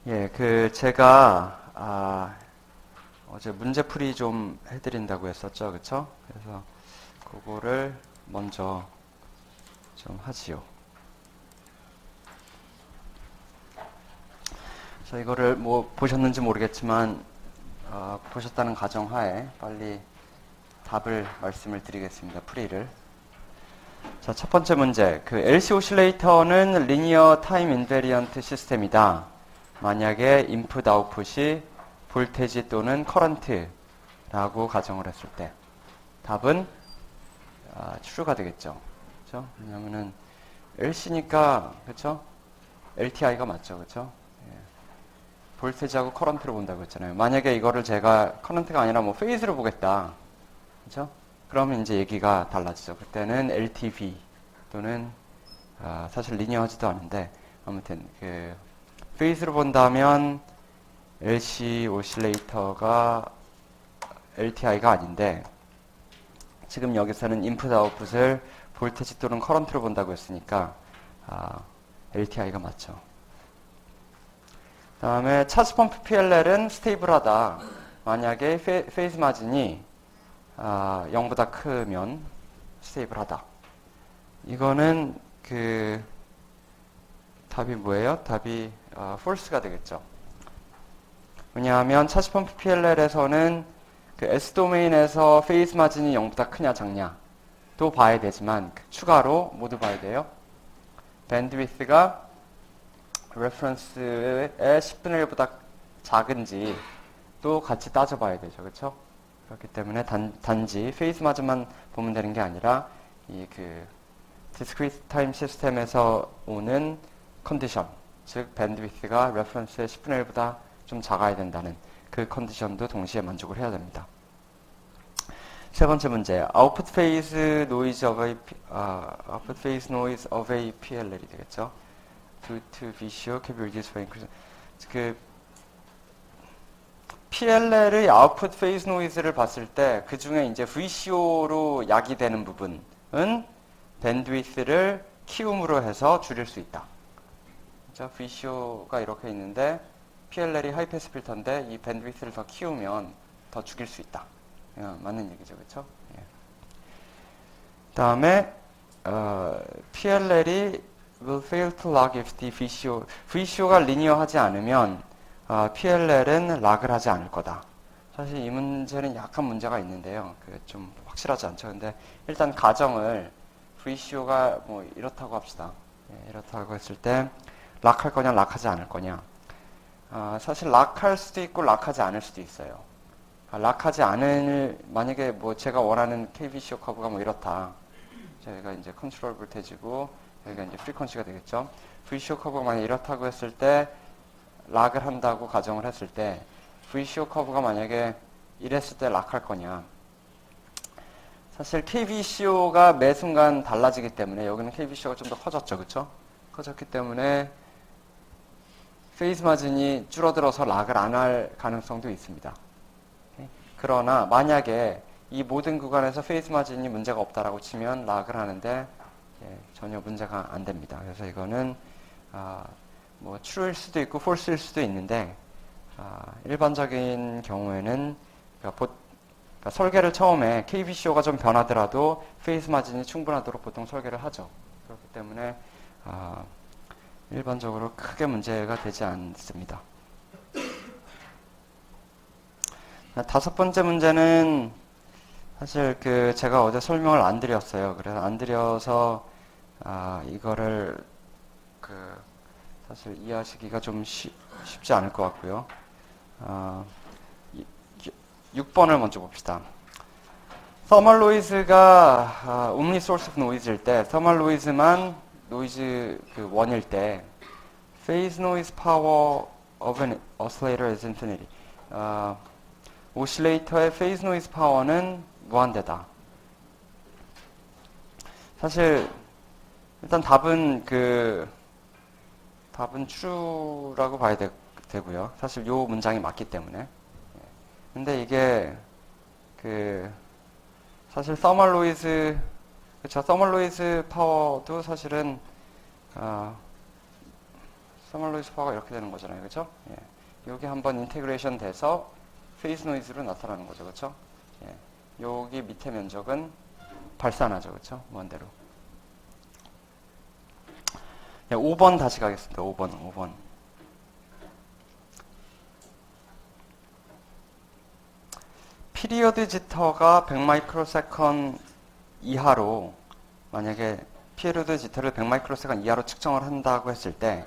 예, 제가 어제 문제풀이 좀 해드린다고 했었죠, 그쵸? 그래서 그거를 먼저 좀 하지요. 저 이거를 뭐 보셨는지 모르겠지만 보셨다는 가정하에 빨리 답을 말씀을 드리겠습니다. 풀이를. 자, 첫 번째 문제. LC 오실레이터는 리니어 타임 인베리언트 시스템이다. 만약에 인풋 아웃풋이 볼테지 또는 커런트라고 가정을 했을 때 답은 true가 되겠죠. 그렇죠? 왜냐면은 LC니까 그렇죠? LTI가 맞죠. 그렇죠? 예. 볼테지하고 커런트로 본다고 했잖아요. 만약에 이거를 제가 커런트가 아니라 뭐 페이즈로 보겠다. 그렇죠? 그러면 이제 얘기가 달라지죠. 그때는 LTV 또는 사실 리니어하지도 않은데 아무튼 페이즈로 본다면 LC 오실레이터가 LTI가 아닌데 지금 여기서는 인풋 아웃풋을 볼테지 또는 커런트로 본다고 했으니까 LTI가 맞죠. 다음에 차지 펌프 PLL은 스테이블하다. 만약에 페이즈 마진이 0보다 크면 스테이블하다. 이거는 답이 뭐예요? 답이 false가 되겠죠. 왜냐하면 차지 펌프 PLL에서는 S 도메인에서 페이즈 마진이 0보다 크냐 작냐 또 봐야 되지만 추가로 모두 봐야 돼요. 밴드위스가 레퍼런스의 10분의 1보다 작은지 또 같이 따져봐야 되죠. 그렇죠? 그렇기 때문에 단지 페이즈 마진만 보면 되는 게 아니라 디스크리트 타임 시스템에서 오는 컨디션, 즉 밴드위스가 레퍼런스의 10분의 1보다 좀 작아야 된다는 그 컨디션도 동시에 만족을 해야 됩니다. 세 번째 문제, output phase noise of a PLL이 되겠죠. Due to VCO can be reduced by increase. PLL의 output phase noise를 봤을 때 그 중에 이제 VCO로 야기되는 부분은 밴드위스를 키움으로 해서 줄일 수 있다. 그렇죠? VCO가 이렇게 있는데 PLL이 하이패스 필터인데 이 밴드위스를 더 키우면 더 죽일 수 있다. 맞는 얘기죠, 그렇죠? 예. 다음에 PLL이 will fail to log if the VCO가 리니어하지 않으면 PLL은 락을 하지 않을 거다. 사실 이 문제는 약간 문제가 있는데요. 좀 확실하지 않죠. 근데 일단 가정을 VCO가 뭐 이렇다고 합시다. 예, 이렇다고 했을 때 락할 거냐, 락하지 않을 거냐. 사실 락할 수도 있고 락하지 않을 수도 있어요. 락하지 않을 만약에 뭐 제가 원하는 KVCO 커브가 뭐 이렇다. 저희가 이제 컨트롤 볼테지고 여기가 이제 프리퀀시가 되겠죠. VCO 커브가 만약 이렇다고 했을 때 락을 한다고 가정을 했을 때 VCO 커브가 만약에 이랬을 때 락할 거냐. 사실 KVCO가 매 순간 달라지기 때문에 여기는 KVCO가 좀 더 커졌죠. 그렇죠? 커졌기 때문에 페이즈 마진이 줄어들어서 락을 안 할 가능성도 있습니다. 그러나 만약에 이 모든 구간에서 페이즈 마진이 문제가 없다라고 치면 락을 하는데 전혀 문제가 안 됩니다. 그래서 이거는 뭐 true일 수도 있고 false일 수도 있는데 일반적인 경우에는 그러니까 설계를 처음에 KVCO가 좀 변하더라도 페이즈 마진이 충분하도록 보통 설계를 하죠. 그렇기 때문에 일반적으로 크게 문제가 되지 않습니다. 다섯 번째 문제는 사실 제가 어제 설명을 안 드렸어요. 그래서 안 드려서 이거를 사실 이해하시기가 좀 쉽지 않을 것 같고요. 6번을 먼저 봅시다. thermal noise가 only source of noise일 때, thermal noise만 노이즈 원일 때, phase noise power of an oscillator is infinity. 오실레이터의 페이즈 노이즈 파워는 무한대다. 사실 일단 답은 true라고 봐야 되고요. 사실 요 문장이 맞기 때문에. 근데 이게 사실 thermal noise 그쵸? thermal noise 파워도 사실은 서멀 노이즈 파워가 이렇게 되는 거잖아요. 그죠? 예. 요게 한번 인테그레이션 돼서 페이스 노이즈로 나타나는 거죠. 그쵸? 예. 여기 밑에 면적은 발산하죠. 그쵸? 먼대로. 예, 5번 다시 가겠습니다. 5번. 피리어드 지터가 100 마이크로세컨 이하로, 만약에 피리어드 지터를 100 마이크로세컨 이하로 측정을 한다고 했을 때,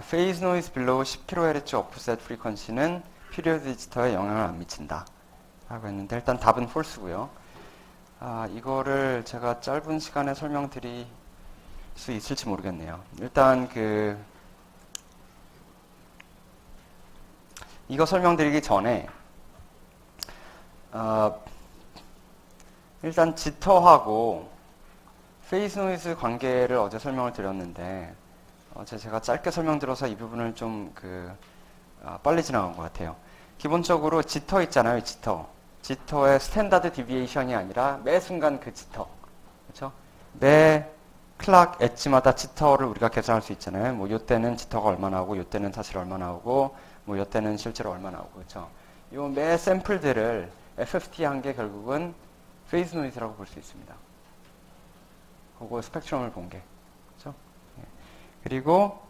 phase noise below 10kHz offset frequency는 피리어드 지터에 영향을 안 미친다 라고 했는데, 일단 답은 false고요. 이거를 제가 짧은 시간에 설명드릴 수 있을지 모르겠네요. 일단 이거 설명드리기 전에 일단 지터하고 페이스 노이즈 관계를 어제 설명을 드렸는데, 어제 제가 짧게 설명드려서 이 부분을 좀 빨리 지나간 것 같아요. 기본적으로 지터 있잖아요. 지터의 스탠다드 디비에이션이 아니라 매 순간 그 지터, 그렇죠? 매 클락 엣지마다 지터를 우리가 계산할 수 있잖아요. 뭐 요때는 지터가 얼마나 오고, 요때는 사실 얼마나 오고, 뭐 요때는 실제로 얼마나 오고, 그렇죠? 요 매 샘플들을 FFT 한 게 결국은 페이스 노이즈라고 볼 수 있습니다. 그거 스펙트럼을 본 게, 그렇죠? 예. 그리고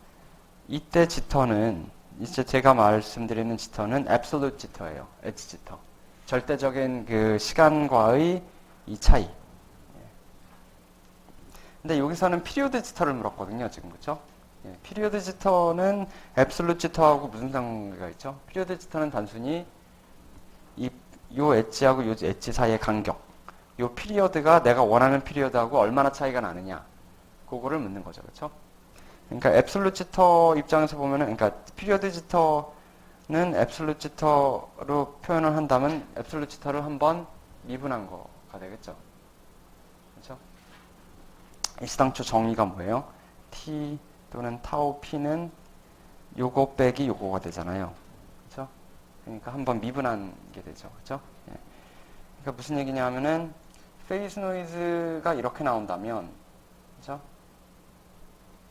이때 지터는, 이제 제가 말씀드리는 지터는 absolute 지터예요. 엣지 지터. 절대적인 그 시간과의 이 차이. 근데 여기서는 피리오드 지터를 물었거든요, 지금. 그렇죠? 예, 피리오드 지터는 앱솔루트 지터하고 무슨 상관계가 있죠? 피리오드 지터는 단순히 요 엣지하고 요 엣지 사이의 간격, 요 피리어드가 내가 원하는 피리어드하고 얼마나 차이가 나느냐, 그거를 묻는 거죠. 그렇죠? 그러니까 앱솔루트 지터 입장에서 보면은, 그러니까 피리어드 지터는 앱솔루트 지터로 표현을 한다면 앱솔루트 지터를 한번 미분한 거가 되겠죠. 그렇죠? 일시당초 정의가 뭐예요? t 또는 타우 p는 요거 빼기 요거가 되잖아요. 그렇죠? 그러니까 한번 미분한 게 되죠. 그렇죠? 예. 그러니까 무슨 얘기냐 하면은 페이스 노이즈가 이렇게 나온다면, 그렇죠?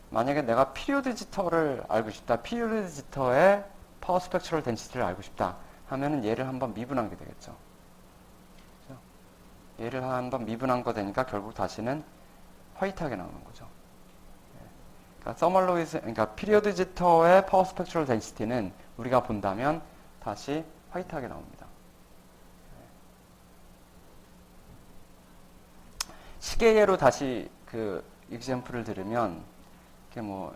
만약에 내가 피리오드 지터를 알고 싶다, 피리오드 지터의 파워 스펙트럴 덴시티를 알고 싶다 하면은 얘를 한번 미분한 게 되겠죠. 그렇죠? 얘를 한번 미분한 거 되니까 결국 다시는 화이트하게 나오는 거죠. 그러니까 서멀 노이즈, 그러니까 피리오드 지터의 파워 스펙트럴 덴시티는 우리가 본다면 다시 화이트하게 나옵니다. 시계로 다시 그 example을 들으면, 이게 뭐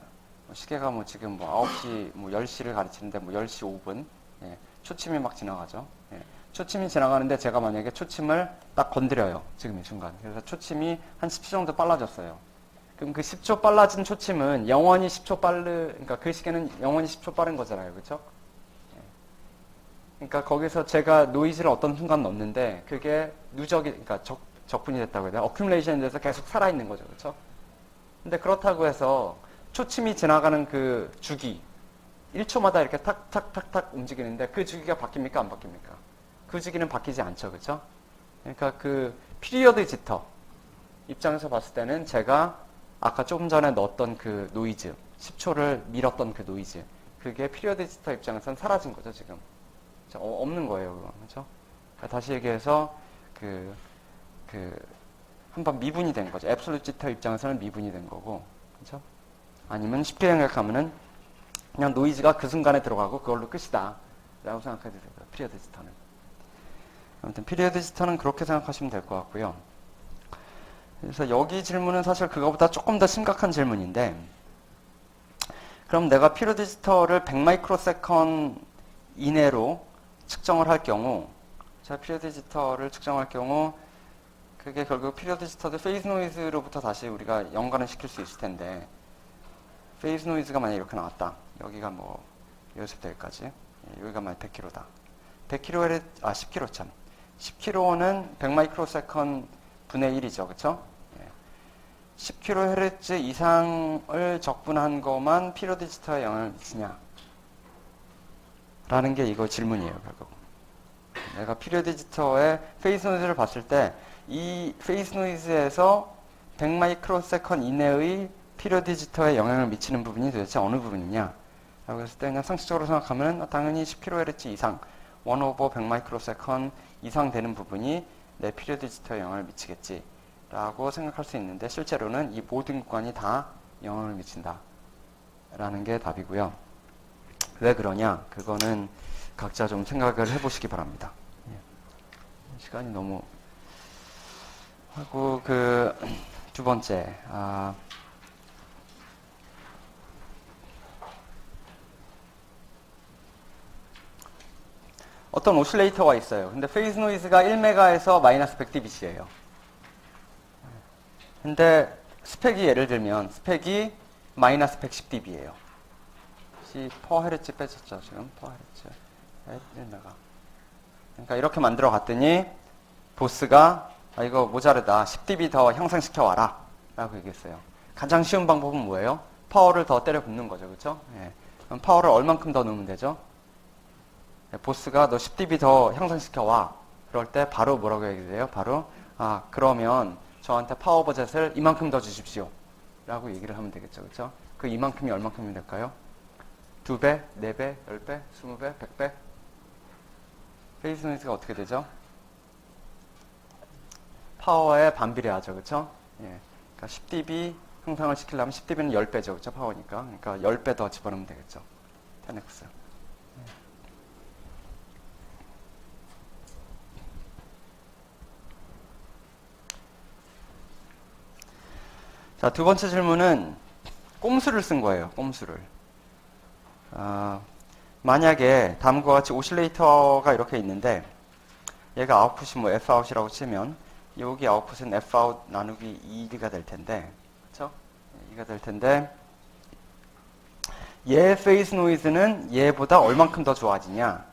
시계가 뭐 지금 뭐 9시, 뭐 10시를 가르치는데 뭐 10시 5분, 예, 초침이 막 지나가죠. 예, 초침이 지나가는데 제가 만약에 초침을 딱 건드려요. 지금 이 순간. 그래서 초침이 한 10초 정도 빨라졌어요. 그럼 그 10초 빨라진 초침은 영원히 10초 그러니까 그 시계는 영원히 10초 빠른 거잖아요. 그렇죠? 그러니까 거기서 제가 노이즈를 어떤 순간 넣었는데 그게 누적이, 그러니까 적분이 됐다고 해야 되나? 어큐뮬레이션이 돼서 계속 살아있는 거죠. 그렇죠? 근데 그렇다고 해서 초침이 지나가는 그 주기 1초마다 이렇게 탁탁탁탁 움직이는데 그 주기가 바뀝니까? 안 바뀝니까? 그 주기는 바뀌지 않죠. 그렇죠? 그러니까 그 피리어드 지터 입장에서 봤을 때는 제가 아까 조금 전에 넣었던 그 노이즈, 10초를 밀었던 그 노이즈, 그게 피리어드 지터 입장에서는 사라진 거죠, 지금. 없는 거예요, 그거. 그렇죠? 그러니까 다시 얘기해서 한번 미분이 된 거죠. 앱솔루트 지터 입장에서는 미분이 된 거고, 그렇죠? 아니면 쉽게 생각하면은 그냥 노이즈가 그 순간에 들어가고 그걸로 끝이다 라고 생각해도 돼요, 피리어드 지터는. 아무튼 피리어드 지터는 그렇게 생각하시면 될 것 같고요. 그래서 여기 질문은 사실 그거보다 조금 더 심각한 질문인데, 그럼 내가 피리어드 지터를 100 마이크로세컨 이내로 측정을 할 경우, 자, 피리어드 지터를 측정할 경우 그게 결국 피리어드 지터도 페이스 노이즈로부터 다시 우리가 연관을 시킬 수 있을 텐데, 페이스 노이즈가 만약 이렇게 나왔다. 여기가 뭐 여기서부터 여기까지, 여기가 만약 100kH다. 100kHz, 10kH 참. 10kH는 100 마이크로세컨 분의 1이죠. 그쵸? 10kHz 이상을 적분한 것만 피리어드 지터에 영향을 미치냐? 라는 게 이거 질문이에요, 결국. 내가 피리어드 지터의 페이스 노이즈를 봤을 때 이 페이스 노이즈에서 100 마이크로세컨 이내의 필요 디지터에 영향을 미치는 부분이 도대체 어느 부분이냐 라고 했을 때 그냥 상식적으로 생각하면 당연히 10kHz 이상 1/100 마이크로세컨 이상 되는 부분이 내 필요 디지터에 영향을 미치겠지 라고 생각할 수 있는데 실제로는 이 모든 구간이 다 영향을 미친다 라는 게 답이고요. 왜 그러냐? 그거는 각자 좀 생각을 해보시기 바랍니다. 시간이 너무 하고 두 번째 어떤 오실레이터가 있어요. 근데 페이즈 노이즈가 1메가에서 마이너스 100dBc예요. 근데 스펙이 예를 들면 스펙이 마이너스 110dB예요. 퍼헤르츠 빼졌죠 지금 퍼헤르츠 1메가. 그러니까 이렇게 만들어 갔더니 보스가 이거 모자르다 10dB 더 향상시켜 와라 라고 얘기했어요. 가장 쉬운 방법은 뭐예요? 파워를 더 때려 붓는 거죠, 그렇죠? 예. 그럼 파워를 얼만큼 더 넣으면 되죠? 보스가 너 10dB 더 향상시켜 와. 그럴 때 바로 뭐라고 얘기해요? 바로 그러면 저한테 파워 버젯을 이만큼 더 주십시오 라고 얘기를 하면 되겠죠, 그렇죠? 그 이만큼이 얼만큼이 될까요? 2배, 4배, 10배, 20배, 100배? 페이즈 노이즈가 어떻게 되죠? 파워에 반비례하죠, 그렇죠? 예. 그러니까 10dB 향상을 시키려면 10dB는 10배죠, 그렇죠? 파워니까. 그러니까 10배 더 집어넣으면 되겠죠. 10x. 자, 두 번째 질문은 꼼수를 쓴 거예요. 꼼수를. 만약에 다음과 같이 오실레이터가 이렇게 있는데 얘가 아웃풋이 뭐 Fout이라고 치면 여기 아웃풋은 Fout 나누기 2가 될 텐데 그렇죠? 2가 될 텐데 얘 페이스 노이즈는 얘보다 얼만큼 더 좋아지냐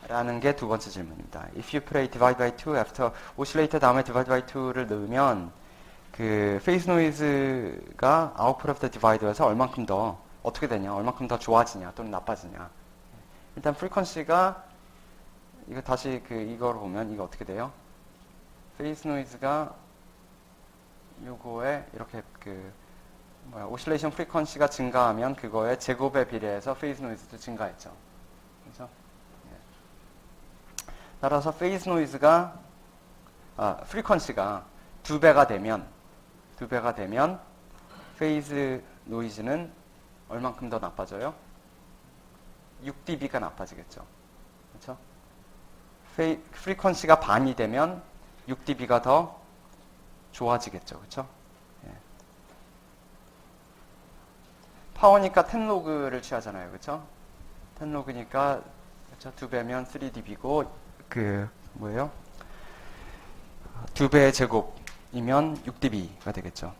라는 게 두 번째 질문입니다. If you play divide by 2 after 오실레이터 다음에 divide by 2를 넣으면 그 페이스 노이즈가 아웃풋 오브 더 디바이더에서 얼만큼 더 어떻게 되냐, 얼만큼 더 좋아지냐 또는 나빠지냐. 일단 프리퀀시가 이거 다시 이걸 보면 이거 어떻게 돼요? 페이스 노이즈가 요거에 이렇게 오실레이션 프리퀀시가 증가하면 그거의 제곱에 비례해서 페이스 노이즈도 증가했죠. 그렇죠? 예. 따라서 페이스 노이즈가 프리퀀시가 2배가 되면 페이즈 노이즈는 얼만큼 더 나빠져요? 6dB가 나빠지겠죠. 그렇죠? 프리퀀시가 반이 되면 6dB가 더 좋아지겠죠. 그렇죠? 예. 파워니까 10로그를 취하잖아요. 그렇죠? 10로그니까 그렇죠? 2배면 3dB고 뭐예요? 2배의 제곱이면 6dB가 되겠죠.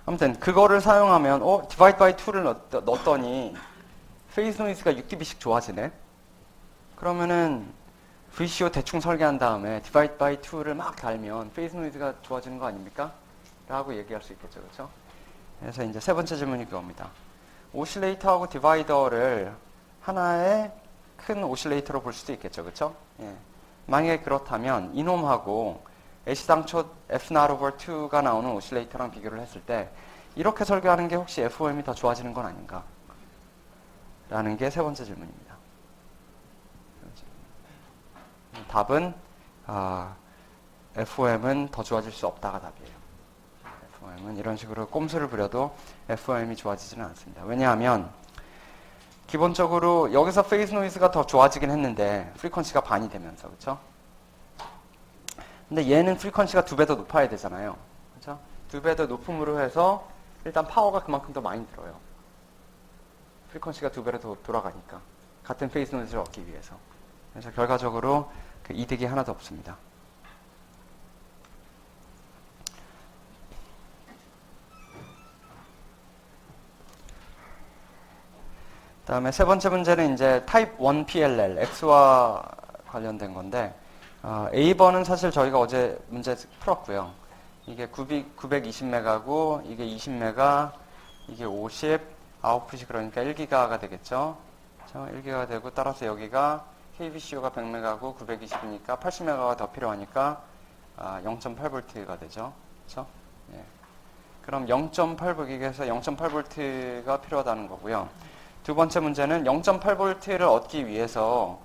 아무튼 그거를 사용하면 divide by 2를 넣었더니 페이스 노이즈가 6dB씩 좋아지네. 그러면은 VCO 대충 설계한 다음에 divide by 2를 막 달면 페이스 노이즈가 좋아지는 거 아닙니까? 라고 얘기할 수 있겠죠. 그렇죠? 그래서 이제 세 번째 질문이 그겁니다. 오실레이터하고 디바이더를 하나의 큰 오실레이터로 볼 수도 있겠죠. 그렇죠? 예. 만약에 그렇다면 이놈하고 애시당초 F0 over 2가 나오는 오실레이터랑 비교를 했을 때 이렇게 설계하는 게 혹시 FOM이 더 좋아지는 건 아닌가? 라는 게 세 번째 질문입니다. 답은 FOM은 더 좋아질 수 없다가 답이에요. FOM은 이런 식으로 꼼수를 부려도 FOM이 좋아지지는 않습니다. 왜냐하면 기본적으로 여기서 페이스 노이즈가 더 좋아지긴 했는데 프리퀀시가 반이 되면서 그렇죠? 근데 얘는 프리퀀시가 2배 더 높아야 되잖아요. 그렇죠? 2배 더 높음으로 해서 일단 파워가 그만큼 더 많이 들어요. 프리퀀시가 2배로 더 돌아가니까 같은 페이스 노이즈를 얻기 위해서. 그래서 결과적으로 그 이득이 하나도 없습니다. 다음에 세 번째 문제는 이제 타입 1 PLL, X와 관련된 건데 A번은 사실 저희가 어제 문제 풀었고요. 이게 920메가고 이게 20메가, 이게 50, 아웃풋이 그러니까 1기가가 되겠죠. 1기가가 되고 따라서 여기가 KVCO가 100메가고 920이니까 80메가가 더 필요하니까 0.8V가 되죠. 그렇죠? 예. 그럼 0.8V에서 0.8V가 필요하다는 거고요. 두 번째 문제는 0.8V를 얻기 위해서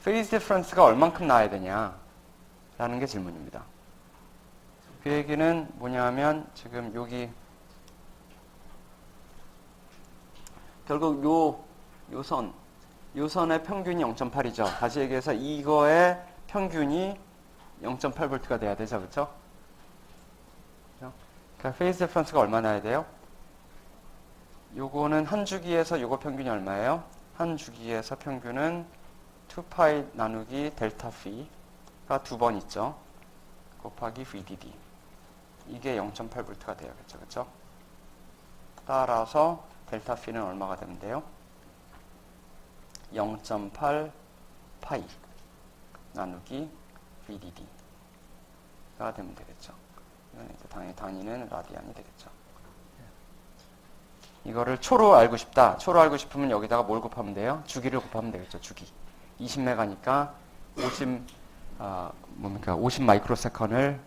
페이즈 디퍼런스가 얼만큼 나야 되냐라는 게 질문입니다. 그 얘기는 뭐냐면 지금 여기 결국 요 선의 평균이 0.8이죠. 다시 얘기해서 이거의 평균이 0.8V가 돼야 되죠. 그렇죠? 그러니까 페이즈 디퍼런스가 얼마나 나야 돼요? 요거는 한 주기에서 요거 평균이 얼마예요? 한 주기에서 평균은 2파이 나누기 델타 P가 두 번 있죠. 곱하기 VDD. 이게 0.8V가 돼야겠죠. 그렇죠? 따라서 델타 P는 얼마가 되면 돼요? 0.8 파이 나누기 VDD가 되면 되겠죠. 이건 이제 당연히 단위는 라디안이 되겠죠. 이거를 초로 알고 싶다. 초로 알고 싶으면 여기다가 뭘 곱하면 돼요? 주기를 곱하면 되겠죠. 주기. 20메가니까 50 마이크로세컨을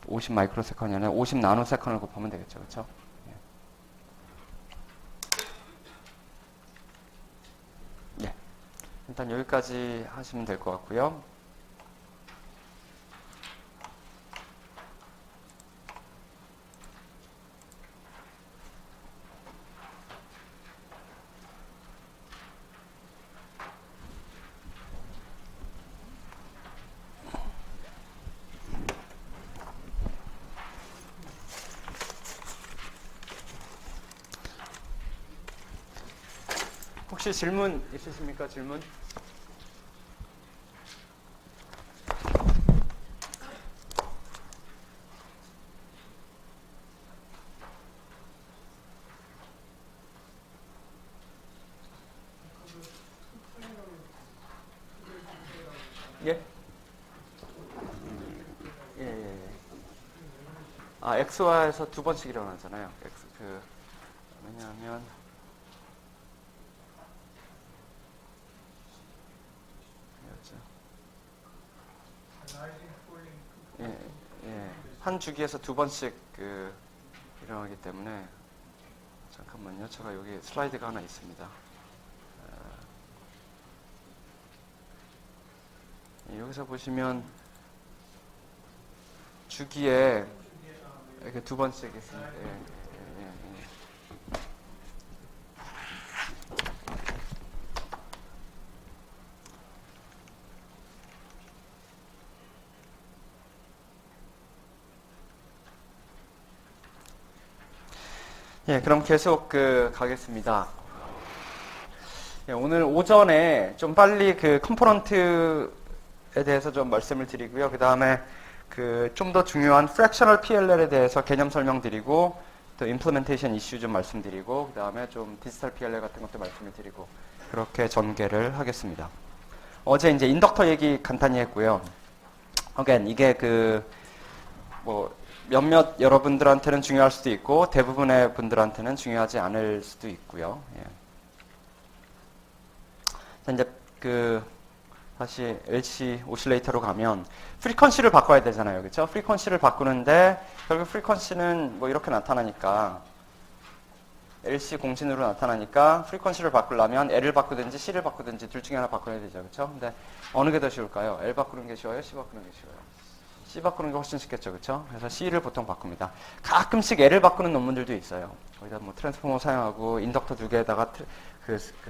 50 마이크로세컨이 아니라 50 나노세컨을 곱하면 되겠죠. 그렇죠? 예. 일단 여기까지 하시면 될 것 같고요. 혹시 질문 있으십니까? 질문? 예? 예. X화에서 두 번씩 일어나잖아요. 왜냐하면 한 주기에서 두 번씩 일어나기 때문에 잠깐만요. 제가 여기 슬라이드가 하나 있습니다. 여기서 보시면 주기에 이렇게 두 번씩 있습니다. 그럼 계속 가겠습니다. 오늘 오전에 좀 빨리 컴포넌트에 대해서 좀 말씀을 드리고요. 그 다음에 좀 더 중요한 fractional PLL에 대해서 개념 설명드리고, 또 implementation 이슈 좀 말씀드리고, 그 다음에 좀 디지털 PLL 같은 것도 말씀을 드리고, 그렇게 전개를 하겠습니다. 어제 이제 인덕터 얘기 간단히 했고요. again, 이게 몇몇 여러분들한테는 중요할 수도 있고 대부분의 분들한테는 중요하지 않을 수도 있고요. 이제 다시 LC 오실레이터로 가면 프리퀀시를 바꿔야 되잖아요. 그렇죠? 프리퀀시를 바꾸는데 결국 프리퀀시는 뭐 이렇게 나타나니까 LC 공신으로 나타나니까 프리퀀시를 바꾸려면 L을 바꾸든지 C를 바꾸든지 둘 중에 하나 바꿔야 되죠. 그렇죠? 근데 어느 게 더 쉬울까요? L 바꾸는 게 쉬워요? C 바꾸는 게 쉬워요? C 바꾸는 게 훨씬 쉽겠죠. 그렇죠? 그래서 C를 보통 바꿉니다. 가끔씩 L을 바꾸는 논문들도 있어요. 거기다 뭐 트랜스포머 사용하고 인덕터 두 개에다가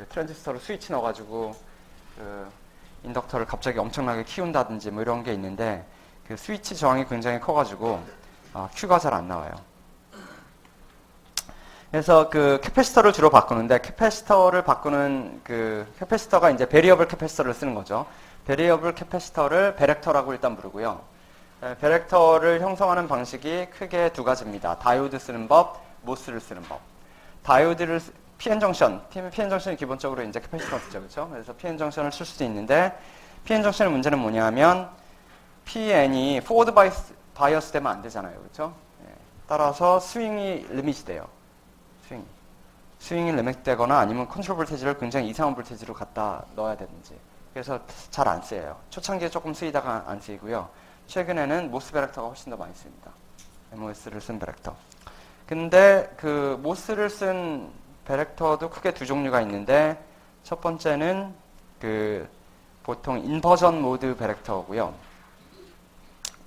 트랜지스터로 스위치 넣어가지고 인덕터를 갑자기 엄청나게 키운다든지 뭐 이런 게 있는데 스위치 저항이 굉장히 커가지고 Q가 잘 안 나와요. 그래서 캐패시터를 주로 바꾸는데 캐패시터를 바꾸는 캐패시터가 이제 베리어블 캐패시터를 쓰는 거죠. 베리어블 캐패시터를 베렉터라고 일단 부르고요. 베렉터를 형성하는 방식이 크게 두 가지입니다. 다이오드 쓰는 법, 모스를 쓰는 법. 다이오드를 PN정션이 기본적으로 이제 캐패시터였죠. 그렇죠? 그래서 PN정션을 쓸 수도 있는데 PN정션의 문제는 뭐냐면 PN이 포워드 바이어스 되면 안 되잖아요. 그렇죠? 따라서 스윙이 리밋이 돼요. 스윙이 리밋되거나 아니면 컨트롤 볼테이지를 굉장히 이상한 볼테이지로 갖다 넣어야 되든지 그래서 잘 안 쓰여요. 초창기에 조금 쓰이다가 안 쓰이고요. 최근에는 모스 베렉터가 훨씬 더 많이 쓰입니다. MOS를 쓴 베렉터. 근데 그 모스를 쓴 베렉터도 크게 두 종류가 있는데 첫 번째는 그 보통 인버전 모드 베렉터고요.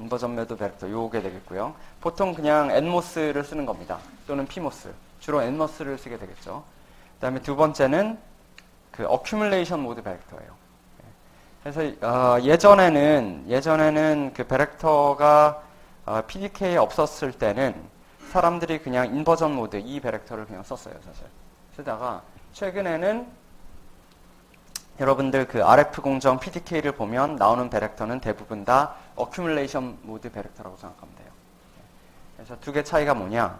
인버전 모드 베렉터 요게 되겠고요. 보통 그냥 NMOS를 쓰는 겁니다. 또는 PMOS. 주로 NMOS를 쓰게 되겠죠. 그다음에 두 번째는 그 어큐뮬레이션 모드 베렉터예요. 그래서 예전에는 그 베렉터가 PDK에 없었을 때는 사람들이 그냥 인버전 모드 이 베렉터를 그냥 썼어요, 사실. 쓰다가 최근에는 여러분들 그 RF 공정 PDK를 보면 나오는 베렉터는 대부분 다 어큐뮬레이션 모드 베렉터라고 생각하면 돼요. 그래서 두 개 차이가 뭐냐?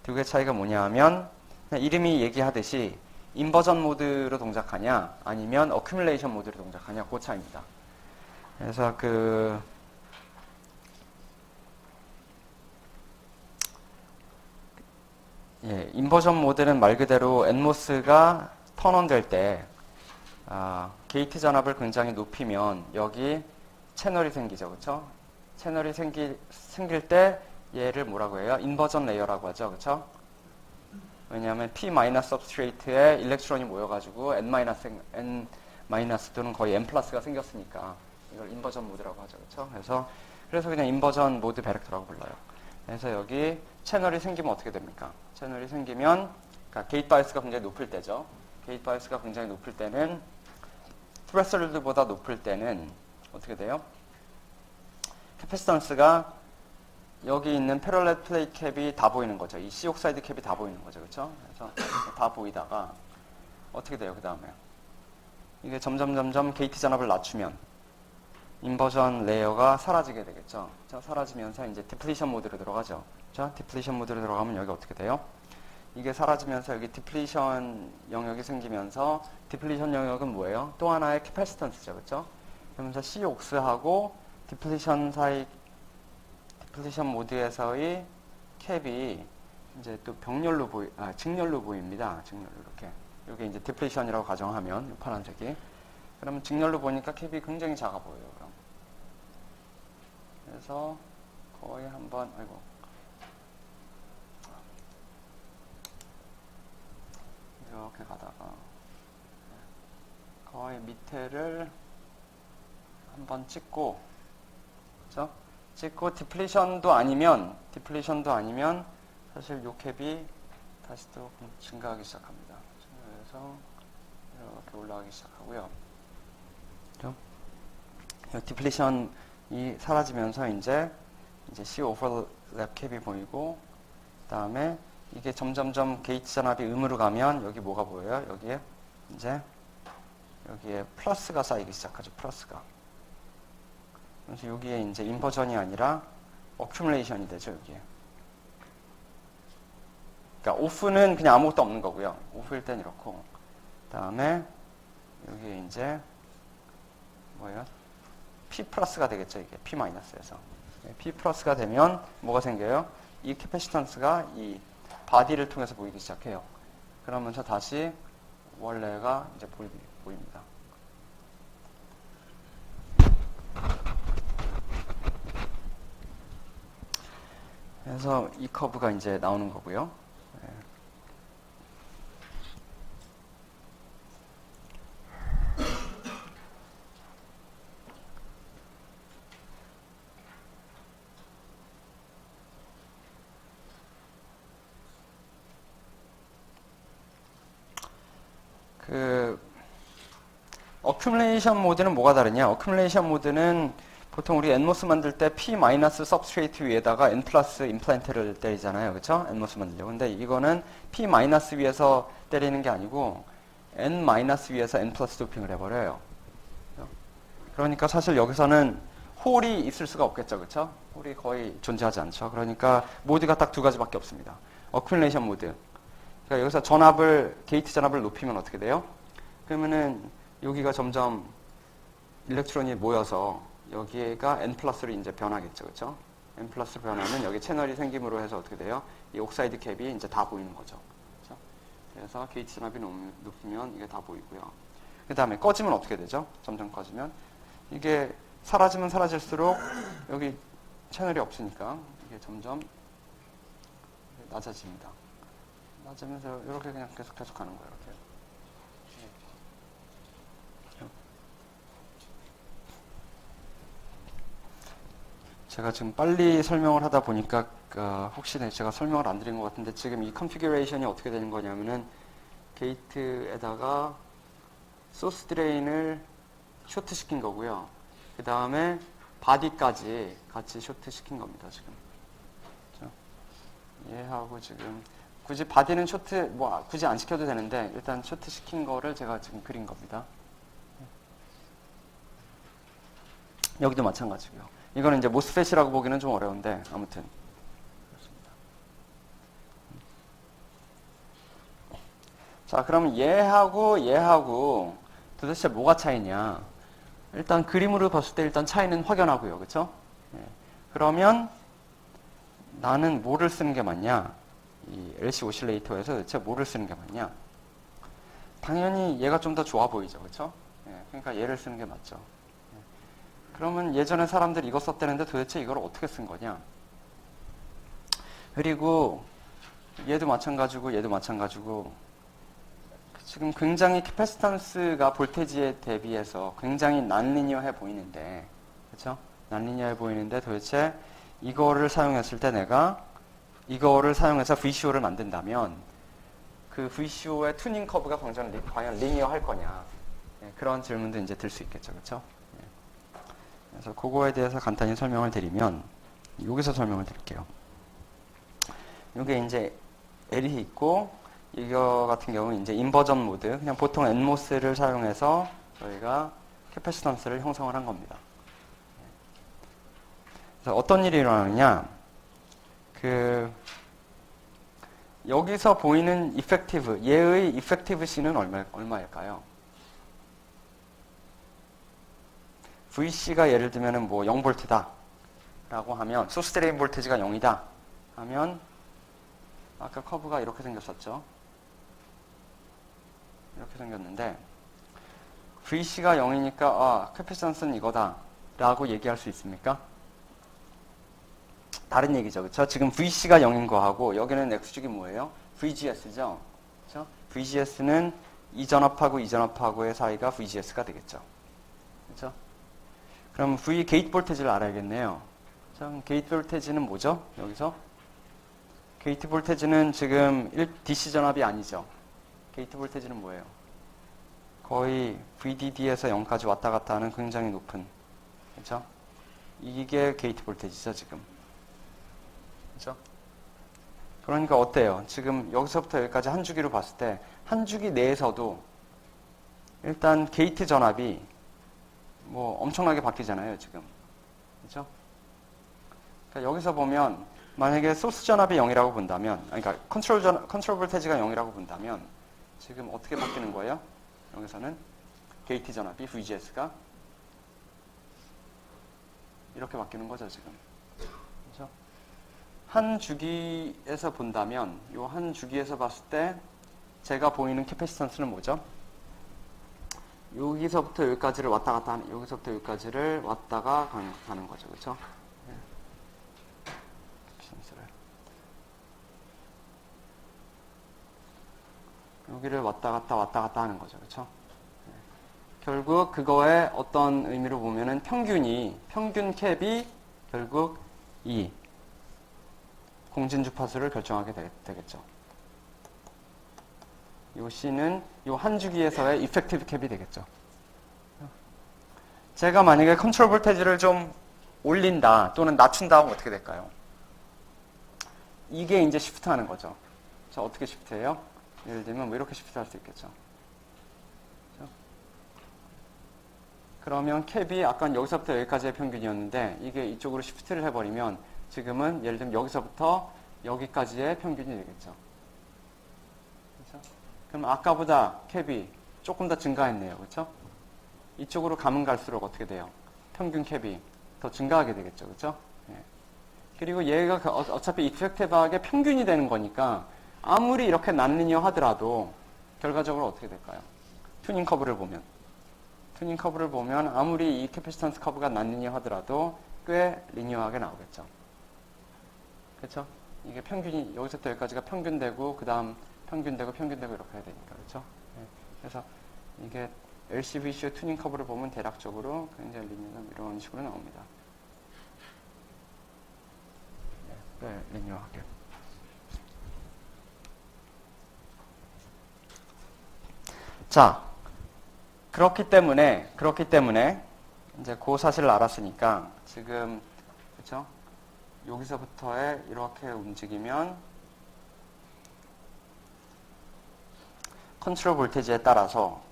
두 개 차이가 뭐냐 하면 이름이 얘기하듯이 인버전 모드로 동작하냐 아니면 어큐뮬레이션 모드로 동작하냐 그 차이입니다. 그래서 인버전 모드는 말 그대로 NMOS가 턴온 될 때 게이트 전압을 굉장히 높이면 여기 채널이 생기죠. 그렇죠? 채널이 생길 때 얘를 뭐라고 해요? 인버전 레이어라고 하죠. 그렇죠? 왜냐하면 P- 서브스트레이트에 일렉트론이 모여가지고 N- 또는 거의 N+가 생겼으니까 이걸 인버전 모드라고 하죠. 그렇죠? 그래서 그냥 인버전 모드 베렉터라고 불러요. 그래서 여기 채널이 생기면 어떻게 됩니까? 채널이 생기면 그러니까 게이트 바이어스가 굉장히 높을 때죠. 게이트 바이어스가 굉장히 높을 때는 트레스홀드보다 높을 때는 어떻게 돼요? 캐패시턴스가 여기 있는 패럴렐 플레이트 캡이 다 보이는 거죠. 이 C 옥사이드 캡이 다 보이는 거죠. 그렇죠? 그래서 다 보이다가 어떻게 돼요? 그 다음에 이게 점점 게이트 전압을 낮추면 인버전 레이어가 사라지게 되겠죠. 자, 사라지면서 이제 디플리션 모드로 들어가죠. 자, 디플리션 모드로 들어가면 여기 어떻게 돼요? 이게 사라지면서 여기 디플리션 영역이 생기면서 디플리션 영역은 뭐예요? 또 하나의 캐패시턴스죠. 그렇죠? 그러면서 C 옥스하고 디플리션 사이 디플리션 모드에서의 캡이 이제 또 직렬로 보입니다. 직렬로 이렇게. 이게 이제 디플리션이라고 가정하면 이 파란색이. 그러면 직렬로 보니까 캡이 굉장히 작아 보여요. 그럼. 그래서 거의 한번 이렇게 가다가 거의 밑에를 한번 찍고, 그렇죠? 찍고 디플리션도 아니면 사실 요 캡이 다시 또 증가하기 시작합니다. 그래서 이렇게 올라가기 시작하고요. 그렇죠? 디플리션이 사라지면서 이제 C 오버랩 캡이 보이고, 그다음에 이게 점점점 게이트 전압이 음으로 가면 여기 뭐가 보여요? 여기에 플러스가 쌓이기 시작하죠. 플러스가. 그래서 여기에 이제 인버전이 아니라 어큐뮬레이션이 되죠. 여기에. 그러니까 오프는 그냥 아무것도 없는 거고요. 오프일 땐 이렇고, 그다음에 여기에 이제 뭐예요? P 플러스가 되겠죠. 이게 P 마이너스에서. P 플러스가 되면 뭐가 생겨요? 이 캐패시턴스가 이 바디를 통해서 보이기 시작해요. 그러면서 다시 원래가 이제 보입니다. 그래서 이 커브가 이제 나오는 거고요. 어큐뮬레이션 모드는 뭐가 다르냐? 어큐뮬레이션 모드는 보통 우리 NMOS 만들 때 P- 서브스트레이트 위에다가 N+ 임플란트를 때리잖아요. 그렇죠? NMOS 만들려고. 근데 이거는 P- 위에서 때리는 게 아니고 N- 위에서 N+ 도핑을 해버려요. 그러니까 사실 여기서는 홀이 있을 수가 없겠죠. 그렇죠? 홀이 거의 존재하지 않죠. 그러니까 모드가 딱 두 가지밖에 없습니다. 어큐뮬레이션 모드. 그러니까 여기서 게이트 전압을 높이면 어떻게 돼요? 그러면은 여기가 점점 일렉트론이 모여서 여기가 N+로 이제 변하겠죠. 그렇죠? N+로 변하면 여기 채널이 생김으로 해서 어떻게 돼요? 이 옥사이드 캡이 이제 다 보이는 거죠. 그렇죠? 그래서 게이트 전압이 높으면 이게 다 보이고요. 그 다음에 꺼지면 어떻게 되죠? 점점 꺼지면 이게 사라지면 사라질수록 여기 채널이 없으니까 이게 점점 낮아집니다. 낮으면서 이렇게 그냥 계속 가는 거예요. 이렇게. 제가 지금 빨리 설명을 하다 보니까 혹시 제가 설명을 안 드린 것 같은데 지금 이 컨피규레이션이 어떻게 되는 거냐면은 게이트에다가 소스 드레인을 쇼트 시킨 거고요. 그 다음에 바디까지 같이 쇼트 시킨 겁니다. 지금. 그렇죠? 얘하고 지금 굳이 바디는 쇼트 굳이 안 시켜도 되는데 일단 쇼트 시킨 거를 제가 지금 그린 겁니다. 여기도 마찬가지고요. 이거는 이제 모스펫이라고 보기는 좀 어려운데 아무튼 그렇습니다. 자, 그럼 얘하고 도대체 뭐가 차이냐? 일단 그림으로 봤을 때 일단 차이는 확연하고요, 그렇죠? 그러면 나는 뭐를 쓰는 게 맞냐? 이 LC 오실레이터에서 도대체 뭐를 쓰는 게 맞냐? 당연히 얘가 좀 더 좋아 보이죠, 그렇죠? 그러니까 얘를 쓰는 게 맞죠. 그러면 예전에 사람들이 이거 썼다는데 도대체 이걸 어떻게 쓴 거냐? 그리고 얘도 마찬가지고 지금 굉장히 캐패시턴스가 볼테지에 대비해서 굉장히 난리니어해 보이는데 그렇죠? 난리니어해 보이는데 도대체 이거를 사용했을 때 내가 이거를 사용해서 VCO를 만든다면 그 VCO의 투닝 커브가 과연 리니어 할 거냐? 그런 질문도 이제 들 수 있겠죠, 그렇죠? 그래서 그거에 대해서 간단히 설명을 드리면 여기서 설명을 드릴게요. 이게 이제 L이 있고 이거 같은 경우는 이제 인버전 모드, 그냥 보통 NMOS를 사용해서 저희가 캐패시턴스를 형성을 한 겁니다. 그래서 어떤 일이 일어나느냐? 여기서 보이는 이펙티브, 얘의 이펙티브 C는 얼마일까요? VC가 예를 들면 뭐 0V다 라고 하면 소스 드레인 볼테지가 0이다 하면 아까 커브가 이렇게 생겼었죠. 이렇게 생겼는데 VC가 0이니까 캐패시턴스는 이거다 라고 얘기할 수 있습니까? 다른 얘기죠. 그렇죠? 지금 VC가 0인 거하고 여기는 X축이 뭐예요? VGS죠. 그렇죠? VGS는 이 전압하고의 사이가 VGS가 되겠죠. 그렇죠? 그럼 V 게이트 볼테지를 알아야겠네요. 자, 게이트 볼테지는 뭐죠? 여기서 게이트 볼테지는 지금 DC 전압이 아니죠. 게이트 볼테지는 뭐예요? 거의 VDD에서 0까지 왔다 갔다 하는 굉장히 높은, 그렇죠? 이게 게이트 볼테지죠, 지금. 그렇죠? 그러니까 어때요? 지금 여기서부터 여기까지 한 주기로 봤을 때 한 주기 내에서도 일단 게이트 전압이 뭐 엄청나게 바뀌잖아요, 지금. 그렇죠? 그러니까 여기서 보면 만약에 소스 전압이 0이라고 본다면, 그러니까 컨트롤 볼테지가 0이라고 본다면 지금 어떻게 바뀌는 거예요? 여기서는 게이트 전압이 VGS가 이렇게 바뀌는 거죠, 지금. 그렇죠? 한 주기에서 본다면 이 한 주기에서 봤을 때 제가 보이는 캐패시턴스는 뭐죠? 여기서부터 여기까지를 왔다 갔다 하는, 여기서부터 여기까지를 왔다가 가는 거죠. 그렇죠? 여기를 왔다 갔다 하는 거죠. 그렇죠? 결국 그거의 어떤 의미로 보면은 평균 캡이 결국 이 공진 주파수를 결정하게 되겠죠. 요 C는 요 한 주기에서의 이펙티브 캡이 되겠죠. 제가 만약에 컨트롤 볼테지를 좀 올린다 또는 낮춘다 하면 어떻게 될까요? 이게 이제 시프트 하는 거죠. 자, 어떻게 시프트해요? 예를 들면 뭐 이렇게 시프트 할 수 있겠죠. 그렇죠? 그러면 캡이 아까 여기서부터 여기까지의 평균이었는데 이게 이쪽으로 시프트를 해버리면 지금은 예를 들면 여기서부터 여기까지의 평균이 되겠죠. 그렇죠? 그럼 아까보다 캡이 조금 더 증가했네요. 그렇죠? 이쪽으로 가면 갈수록 어떻게 돼요? 평균 캡이 더 증가하게 되겠죠. 그렇죠? 예. 그리고 얘가 어차피 이펙티브하게 평균이 되는 거니까 아무리 이렇게 난리니어 하더라도 결과적으로 어떻게 될까요? 튜닝 커브를 보면 튜닝 커브를 보면 아무리 이 캐패시턴스 커브가 난리니어 하더라도 꽤 리니어하게 나오겠죠. 그렇죠? 이게 평균이 여기서부터 여기까지가 평균되고 그 다음 평균되고 평균되고 이렇게 해야 되니까 그렇죠? 네. 그래서 이게 LCVCO 튜닝 커브를 보면 대략적으로 굉장히 리니어가 이런 식으로 나옵니다. 네, 리니어하게. 자, 그렇기 때문에 이제 그 사실을 알았으니까 지금 그렇죠? 여기서부터의 이렇게 움직이면 컨트롤 볼테지에 따라서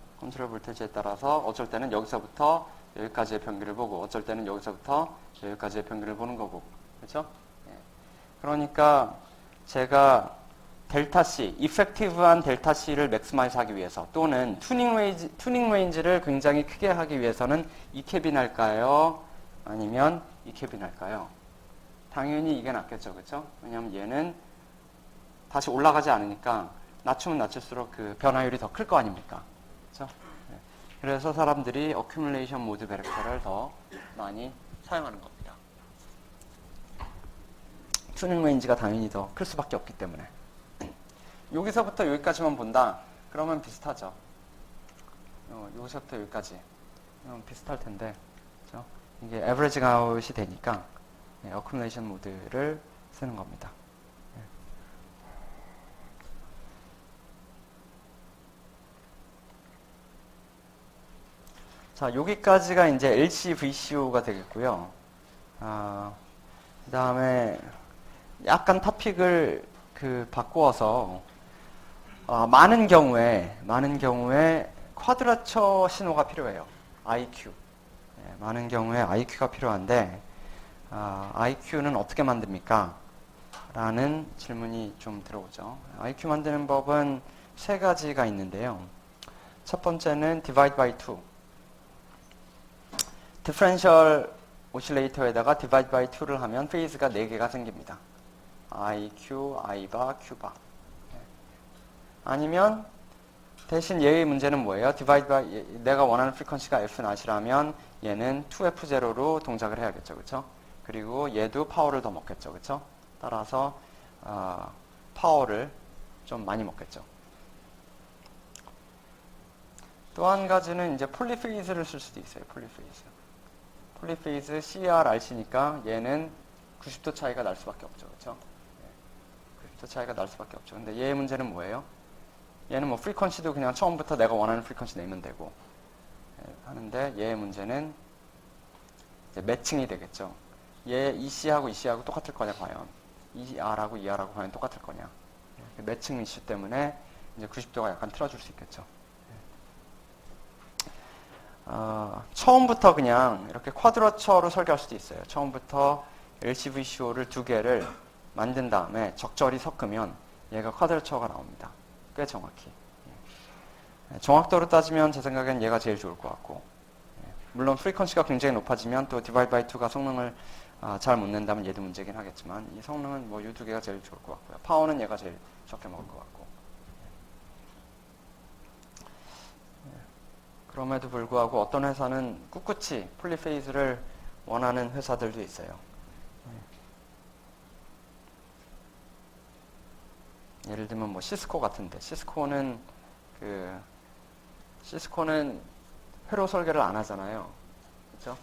어쩔 때는 여기서부터 여기까지의 평균을 보고 어쩔 때는 여기서부터 여기까지의 평균을 보는 거고 그렇죠? 그러니까 제가 델타 C, 이펙티브한 델타 C를 맥스마이즈 하기 위해서 또는 튜닝 레인지를 굉장히 크게 하기 위해서는 이 캡이 날까요? 아니면 이 캡이 날까요? 당연히 이게 낫겠죠. 그렇죠? 왜냐하면 얘는 다시 올라가지 않으니까 낮추면 낮출수록 그 변화율이 더 클 거 아닙니까? 그렇죠? 그래서 사람들이 어큐뮬레이션 모드 베렉터를 더 많이 사용하는 겁니다. 튜닝 레인지가 당연히 더 클 수밖에 없기 때문에. 여기서부터 여기까지만 본다. 그러면 비슷하죠. 여기서부터 여기까지. 비슷할 텐데. 그렇죠? 이게 에버리징 아웃이 되니까 어큐뮬레이션 모드를 쓰는 겁니다. 자, 여기까지가 이제 LCVCO가 되겠고요. 그 다음에 약간 토픽을 바꾸어서 많은 경우에 쿼드라처 신호가 필요해요. IQ. 많은 경우에 IQ가 필요한데 IQ는 어떻게 만듭니까? 라는 질문이 좀 들어오죠. IQ 만드는 법은 세 가지가 있는데요. 첫 번째는 divide by 2. 디퍼런셜 오실레이터에다가 divide by 2를 하면 페이즈가 4개가 생깁니다. IQ, I바, Q바. 아니면 대신 얘의 문제는 뭐예요? divide by 내가 원하는 프리퀀시가 F0이라면 얘는 2F0로 동작을 해야겠죠. 그렇죠? 그리고 얘도 파워를 더 먹겠죠. 그렇죠? 따라서 파워를 좀 많이 먹겠죠. 또 한 가지는 이제 폴리페이즈를 쓸 수도 있어요. 폴리페이즈 CR, RC니까 얘는 90도 차이가 날 수밖에 없죠. 그렇죠? 90도 차이가 날 수밖에 없죠. 근데 얘의 문제는 뭐예요? 얘는 뭐 프리퀀시도 그냥 처음부터 내가 원하는 프리퀀시 내면 되고 하는데 얘의 문제는 이제 매칭이 되겠죠. 얘 EC하고 EC하고 똑같을 거냐 과연 ER하고 ER하고 과연 똑같을 거냐 매칭 이슈 때문에 이제 90도가 약간 틀어줄 수 있겠죠. 처음부터 그냥 이렇게 쿼드러처로 설계할 수도 있어요. 처음부터 LCVCO를 2개를 만든 다음에 적절히 섞으면 얘가 쿼드러처가 나옵니다. 꽤 정확히. 정확도로 따지면 제 생각엔 얘가 제일 좋을 것 같고 물론 프리퀀시가 굉장히 높아지면 또 디바이드 바이 2가 성능을 잘 못 낸다면 얘도 문제긴 하겠지만 이 성능은 뭐 이 2개가 제일 좋을 것 같고요. 파워는 얘가 제일 적게 먹을 것 같고 그럼에도 불구하고 어떤 회사는 꿋꿋이 폴리페이즈를 원하는 회사들도 있어요. 예를 들면 뭐 시스코 같은데 시스코는 회로 설계를 안 하잖아요. 그렇죠?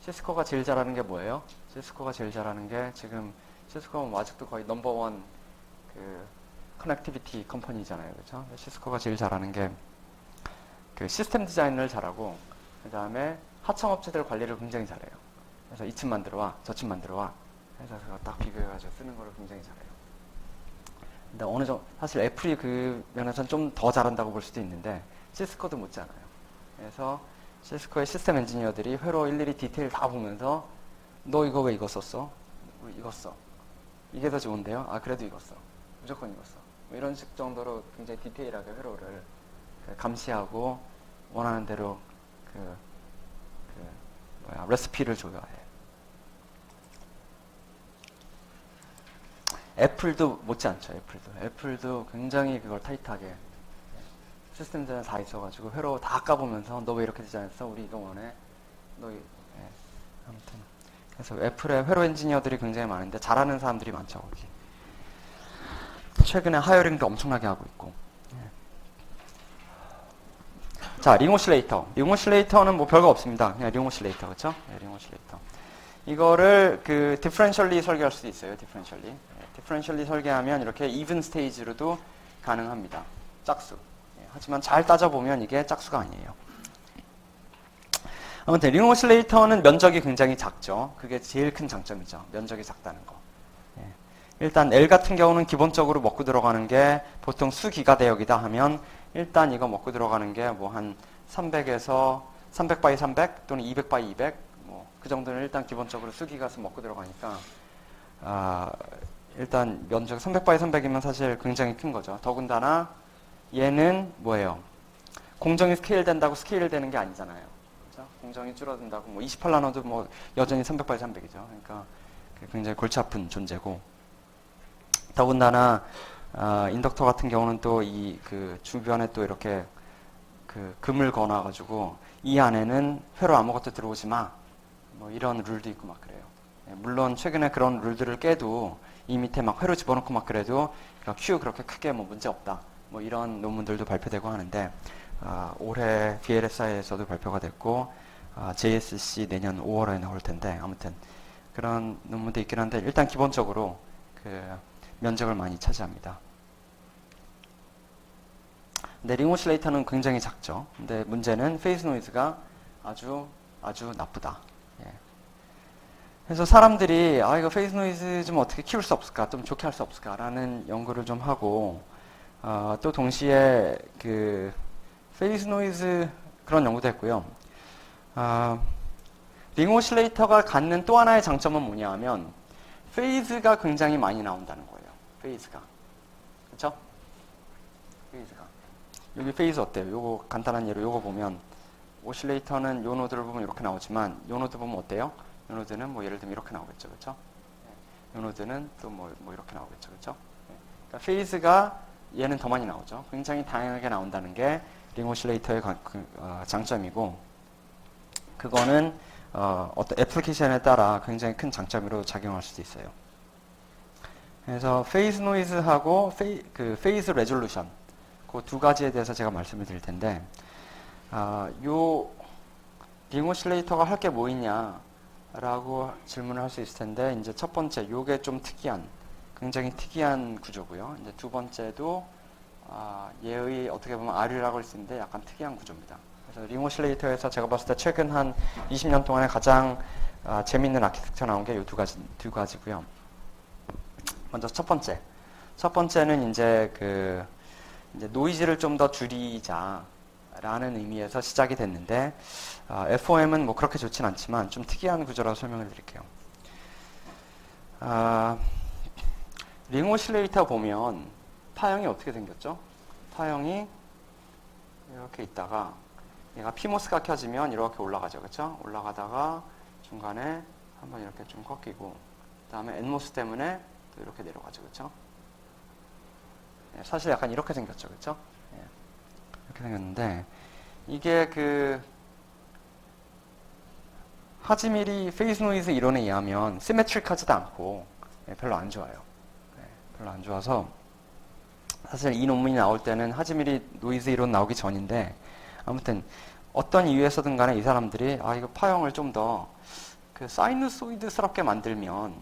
시스코가 제일 잘하는 게 뭐예요? 시스코가 제일 잘하는 게 지금 시스코는 아직도 거의 넘버원 커넥티비티 컴퍼니잖아요. 그렇죠? 시스코가 제일 잘하는 게 시스템 디자인을 잘하고 그 다음에 하청업체들 관리를 굉장히 잘해요. 그래서 이 층 만들어와 저 층 만들어와 해서 딱 비교해가지고 쓰는 거를 굉장히 잘해요. 근데 어느 정도 사실 애플이 그 면에서는 좀 더 잘한다고 볼 수도 있는데 시스코도 못지않아요. 그래서 시스코의 시스템 엔지니어들이 회로 일일이 디테일 다 보면서 너 이거 왜 이거 썼어? 이거 써. 이게 더 좋은데요? 그래도 이거 써. 무조건 이거 써. 뭐 이런 식 정도로 굉장히 디테일하게 회로를 감시하고 원하는 대로 레시피를 조여해. 애플도 못지않죠. 애플도 굉장히 그걸 타이트하게 시스템 디자인 다 있어가지고 회로 다 까보면서 너 왜 이렇게 디자인했어? 우리 이거 원해. 아무튼 그래서 애플에 회로 엔지니어들이 굉장히 많은데 잘하는 사람들이 많죠 거기. 최근에 하이어링도 엄청나게 하고 있고. 자, 링오실레이터. 링오실레이터는 뭐 별거 없습니다. 그냥 링오실레이터, 그쵸? 네, 링오실레이터. 이거를 그 디퍼런셜리 설계할 수도 있어요. 디퍼런셜리. 디퍼런셜리 설계하면 이렇게 이븐 스테이지로도 가능합니다. 짝수. 하지만 잘 따져보면 이게 짝수가 아니에요. 아무튼 링오실레이터는 면적이 굉장히 작죠. 그게 제일 큰 장점이죠. 면적이 작다는 거. 일단 L 같은 경우는 기본적으로 먹고 들어가는 게 보통 수기가 대역이다 하면 일단 이거 먹고 들어가는 게 뭐 한 300에서 300 x 300 또는 200 x 200 뭐 그 정도는 일단 기본적으로 수기가서 먹고 들어가니까 일단 면적 300 x 300이면 사실 굉장히 큰 거죠. 더군다나 얘는 뭐예요? 공정이 스케일 된다고 스케일 되는 게 아니잖아요. 그렇죠? 공정이 줄어든다고 뭐 28나노도 뭐 여전히 300 x 300이죠. 그러니까 굉장히 골치 아픈 존재고. 더군다나 인덕터 같은 경우는 또 이 그 주변에 또 이렇게 그 금을 거놔가지고 이 안에는 회로 아무것도 들어오지 마. 뭐 이런 룰도 있고 막 그래요. 물론 최근에 그런 룰들을 깨도 이 밑에 막 회로 집어넣고 막 그래도 Q 그렇게 크게 뭐 문제 없다. 뭐 이런 논문들도 발표되고 하는데 올해 VLSI에서도 발표가 됐고 JSC 내년 5월에 나올 텐데 아무튼 그런 논문도 있긴 한데 일단 기본적으로 그 면적을 많이 차지합니다. 근데 링오실레이터는 굉장히 작죠. 근데 문제는 페이스 노이즈가 아주 나쁘다. 예. 그래서 사람들이 이거 페이스 노이즈 좀 어떻게 키울 수 없을까, 좀 좋게 할 수 없을까라는 연구를 좀 하고 또 동시에 그 페이스 노이즈 그런 연구도 했고요. 링오실레이터가 갖는 또 하나의 장점은 뭐냐 하면 페이즈가 굉장히 많이 나온다는 거예요. 페이즈가. 그쵸? 페이즈가. 여기 페이즈 어때요? 요거 간단한 예로 요거 보면 오실레이터는 요 노드를 보면 이렇게 나오지만 요 노드 보면 어때요? 요 노드는 뭐 예를 들면 이렇게 나오겠죠. 그쵸? 요 노드는 또 뭐 이렇게 나오겠죠. 그쵸? 그러니까 페이즈가 얘는 더 많이 나오죠. 굉장히 다양하게 나온다는 게 링오실레이터의 장점이고 그거는 어떤 애플리케이션에 따라 굉장히 큰 장점으로 작용할 수도 있어요. 그래서 페이즈 노이즈하고 페이즈 레졸루션 그 두 가지에 대해서 제가 말씀을 드릴 텐데 요 링오실레이터가 할 게 뭐 있냐라고 질문을 할 수 있을 텐데 이제 첫 번째 요게 좀 굉장히 특이한 구조고요. 이제 두 번째도 얘의 어떻게 보면 R이라고 할 수 있는데 약간 특이한 구조입니다. 그래서 링오실레이터에서 제가 봤을 때 최근 한 20년 동안에 가장 재밌는 아키텍처 나온 게 이 두 가지고요. 먼저 첫 번째는 이제 이제 노이즈를 좀 더 줄이자라는 의미에서 시작이 됐는데 FOM은 뭐 그렇게 좋진 않지만 좀 특이한 구조라고 설명을 드릴게요. 링오실레이터 보면 파형이 어떻게 생겼죠? 파형이 이렇게 있다가 얘가 피모스가 켜지면 이렇게 올라가죠. 그렇죠? 올라가다가 중간에 한번 이렇게 좀 꺾이고 그 다음에 엔모스 때문에 또 이렇게 내려가죠. 그렇죠? 사실 약간 이렇게 생겼죠. 그렇죠? 이렇게 생겼는데 이게 하지밀이 페이스 노이즈 이론에 의하면 시메트릭하지도 않고 별로 안 좋아요. 별로 안 좋아서 사실 이 논문이 나올 때는 하지밀이 노이즈 이론 나오기 전인데 아무튼 어떤 이유에서든 간에 이 사람들이 이거 파형을 좀 더 사이누소이드스럽게 만들면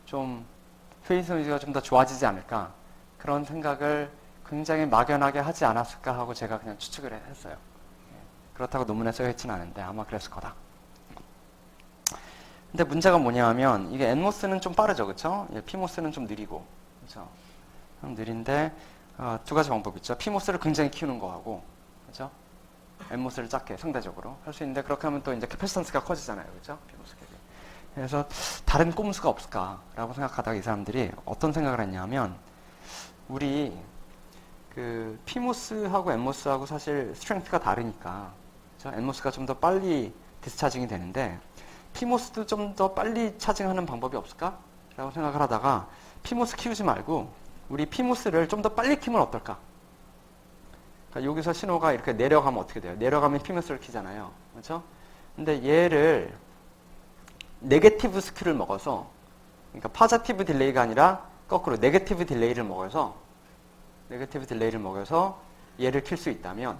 좀 페이스 노이즈가 좀 더 좋아지지 않을까 그런 생각을 굉장히 막연하게 하지 않았을까 하고 제가 그냥 추측을 했어요. 그렇다고 논문에 써있지는 않은데 아마 그랬을 거다. 근데 문제가 뭐냐 하면 이게 엔모스는 좀 빠르죠. 그쵸? 피모스는 좀 느리고 그쵸? 좀 느린데 두 가지 방법이 있죠. 피모스를 굉장히 키우는 거하고 그쵸? 엔모스를 작게 상대적으로 할 수 있는데 그렇게 하면 또 이제 캐패시턴스가 커지잖아요. 그쵸? 피모스 갭이. 그래서 다른 꼼수가 없을까라고 생각하다가 이 사람들이 어떤 생각을 했냐면 우리 피모스하고 엔모스하고 사실 스트렝스가 다르니까 그쵸? 엔모스가 좀 더 빨리 디스차징이 되는데 피모스도 좀 더 빨리 차징하는 방법이 없을까? 라고 생각을 하다가 피모스 키우지 말고 우리 피무스를 좀 더 빨리 키면 어떨까? 그러니까 여기서 신호가 이렇게 내려가면 어떻게 돼요? 내려가면 피무스를 키잖아요. 그렇죠? 근데 얘를 네게티브 스큐를 먹어서, 그러니까 파자티브 딜레이가 아니라 거꾸로 네게티브 딜레이를 먹어서 얘를 킬 수 있다면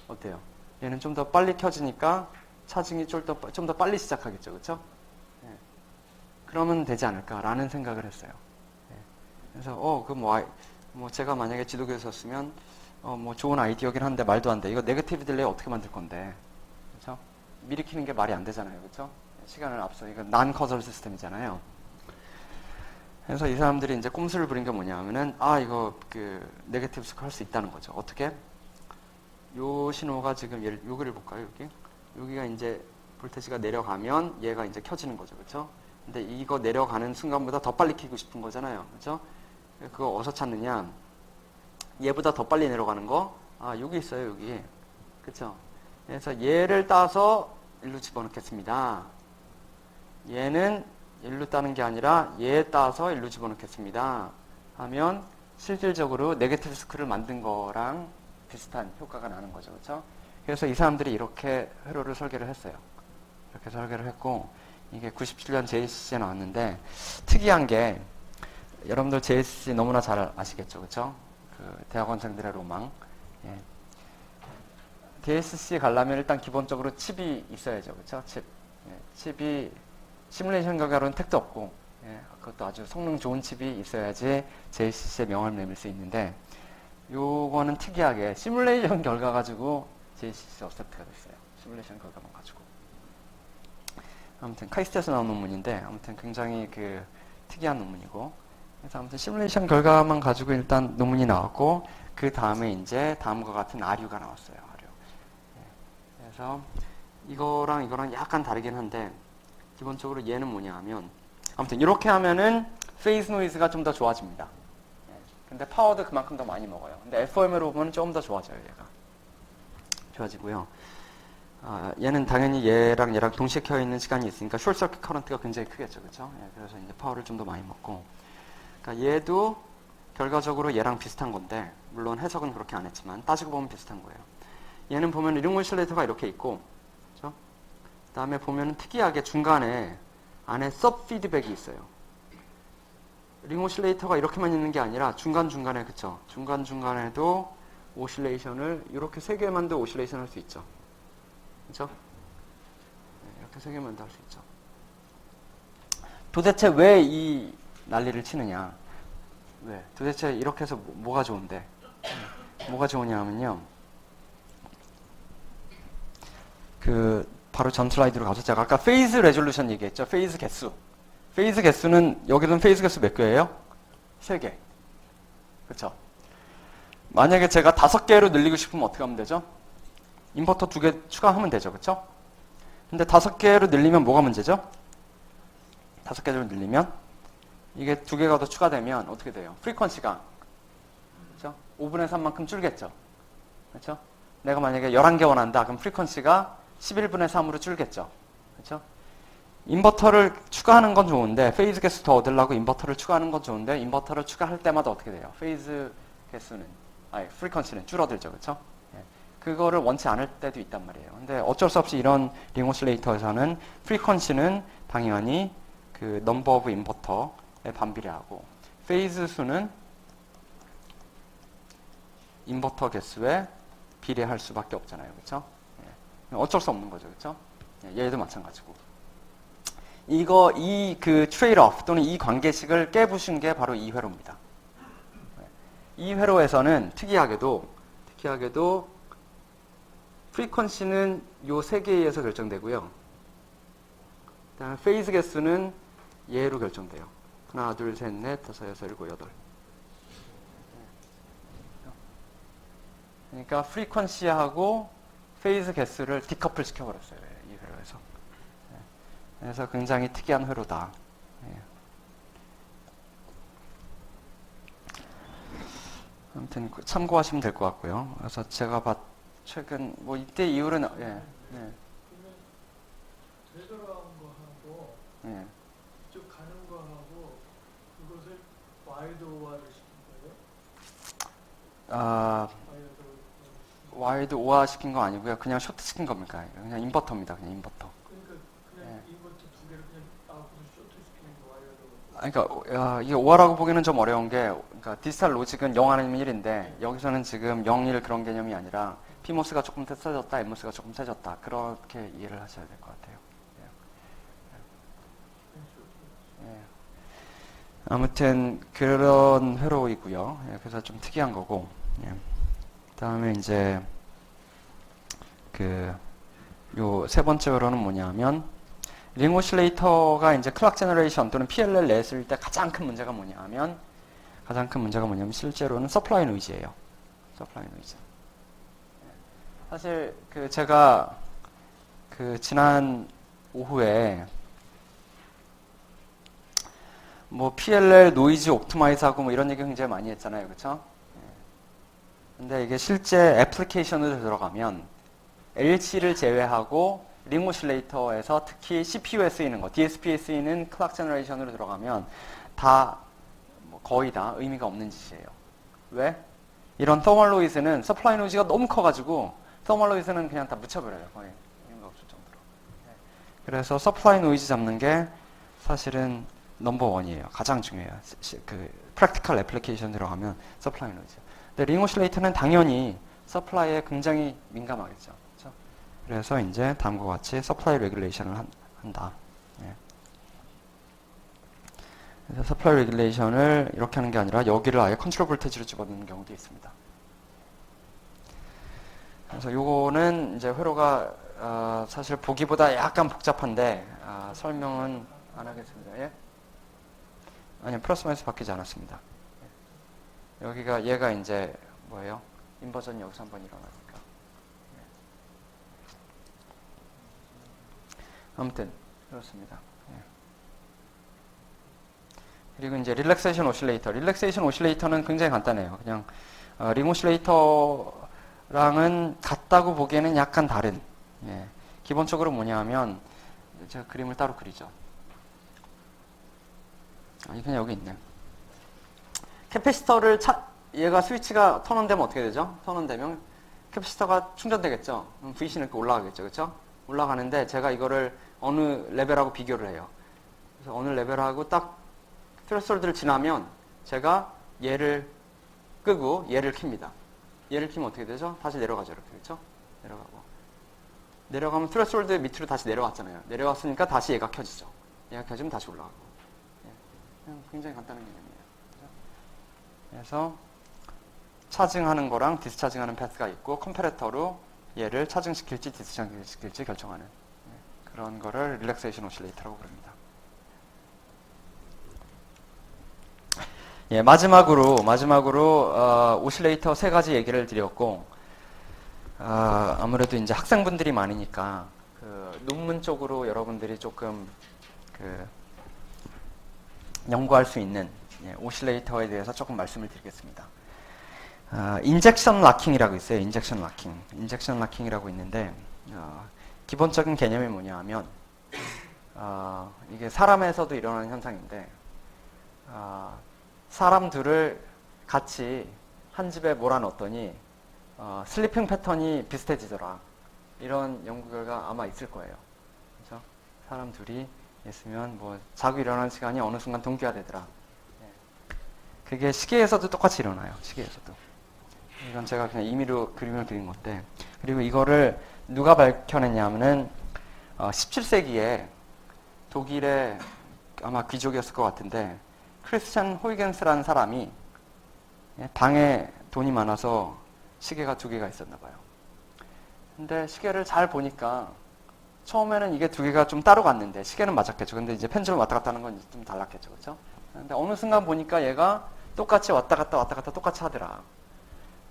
어때요? 얘는 좀 더 빨리 켜지니까 차징이 좀 더 빨리 시작하겠죠. 그렇죠? 예. 그러면 되지 않을까라는 생각을 했어요. 예. 그래서 뭐 제가 만약에 지도교수였으면 뭐 좋은 아이디어긴 한데 말도 안 돼. 이거 네거티브 딜레이 어떻게 만들 건데? 그렇죠? 미리 키는 게 말이 안 되잖아요. 그렇죠? 시간을 앞서 이거 난 커널 시스템이잖아요. 그래서 이 사람들이 이제 꼼수를 부린 게 뭐냐 하면은 이거 그 네거티브 스코어 할 수 있다는 거죠. 어떻게? 요 신호가 지금 여기를 볼까요? 여기가 이제 볼테지가 내려가면 얘가 이제 켜지는 거죠. 그렇죠? 근데 이거 내려가는 순간보다 더 빨리 켜고 싶은 거잖아요. 그렇죠? 그거 어디서 찾느냐? 얘보다 더 빨리 내려가는 거? 여기 있어요. 여기. 그렇죠? 그래서 얘를 따서 일로 집어넣겠습니다. 얘는 일로 따는 게 아니라 얘 따서 일로 집어넣겠습니다. 하면 실질적으로 네게티브 스크를 만든 거랑 비슷한 효과가 나는 거죠. 그렇죠? 그래서 이 사람들이 이렇게 회로를 설계를 했어요. 이렇게 설계를 했고 이게 97년 JCC에 나왔는데 특이한 게 여러분들 JCC 너무나 잘 아시겠죠. 그렇죠? 그 대학원생들의 로망. 예. JCC 가려면 일단 기본적으로 칩이 있어야죠. 그렇죠? 칩. 예. 칩이 시뮬레이션 결과로는 택도 없고, 예. 그것도 아주 성능 좋은 칩이 있어야지 JCC의 명함을 내밀 수 있는데 요거는 특이하게 시뮬레이션 결과 가지고 JCC 어셉트가 됐어요. 시뮬레이션 결과만 가지고. 아무튼 카이스트에서 나온 논문인데 아무튼 굉장히 그 특이한 논문이고, 그래서 아무튼 시뮬레이션 결과만 가지고 일단 논문이 나왔고 그 다음에 이제 다음과 같은 아류가 나왔어요. 아류. 예. 그래서 이거랑 약간 다르긴 한데 기본적으로 얘는 뭐냐 하면 아무튼 이렇게 하면은 페이스 노이즈가 좀 더 좋아집니다. 예. 근데 파워도 그만큼 더 많이 먹어요. 근데 FOM으로 보면 조금 더 좋아져요. 얘가 좋아지고요. 얘는 당연히 얘랑 동시에 켜 있는 시간이 있으니까 숏서킷 커런트가 굉장히 크겠죠. 그렇죠? 예. 그래서 이제 파워를 좀 더 많이 먹고, 그러니까 얘도 결과적으로 얘랑 비슷한 건데 물론 해석은 그렇게 안 했지만 따지고 보면 비슷한 거예요. 얘는 보면 링 오실레이터가 이렇게 있고, 그렇죠? 그다음에 보면 특이하게 중간에 안에 섭 피드백이 있어요. 링 오실레이터가 이렇게만 있는 게 아니라 중간중간에, 그쵸? 중간중간에도 오실레이션을 이렇게 세 개만도 오실레이션 할 수 있죠. 그쵸? 이렇게 세 개만도 할 수 있죠. 도대체 왜 이 난리를 치느냐? 왜? 도대체 이렇게 해서 뭐가 좋은데? 뭐가 좋으냐 하면요. 바로 전 슬라이드로 가서 제가 아까 페이즈 레졸루션 얘기했죠. 페이즈 개수. 페이즈 개수는, 여기는 페이즈 개수 몇 개예요? 3개. 그쵸? 만약에 제가 5개로 늘리고 싶으면 어떻게 하면 되죠? 인버터 2개 추가하면 되죠. 그쵸? 근데 5개로 늘리면 뭐가 문제죠? 5개로 늘리면 이게 2개가 더 추가되면 어떻게 돼요? 프리퀀시가, 그쵸? 5분의 3만큼 줄겠죠. 그쵸? 내가 만약에 11개 원한다. 그럼 프리퀀시가 11분의 3으로 줄겠죠. 그렇죠? 인버터를 추가하는 건 좋은데 페이즈 개수 더 얻으려고 인버터를 추가하는 건 좋은데 인버터를 추가할 때마다 어떻게 돼요? 페이즈 개수는 프리퀀시는 줄어들죠. 그렇죠? 예. 그거를 원치 않을 때도 있단 말이에요. 근데 어쩔 수 없이 이런 링 오실레이터에서는 프리퀀시는 당연히 그 넘버 오브 인버터에 반비례하고 페이즈 수는 인버터 개수에 비례할 수밖에 없잖아요. 그렇죠? 어쩔 수 없는 거죠. 그렇죠? 얘도 마찬가지고. 그 트레이드-오프 또는 이 관계식을 깨부신 게 바로 이 회로입니다. 이 회로에서는 특이하게도 프리퀀시는 요 3개에 의해서 결정되고요. 그다음에 페이즈 개수는 얘로 결정돼요. 하나, 둘, 셋, 넷, 다섯, 여섯, 일곱, 여덟. 그러니까 프리퀀시하고 페이즈 개수를 디커플 시켜버렸어요. 이 회로에서. 그래서 굉장히 특이한 회로다. 아무튼 참고하시면 될 것 같고요. 그래서 제가 최근 뭐 이때 이후로는 되돌아온 거하고 쭉 가는 거하고 그것을 와이드오화를 시키는 와이드 오화 시킨 거 아니고요. 그냥 쇼트 시킨 겁니까? 그냥 인버터입니다. 그냥 인버터. 그냥 인버터 두 개를 그냥 나와서 쇼트 시키는 거 와이어도. 그러니까 이게 오화라고 보기는 좀 어려운 게, 그러니까 디지털 로직은 0 아니면 1인데 여기서는 지금 0, 1 그런 개념이 아니라 PMOS가 조금 더 세졌다, NMOS가 조금 세졌다, 그렇게 이해를 하셔야 될 것 같아요. 예. 아무튼 그런 회로이고요. 예, 그래서 좀 특이한 거고. 예. 그다음에 이제 요 세 번째 회로는 뭐냐면, 링 오실레이터가 이제 클락 제너레이션 또는 PLL 냈을 때 가장 큰 문제가 뭐냐면 실제로는 서플라이 노이즈예요. 서플라이 노이즈. 사실 제가 지난 오후에 뭐 PLL 노이즈 옵티마이즈하고 뭐 이런 얘기 굉장히 많이 했잖아요, 그렇죠? 근데 이게 실제 애플리케이션으로 들어가면 LC를 제외하고 링 오실레이터에서 특히 CPU에 쓰이는 거, DSP에 쓰이는 클락 제너레이션으로 들어가면 다 거의 다 의미가 없는 짓이에요. 왜? 이런 서멀 노이즈는 서플라이 노이즈가 너무 커가지고 서멀 노이즈는 그냥 다 묻혀버려요. 거의 의미가 없을 정도로. 그래서 서플라이 노이즈 잡는 게 사실은 넘버 원이에요. 가장 중요해요. 프랙티컬 애플리케이션 들어가면 서플라이 노이즈. 근데 링 오실레이터는 당연히 서플라이에 굉장히 민감하겠죠. 그렇죠? 그래서 이제 다음과 같이 서플라이 레귤레이션을 한다. 예. 그래서 서플라이 레귤레이션을 이렇게 하는 게 아니라 여기를 아예 컨트롤 볼테이지로 집어넣는 경우도 있습니다. 그래서 요거는 이제 회로가 사실 보기보다 약간 복잡한데 설명은 안 하겠습니다. 예? 아니요, 플러스 마이너스 바뀌지 않았습니다. 여기가 얘가 이제 뭐예요? 인버전이 여기서 한번 일어나니까. 아무튼 그렇습니다. 그리고 이제 릴렉세이션 오실레이터. 릴렉세이션 오실레이터는 굉장히 간단해요. 그냥 링 오실레이터랑은 같다고 보기에는 약간 다른. 예. 기본적으로 뭐냐면 제가 그림을 따로 그리죠. 그냥 여기 있네. 캐패시터를 얘가 스위치가 턴온되면 어떻게 되죠? 턴온되면 캐패시터가 충전되겠죠. 그럼 VC는 이렇게 올라가겠죠, 그렇죠? 올라가는데 제가 이거를 어느 레벨하고 비교를 해요. 그래서 어느 레벨하고 딱 트레스홀드를 지나면 제가 얘를 끄고 얘를 킵니다. 얘를 키면 어떻게 되죠? 다시 내려가죠, 이렇게, 그렇죠? 내려가면 트레스홀드 밑으로 다시 내려왔잖아요. 내려왔으니까 다시 얘가 켜지죠. 얘가 켜지면 다시 올라가고. 그냥 굉장히 간단한 개념이에요. 그래서 차징하는 거랑 디스차징하는 패스가 있고 컴패레터로 얘를 차징시킬지 디스차징시킬지 결정하는 그런 거를 릴렉세이션 오실레이터라고 부릅니다. 예, 마지막으로 오실레이터 세 가지 얘기를 드렸고, 아무래도 이제 학생분들이 많으니까 논문 쪽으로 여러분들이 조금 연구할 수 있는 오실레이터에 대해서 조금 말씀을 드리겠습니다. 인젝션 락킹이라고 있어요. 인젝션 락킹이라고 있는데 기본적인 개념이 뭐냐 하면 이게 사람에서도 일어나는 현상인데 사람들을 같이 한 집에 몰아넣었더니 슬리핑 패턴이 비슷해지더라. 이런 연구 결과 아마 있을 거예요. 그렇죠? 사람 둘이 있으면 뭐 자고 일어나는 시간이 어느 순간 동기화되더라. 그게 시계에서도 똑같이 일어나요. 시계에서도. 이건 제가 그냥 임의로 그림을 그린 건데, 그리고 이거를 누가 밝혀냈냐면은 17세기에 독일의 아마 귀족이었을 것 같은데 크리스찬 호이겐스라는 사람이 방에 돈이 많아서 시계가 2개가 있었나 봐요. 근데 시계를 잘 보니까 처음에는 이게 2개가 좀 따로 갔는데 시계는 맞았겠죠. 근데 이제 펜줄을 왔다 갔다 하는 건 좀 달랐겠죠. 그렇죠? 근데 어느 순간 보니까 얘가 똑같이 왔다 갔다 똑같이 하더라.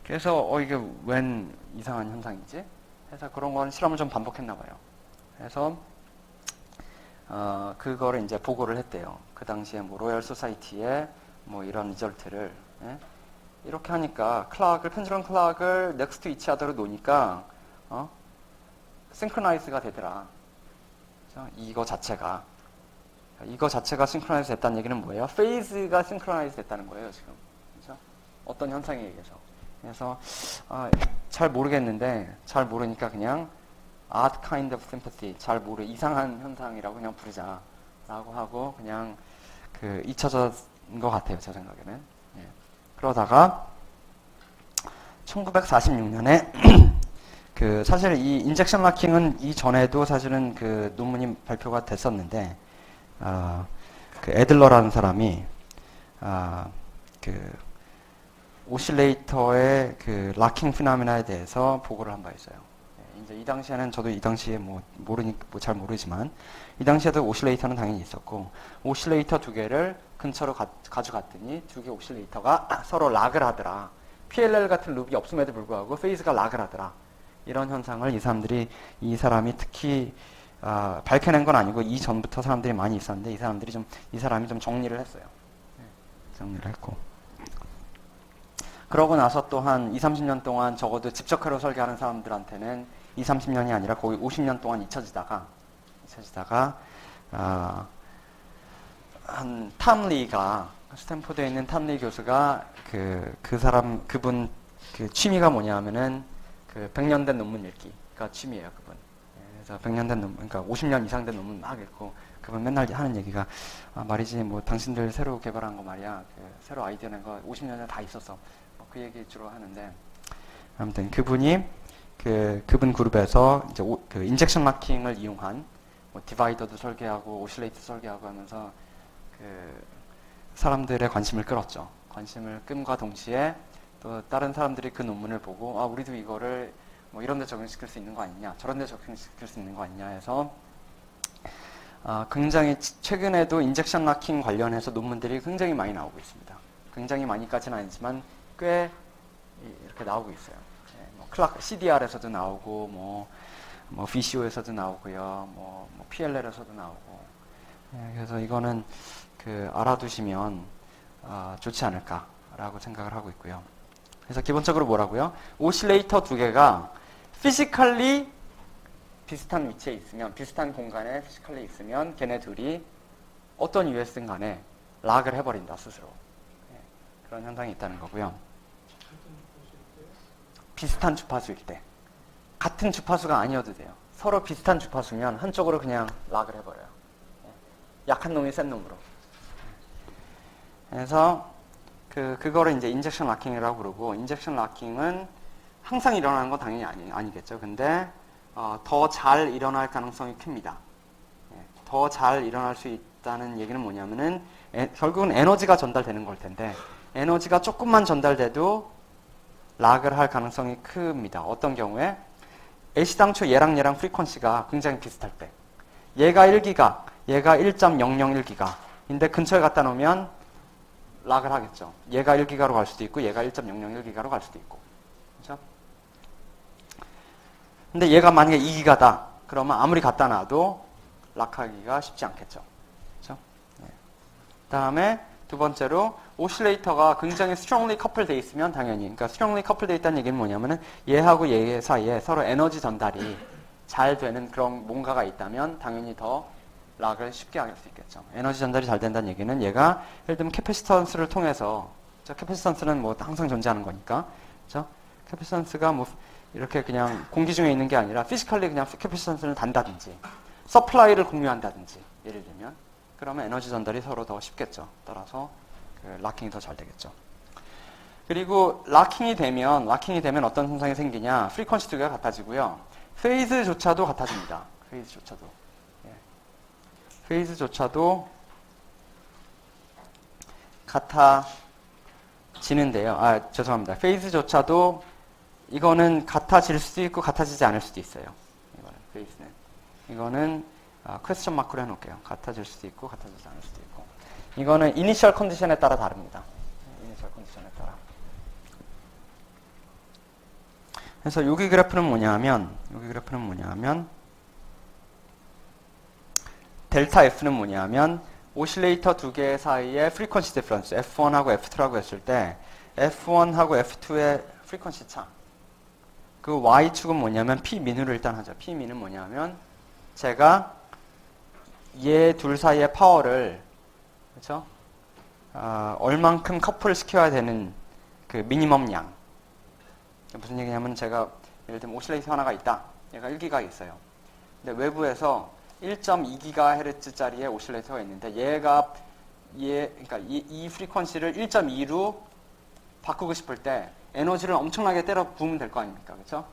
그래서 이게 웬 이상한 현상이지? 해서 그런 건 실험을 좀 반복했나 봐요. 그래서 그거를 이제 보고를 했대요. 그 당시에 뭐 로열 소사이티에 뭐 이런 리절트를 이렇게 하니까 펜줄럼 클락을 넥스트 이치 하더로 놓으니까 싱크로나이즈가 되더라. 그래서 이거 자체가 싱크로나이즈 됐다는 얘기는 뭐예요? 페이즈가 싱크로나이즈 됐다는 거예요, 지금. 그렇죠? 어떤 현상에 의해서. 그래서 잘 모르겠는데 잘 모르니까 그냥 odd kind of sympathy, 이상한 현상이라고 그냥 부르자라고 하고 그냥 잊혀진 것 같아요, 제 생각에는. 예. 그러다가 1946년에 사실 이 인젝션 락킹은 이전에도 사실은 논문이 발표가 됐었는데 애들러라는 사람이 오실레이터의 락킹 피노미나에 대해서 보고를 한 바 있어요. 이제 이 당시에는 저도 이 당시에 잘 모르지만 이 당시에도 오실레이터는 당연히 있었고 오실레이터 두 개를 근처로 가져갔더니 두 개 오실레이터가 서로 락을 하더라. PLL 같은 룹이 없음에도 불구하고 페이즈가 락을 하더라. 이런 현상을 이 사람이 특히 밝혀낸 건 아니고 이전부터 사람들이 많이 있었는데 이 사람이 좀 정리를 했어요. 정리를 했고. 그러고 나서 또 한 20, 30년 동안 적어도 집적회로 설계하는 사람들한테는 20, 30년이 아니라 거의 50년 동안 잊혀지다가 한 탐리가 스탠포드에 있는 탐리 교수가 그분 취미가 뭐냐면은 100년 된 논문 읽기가 취미예요, 그분. 그래서 100년 된 논문, 그러니까 50년 이상 된 논문 막 읽고 그분 맨날 하는 얘기가 말이지 뭐 당신들 새로 개발한 거 말이야, 새로 아이디어 낸 거 50년 전에 다 있었어. 그 얘기 주로 하는데 아무튼 그분이 그분 그룹에서 이제 인젝션 마킹을 이용한 디바이더도 설계하고 오실레이터 설계하고 하면서 사람들의 관심을 끌었죠. 관심을 끔과 동시에 또 다른 사람들이 그 논문을 보고 우리도 이거를 이런 데 적용시킬 수 있는 거 아니냐, 저런 데 적용시킬 수 있는 거 아니냐 해서 굉장히 최근에도 인젝션 락킹 관련해서 논문들이 굉장히 많이 나오고 있습니다. 굉장히 많이까지는 아니지만 꽤 이렇게 나오고 있어요. CDR에서도 나오고 VCO에서도 나오고요. PLL에서도 나오고. 그래서 이거는 알아두시면 좋지 않을까라고 생각을 하고 있고요. 그래서 기본적으로 뭐라고요? 오실레이터 두 개가 피지컬리 비슷한 위치에 있으면, 비슷한 공간에 피지컬리 있으면 걔네 둘이 어떤 이유에서든 간에 락을 해버린다, 스스로. 그런 현상이 있다는 거고요. 비슷한 주파수일 때. 같은 주파수가 아니어도 돼요. 서로 비슷한 주파수면 한쪽으로 그냥 락을 해버려요. 약한 놈이 센 놈으로. 그래서 그거를 이제 인젝션 락킹이라고 부르고, 인젝션 락킹은 항상 일어나는 건 당연히 아니겠죠. 근데 더 잘 일어날 가능성이 큽니다. 더 잘 일어날 수 있다는 얘기는 뭐냐면은 결국은 에너지가 전달되는 걸 텐데, 에너지가 조금만 전달돼도 락을 할 가능성이 큽니다. 어떤 경우에 애시당초 얘랑 프리퀀시가 굉장히 비슷할 때, 얘가 1기가, 얘가 1.001기가 인데 근처에 갖다 놓으면 락을 하겠죠. 얘가 1기가로 갈 수도 있고 얘가 1.001기가로 갈 수도 있고. 그렇죠? 근데 얘가 만약에 2기가다 그러면 아무리 갖다 놔도 락하기가 쉽지 않겠죠. 그렇죠? 네. 다음에 두 번째로 오실레이터가 굉장히 strongly coupled 돼 있으면 당연히, 그러니까 strongly coupled 돼 있다는 얘기는 뭐냐면은 얘하고 얘 사이에 서로 에너지 전달이 잘 되는 그런 뭔가가 있다면 당연히 더 락을 쉽게 할 수 있겠죠. 에너지 전달이 잘 된다는 얘기는 얘가 예를 들면 캐패시턴스를 통해서, 캐패시턴스는 항상 존재하는 거니까, 그렇죠? 캐패시턴스가 이렇게 그냥 공기 중에 있는 게 아니라 피지컬리 그냥 캐패시턴스를 단다든지 서플라이를 공유한다든지 예를 들면, 그러면 에너지 전달이 서로 더 쉽겠죠. 따라서 락킹이 더 잘 되겠죠. 그리고 락킹이 되면 어떤 현상이 생기냐? 프리퀀시 두 개가 같아지고요. 페이즈조차도 같아집니다. 페이즈조차도 같아지는데요. 죄송합니다. 페이즈조차도 이거는 같아질 수도 있고 같아지지 않을 수도 있어요. 이거는 퀘스천 마크로 해놓을게요. 같아질 수도 있고 같아지지 않을 수도 있고. 이거는 이니셜 컨디션에 따라 다릅니다. 이니셜 컨디션에 따라. 그래서 여기 그래프는 뭐냐면 델타 F는 뭐냐면 오실레이터 두 개 사이의 프리퀀시 디퍼런스 F1하고 F2라고 했을 때 F1하고 F2의 프리퀀시 차. 그 Y축은 뭐냐면 P민으로 일단 하죠. P민은 뭐냐면 제가 얘 둘 사이의 파워를, 그렇죠? 얼만큼 커플 시켜야 되는 그 미니멈 양, 무슨 얘기냐면 제가 예를 들면 오실레이터 하나가 있다. 얘가 1기가 있어요. 근데 외부에서 1.2GHz짜리의 오실레이터가 있는데 그러니까 이 프리퀀시를 1.2로 바꾸고 싶을 때 에너지를 엄청나게 때려 부으면 될 거 아닙니까? 그렇죠?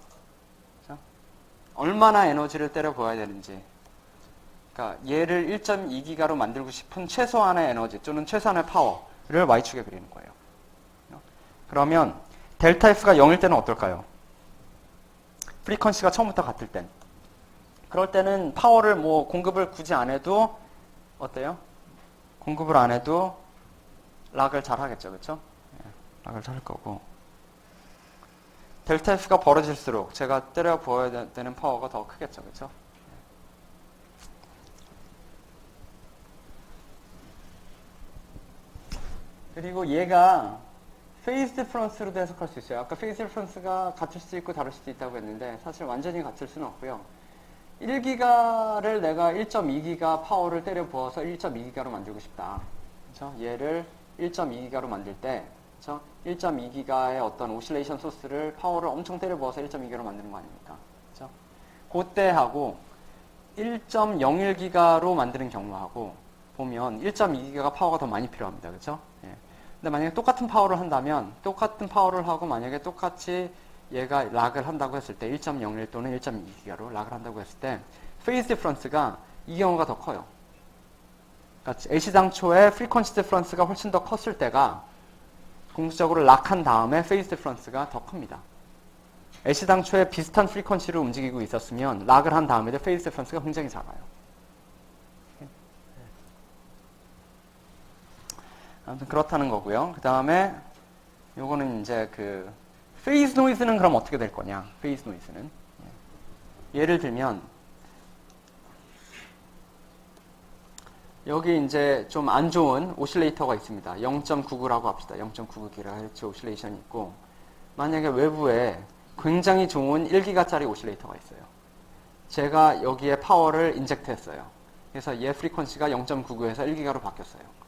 얼마나 에너지를 때려 부어야 되는지. 그러니까 얘를 1.2기가로 만들고 싶은 최소한의 에너지 또는 최소한의 파워를 y축에 그리는 거예요. 그러면 델타 F가 0일 때는 어떨까요? 프리퀀시가 처음부터 같을 땐. 그럴 때는 파워를 뭐 공급을 굳이 안 해도 어때요? 공급을 안 해도 락을 잘 하겠죠. 그렇죠? 락을 잘 할 거고. 델타 F가 벌어질수록 제가 때려 부어야 되는 파워가 더 크겠죠. 그렇죠? 그리고 얘가 페이스 디퍼런스로도 해석할 수 있어요. 아까 페이스 디퍼런스가 같을 수도 있고 다를 수도 있다고 했는데 사실 완전히 같을 수는 없고요. 1기가를 내가 1.2기가 파워를 때려 부어서 1.2기가로 만들고 싶다. 그렇죠? 얘를 1.2기가로 만들 때 그렇죠? 1.2기가의 어떤 오실레이션 소스를 파워를 엄청 때려 부어서 1.2기가로 만드는 거 아닙니까? 그렇죠? 그때하고 1.01기가로 만드는 경우하고 보면 1.2기가가 파워가 더 많이 필요합니다. 그렇죠? 예. 근데 만약에 똑같은 파워를 한다면 똑같은 파워를 하고 만약에 똑같이 얘가 락을 한다고 했을 때 1.01 또는 1.2기가로 락을 한다고 했을 때 페이스 디퍼런스가 이 경우가 더 커요. 그러니까 애시당초에 프리퀀시 디퍼런스가 훨씬 더 컸을 때가 궁극적으로 락한 다음에 페이스 디퍼런스가 더 큽니다. 애시당초에 비슷한 프리퀀시를 움직이고 있었으면 락을 한 다음에도 페이스 디퍼런스가 굉장히 작아요. 아무튼 그렇다는 거고요. 그 다음에 요거는 이제 그 페이스 노이즈는 그럼 어떻게 될 거냐? 페이스 노이즈는 예를 들면 여기 이제 좀 안 좋은 오실레이터가 있습니다. 0.99라고 합시다. 0.99GHz 오실레이션이 있고 만약에 외부에 굉장히 좋은 1기가짜리 오실레이터가 있어요. 제가 여기에 파워를 인젝트 했어요. 그래서 얘 프리퀀시가 0.99에서 1기가로 바뀌었어요.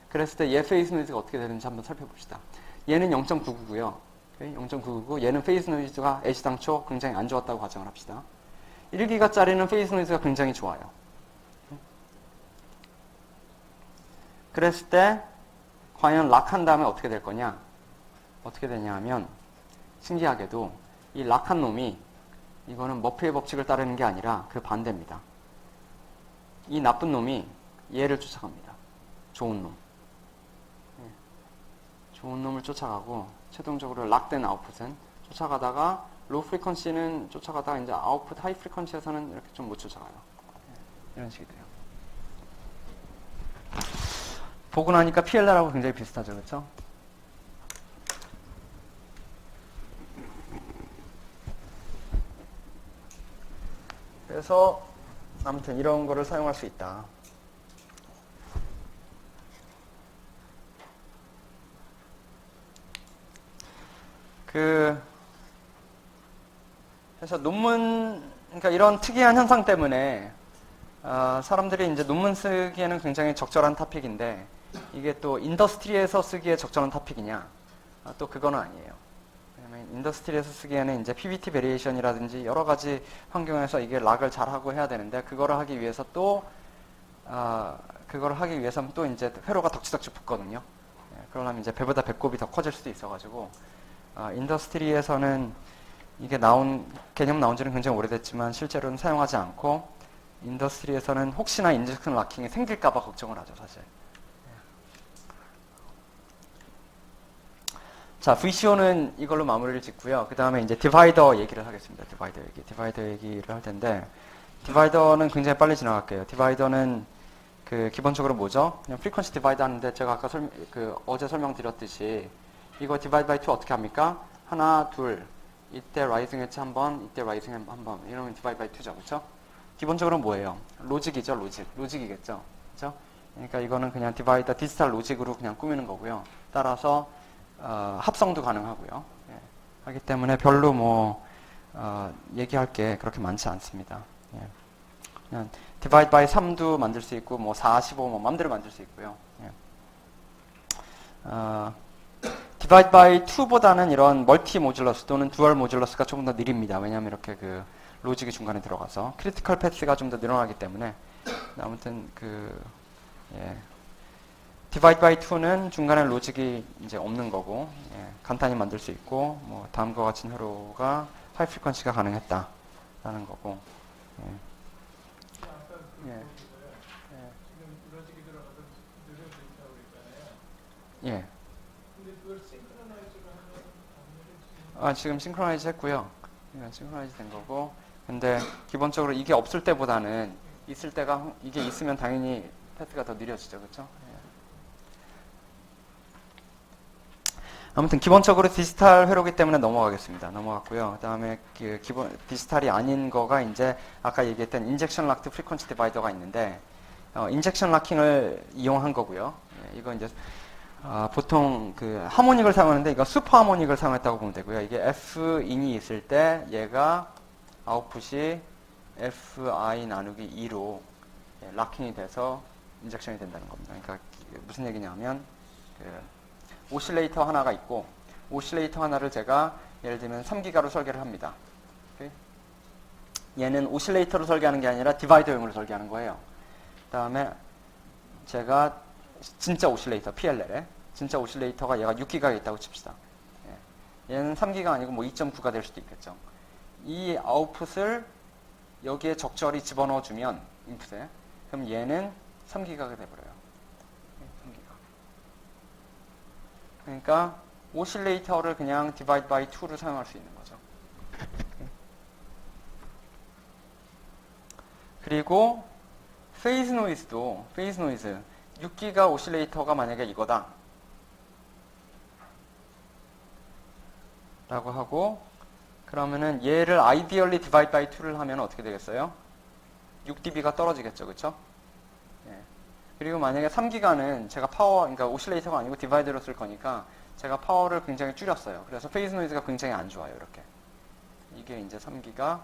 그랬을 때 얘 페이스 노이즈가 어떻게 되는지 한번 살펴봅시다. 얘는 0.99고요. 0.99고 얘는 페이스 노이즈가 애시당초 굉장히 안 좋았다고 가정을 합시다. 1기가짜리는 페이스 노이즈가 굉장히 좋아요. 그랬을 때 과연 락한 다음에 어떻게 될 거냐? 어떻게 되냐 하면 신기하게도 이 락한 놈이 이거는 머피의 법칙을 따르는 게 아니라 그 반대입니다. 이 나쁜 놈이 얘를 쫓아갑니다. 좋은 놈. 좋은 놈을 쫓아가고 최종적으로 락된 아웃풋은 쫓아가다가 로우 프리퀀시는 쫓아가다가 이제 아웃풋 하이 프리퀀시에서는 이렇게 좀 못 쫓아가요. 이런 식이 돼요. 보고 나니까 PLR하고 굉장히 비슷하죠. 그렇죠? 그래서 아무튼 이런 거를 사용할 수 있다. 그래서 그러니까 이런 특이한 현상 때문에 사람들이 이제 논문 쓰기에는 굉장히 적절한 토픽인데 이게 또 인더스트리에서 쓰기에 적절한 토픽이냐? 또 그거는 아니에요. 왜냐면 인더스트리에서 쓰기에는 이제 PBT 베리에이션이라든지 여러 가지 환경에서 이게 락을 잘하고 해야 되는데 그거를 하기 위해서 위해서는 또 이제 회로가 덕지덕지 붙거든요. 그러려면 이제 배보다 배꼽이 더 커질 수도 있어가지고 인더스트리에서는 이게 개념 나온 지는 굉장히 오래됐지만 실제로는 사용하지 않고 인더스트리에서는 혹시나 인젝션 락킹이 생길까봐 걱정을 하죠, 사실. 자, VCO는 이걸로 마무리를 짓고요. 그 다음에 이제 디바이더 얘기를 하겠습니다. 디바이더 얘기를 할 텐데, 디바이더는 굉장히 빨리 지나갈게요. 디바이더는 기본적으로 뭐죠? 그냥 프리퀀시 디바이더 하는데 제가 아까 어제 설명드렸듯이 이거 디바이드 바이 2 어떻게 합니까? 하나, 둘, 이때 라이징 엣지 한 번, 이때 라이징 한 번, 이러면 디바이드 바이 2죠, 그렇죠? 기본적으로 뭐예요? 로직이죠, 로직이겠죠, 그렇죠? 그러니까 이거는 그냥 디지털 로직으로 그냥 꾸미는 거고요. 따라서 합성도 가능하고요. 예. 하기 때문에 별로 얘기할 게 그렇게 많지 않습니다. 예. 그냥 디바이드 바이 3도 만들 수 있고 4, 15 맘대로 만들 수 있고요. 예. divide by 2보다는 이런 멀티 모듈러스 또는 듀얼 모듈러스가 조금 더 느립니다. 왜냐하면 이렇게 그 로직이 중간에 들어가서 크리티컬 패스가 좀 더 늘어나기 때문에. 아무튼 divide by 2는 중간에 로직이 이제 없는 거고, 간단히 만들 수 있고, 뭐 다음과 같은 회로가 하이 프리퀀시가 가능했다라는 거고. 아까 그 예. 지금 로직이 들어가서 느려져 있다고 그랬잖아요. 예. 근데 그걸 싱크로나이즈로 하면 안 느려지는 지금 싱크로나이즈 했고요. 싱크로나이즈 된 거고. 근데 기본적으로 이게 없을 때보다는 있을 때가, 이게 있으면 당연히 패스가 더 느려지죠. 그렇죠? 아무튼 기본적으로 디지털 회로기 때문에 넘어가겠습니다. 넘어갔고요. 그 다음에 기본 디지털이 아닌 거가 이제 아까 얘기했던 인젝션 락드 프리퀀시 디바이더가 있는데, 인젝션 락킹을 이용한 거고요. 이거 이제 보통 그 하모닉을 사용하는데 이거 슈퍼 하모닉을 사용했다고 보면 되고요. 이게 F인이 있을 때 얘가 아웃풋이 Fi 나누기 2로 락킹이 돼서 인젝션이 된다는 겁니다. 그러니까 무슨 얘기냐면 오실레이터 하나가 있고 오실레이터 하나를 제가 예를 들면 3기가로 설계를 합니다. 오케이? 얘는 오실레이터로 설계하는 게 아니라 디바이더용으로 설계하는 거예요. 그 다음에 제가 진짜 오실레이터, PLL에 진짜 오실레이터가 얘가 6기가가 있다고 칩시다. 얘는 3기가 아니고 뭐 2.9가 될 수도 있겠죠. 이 아웃풋을 여기에 적절히 집어넣어 주면 인풋에 그럼 얘는 3기가가 돼버려요. 3기가. 그러니까 오실레이터를 그냥 divide by 2를 사용할 수 있는 거죠. 그리고 페이즈 노이즈도 페이즈 노이즈 6기가 오실레이터가 만약에 이거다 라고 하고 그러면은 얘를 ideally divide by 2를 하면 어떻게 되겠어요? 6dB가 떨어지겠죠. 그쵸? 예. 그리고 만약에 3기가는 제가 파워, 그러니까 오실레이터가 아니고 디바이더로 쓸 거니까 제가 파워를 굉장히 줄였어요. 그래서 페이즈 노이즈가 굉장히 안 좋아요. 이렇게. 이게 이제 3기가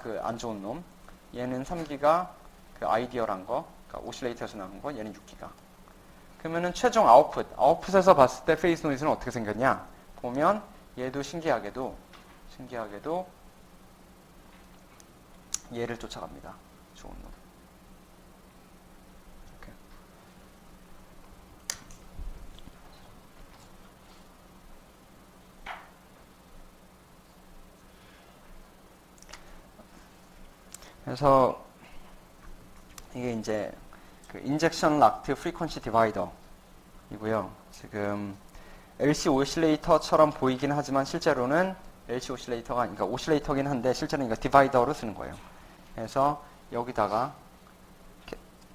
그 안 좋은 놈. 얘는 3기가 그 아이디어란 거, 그러니까 오실레이터에서 나온 거, 얘는 6기가. 그러면은 최종 아웃풋에서 봤을 때 페이즈 노이즈는 어떻게 생겼냐? 보면 얘도 신기하게도 얘를 쫓아갑니다. 좋은 놈. 이렇게. 그래서 이게 이제 그 인젝션 락드 프리퀀시 디바이더이고요. 지금 LC 오실레이터처럼 보이긴 하지만 실제로는 LC 오실레이터가 그러니까 오실레이터긴 한데 실제로는 이거 디바이더로 쓰는 거예요. 그래서 여기다가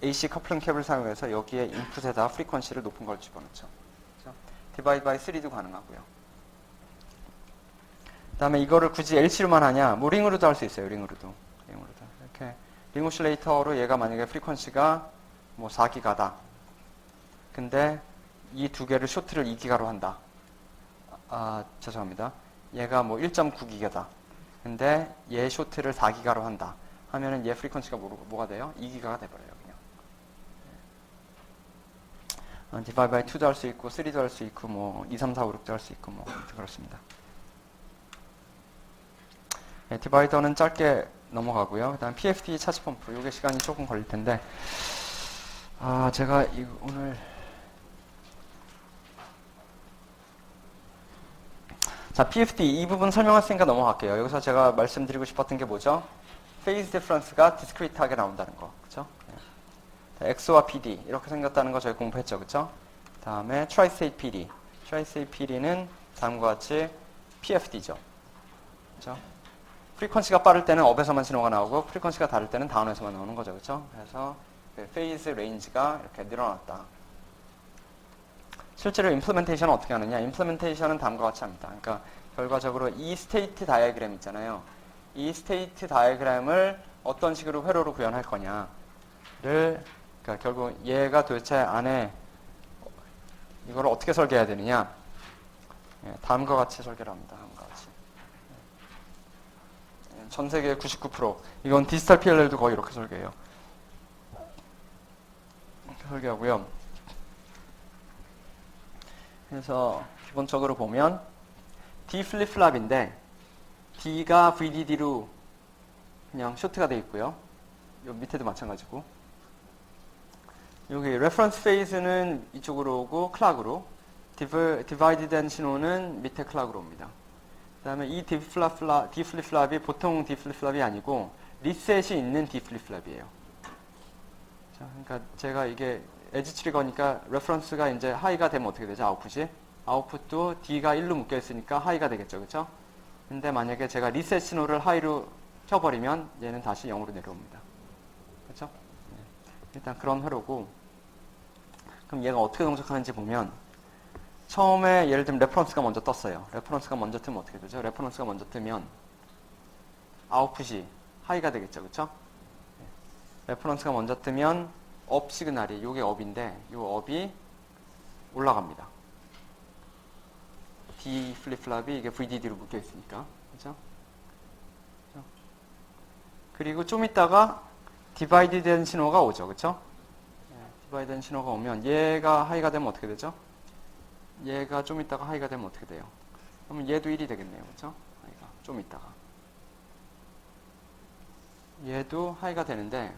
AC 커플링 캡을 사용해서 여기에 인풋에다 프리퀀시를 높은 걸 집어넣죠. 그렇죠? 디바이드 바이 3도 가능하고요. 그다음에 이거를 굳이 LC로만 하냐? 뭐 링으로도 할 수 있어요. 링으로도. 이렇게 링 오실레이터로 얘가 만약에 프리퀀시가 뭐 4기가다. 근데 이 두 개를 쇼트를 2기가로 한다. 죄송합니다. 얘가 뭐 1.9기가다. 근데 얘 쇼트를 4기가로 한다. 하면은 얘 프리퀀시가 뭐가 돼요? 2기가가 돼버려요. 그냥. 디바이드 바이 2도 할 수 있고 3도 할 수 있고 뭐 2, 3, 4, 5, 6도 할 수 있고 뭐 그렇습니다. 디바이더는 짧게 넘어가고요. 그다음 PFD 차지 펌프. 요게 시간이 조금 걸릴 텐데 제가 오늘 자, PFD 이 부분 설명했으니까 넘어갈게요. 여기서 제가 말씀드리고 싶었던 게 뭐죠? 페이즈 디퍼런스가 디스크리트하게 나온다는 거. 그쵸? X와 PD 이렇게 생겼다는 거 저희 공부했죠. 그쵸? 다음에 트라이스테이트 PD. 트라이스테이트 PD는 다음과 같이 PFD죠. 그쵸? 프리퀀시가 빠를 때는 업에서만 신호가 나오고 프리퀀시가 다를 때는 다운에서만 나오는 거죠. 그쵸? 그래서 페이즈 레인지가 이렇게 늘어났다. 실제로 임플리멘테이션은 어떻게 하느냐? 임플리멘테이션은 다음과 같이 합니다. 그러니까 결과적으로 이 스테이트 다이어그램 있잖아요. 이 스테이트 다이어그램을 어떤 식으로 회로로 구현할 거냐를 그러니까 결국 얘가 도대체 안에 이걸 어떻게 설계해야 되느냐? 다음과 같이 설계를 합니다. 다음과 같이. 전 세계 99% 이건 디지털 PLL도 거의 이렇게 설계해요. 이렇게 설계하고요. 그래서 기본적으로 보면 D 플립플랍인데 D가 VDD로 그냥 쇼트가 되어 있고요. 요 밑에도 마찬가지고. 여기 레퍼런스 페이즈는 이쪽으로 오고 클락으로, 디바이드 된 신호는 밑에 클락으로 옵니다. 그 다음에 이 D 플립플랍이 보통 D 플립플랍이 아니고 리셋이 있는 D 플립플랍이에요. 자, 그러니까 제가 이게 에지 트리거니까 레퍼런스가 이제 하이가 되면 어떻게 되죠? 아웃풋이? 아웃풋도 D가 1로 묶여 있으니까 하이가 되겠죠. 그렇죠? 근데 만약에 제가 리셋 신호를 하이로 켜버리면 얘는 다시 0으로 내려옵니다. 그렇죠? 일단 그런 회로고, 그럼 얘가 어떻게 동작하는지 보면 처음에 예를 들면 레퍼런스가 먼저 떴어요. 레퍼런스가 먼저 뜨면 어떻게 되죠? 레퍼런스가 먼저 뜨면 아웃풋이 하이가 되겠죠. 그렇죠? 레퍼런스가 먼저 뜨면 업 시그널이, 요게 업인데 요 업이 올라갑니다. D 플립플랍이 이게 VDD로 묶여 있으니까. 그렇죠? 그리고 좀 있다가 디바이드 된 신호가 오죠. 그렇죠? 디바이드 된 신호가 오면 얘가 하이가 되면 어떻게 되죠? 얘가 좀 있다가 하이가 되면 어떻게 돼요? 그러면 얘도 1이 되겠네요. 그렇죠? 하이가 좀 있다가 얘도 하이가 되는데,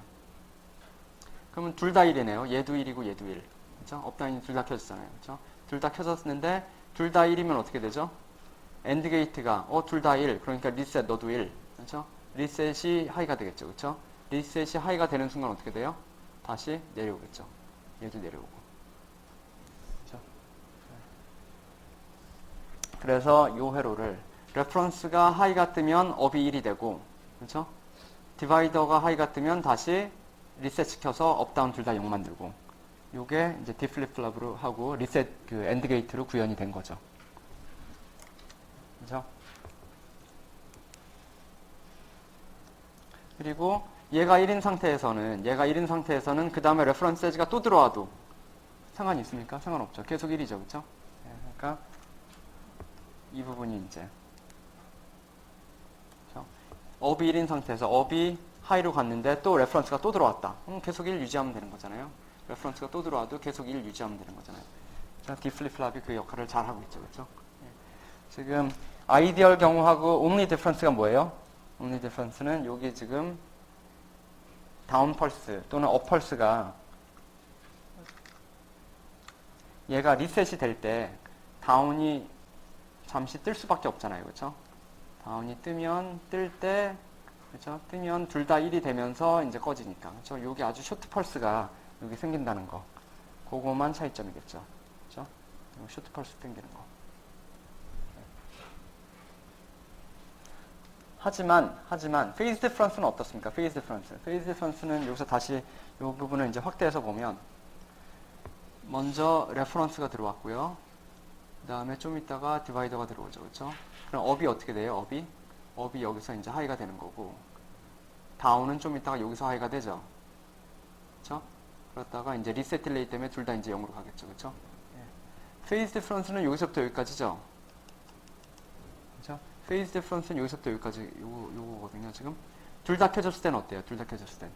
그러면 둘 다 1이네요. 얘도 1이고 얘도 1. 그렇죠? 업다운이 둘 다 켜졌잖아요. 그렇죠? 둘 다 켜졌는데 둘 다 1이면 어떻게 되죠? 엔드 게이트가 둘 다 1. 그러니까 리셋 너도 1. 그렇죠? 리셋이 하이가 되겠죠. 그렇죠? 리셋이 하이가 되는 순간 어떻게 돼요? 다시 내려오겠죠. 얘도 내려오고. 그렇죠? 그래서 이 회로를 레퍼런스가 하이가 뜨면 업이 1이 되고, 그렇죠? 디바이더가 하이가 뜨면 다시 리셋 시켜서 업다운 둘 다 0 만들고, 요게 이제 D 플립플랍으로 하고 리셋 그 엔드 게이트로 구현이 된 거죠. 그렇죠? 그리고 얘가 1인 상태에서는 그 다음에 레퍼런스 에지가 또 들어와도 상관이 있습니까? 상관없죠. 계속 1이죠. 그렇죠? 그러니까 이 부분이 이제 그렇죠? 업이 1인 상태에서 업이 하이로 갔는데 또 레퍼런스가 또 들어왔다. 계속 1 유지하면 되는 거잖아요. 레퍼런스가 또 들어와도 계속 1 유지하면 되는 거잖아요. D 플립플랍이 그 역할을 잘 하고 있죠. 그렇죠? 지금 아이디얼 경우하고 only difference가 뭐예요? only difference는 여기 지금 다운 펄스 또는 업 펄스가 얘가 리셋이 될 때 다운이 잠시 뜰 수밖에 없잖아요. 그렇죠? 다운이 뜨면 그렇죠? 뜨면 둘 다 1이 되면서 이제 꺼지니까. 그렇죠? 여기 아주 쇼트 펄스가 여기 생긴다는 거. 그거만 차이점이겠죠. 그렇죠? 쇼트 펄스 생기는 거. 하지만 페이즈 디퍼런스는 어떻습니까? 페이즈 디퍼런스는 여기서 다시 이 부분을 이제 확대해서 보면 먼저 레퍼런스가 들어왔고요. 그 다음에 좀 있다가 디바이더가 들어오죠. 그렇죠? 그럼 업이 어떻게 돼요? 업이 여기서 이제 하이가 되는 거고, 다운은 좀 있다가 여기서 하이가 되죠. 그렇죠? 그렇다가 이제 리셋 딜레이 때문에 둘 다 이제 0으로 가겠죠. 그렇죠? 페이즈 디퍼런스는 여기서부터 여기까지죠. 그렇죠? 페이즈 디퍼런스는 여기서부터 여기까지 요거거든요. 지금 둘 다 켜졌을 때는 어때요? 둘 다 켜졌을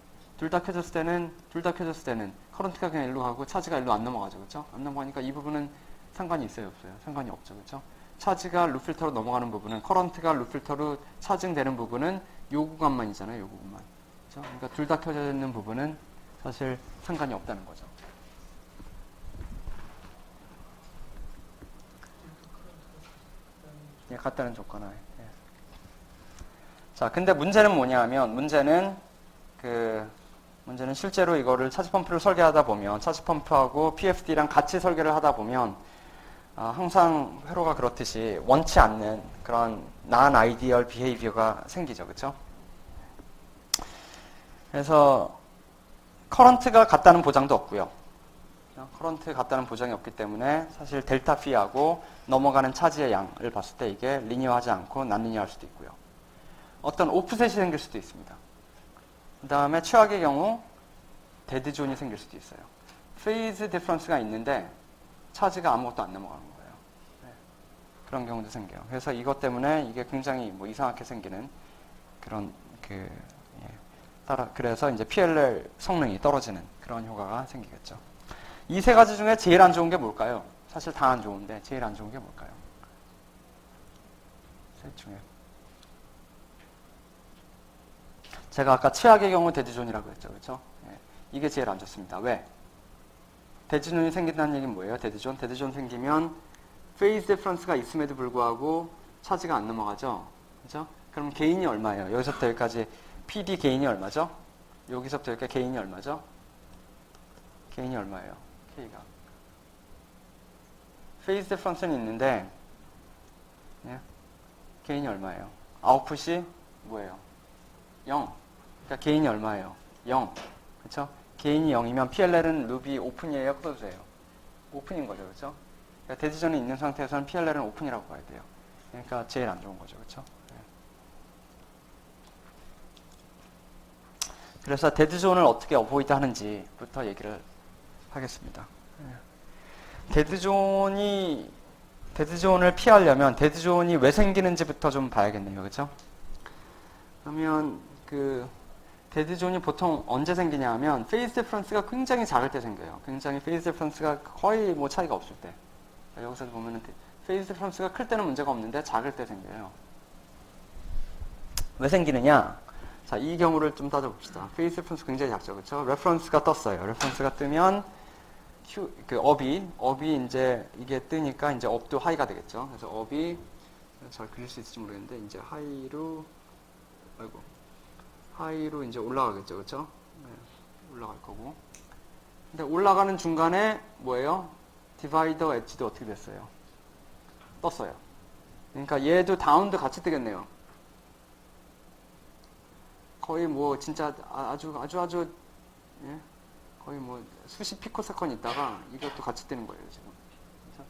때는 커런트가 그냥 일로 가고 차지가 일로 안 넘어가죠. 그렇죠? 안 넘어가니까 이 부분은 상관이 있어요, 없어요? 상관이 없죠. 그렇죠? 차지가 루필터로 넘어가는 부분은, 커런트가 루필터로 차징되는 부분은 요 구간만이잖아요. 요 구간만. 그렇죠? 그러니까 둘 다 켜져 있는 부분은 사실 상관이 없다는 거죠. 예, 같다는 조건하에. 예. 자, 근데 문제는 뭐냐면, 문제는 실제로 이거를 차지 펌프를 설계하다 보면, 차지 펌프하고 PFD랑 같이 설계를 하다 보면, 항상 회로가 그렇듯이 원치 않는 그런 non-ideal behavior가 생기죠. 그렇죠? 그래서 커런트가 같다는 보장도 없고요. 커런트 같다는 보장이 없기 때문에 사실 델타 P하고 넘어가는 차지의 양을 봤을 때 이게 리니어하지 않고 난리니어할 수도 있고요. 어떤 오프셋이 생길 수도 있습니다. 그 다음에 최악의 경우 데드존이 생길 수도 있어요. 페이즈 디퍼런스가 있는데 차지가 아무것도 안 넘어가는 거예요. 네. 그런 경우도 생겨요. 그래서 이것 때문에 이게 굉장히 뭐 이상하게 생기는 그런 그래서 이제 PLL 성능이 떨어지는 그런 효과가 생기겠죠. 이 세 가지 중에 제일 안 좋은 게 뭘까요? 사실 다 안 좋은데 제일 안 좋은 게 뭘까요? 셋 중에. 제가 아까 최악의 경우 데드존이라고 했죠. 그렇죠? 예. 이게 제일 안 좋습니다. 왜? 데드존이 생긴다는 얘기는 뭐예요? 데드존? 데드존 생기면 페이즈 디퍼런스가 있음에도 불구하고 차지가 안 넘어가죠. 그죠? 그럼 게인이 얼마예요? 여기서부터 여기까지 PD 게인이 얼마죠? 여기서부터 여기까지 게인이 얼마죠? 게인이 얼마예요? K가. 페이즈 디퍼런스는 있는데 예? 게인이 얼마예요? 아웃풋이 뭐예요? 0. 그러니까 게인이 얼마예요? 0. 그렇죠? 게인이 0이면 PLL은 루비 오픈이에요? 클로즈예요? 오픈인 거죠. 그렇죠? 그러니까 데드존이 있는 상태에서는 PLL은 오픈이라고 봐야 돼요. 그러니까 제일 안 좋은 거죠. 그렇죠? 네. 그래서 데드존을 어떻게 어보이드 하는지부터 얘기를 하겠습니다. 데드존을 피하려면 데드존이 왜 생기는지부터 좀 봐야겠네요. 그렇죠? 그러면 데드존이 보통 언제 생기냐 하면 페이즈 디퍼런스가 굉장히 작을 때 생겨요. 굉장히 페이즈 디퍼런스가 거의 뭐 차이가 없을 때. 여기서 보면은 페이즈 디퍼런스가 클 때는 문제가 없는데 작을 때 생겨요. 왜 생기느냐? 자, 이 경우를 좀 따져봅시다. 페이즈 디퍼런스 굉장히 작죠. 그렇죠? 레퍼런스가 떴어요. 레퍼런스가 뜨면 업이 이제 이게 뜨니까 이제 업도 하이가 되겠죠. 그래서 업이 잘 그릴 수 있을지 모르겠는데 이제 하이로 이제 올라가겠죠. 그렇죠? 네, 올라갈 거고. 근데 올라가는 중간에 뭐예요? 디바이더 엣지도 어떻게 됐어요? 떴어요. 그러니까 얘도 다운도 같이 뜨겠네요. 거의 뭐 진짜 아주 예? 거의 뭐 수십 피코세컨 있다가 이것도 같이 뜨는 거예요, 지금. 그렇죠?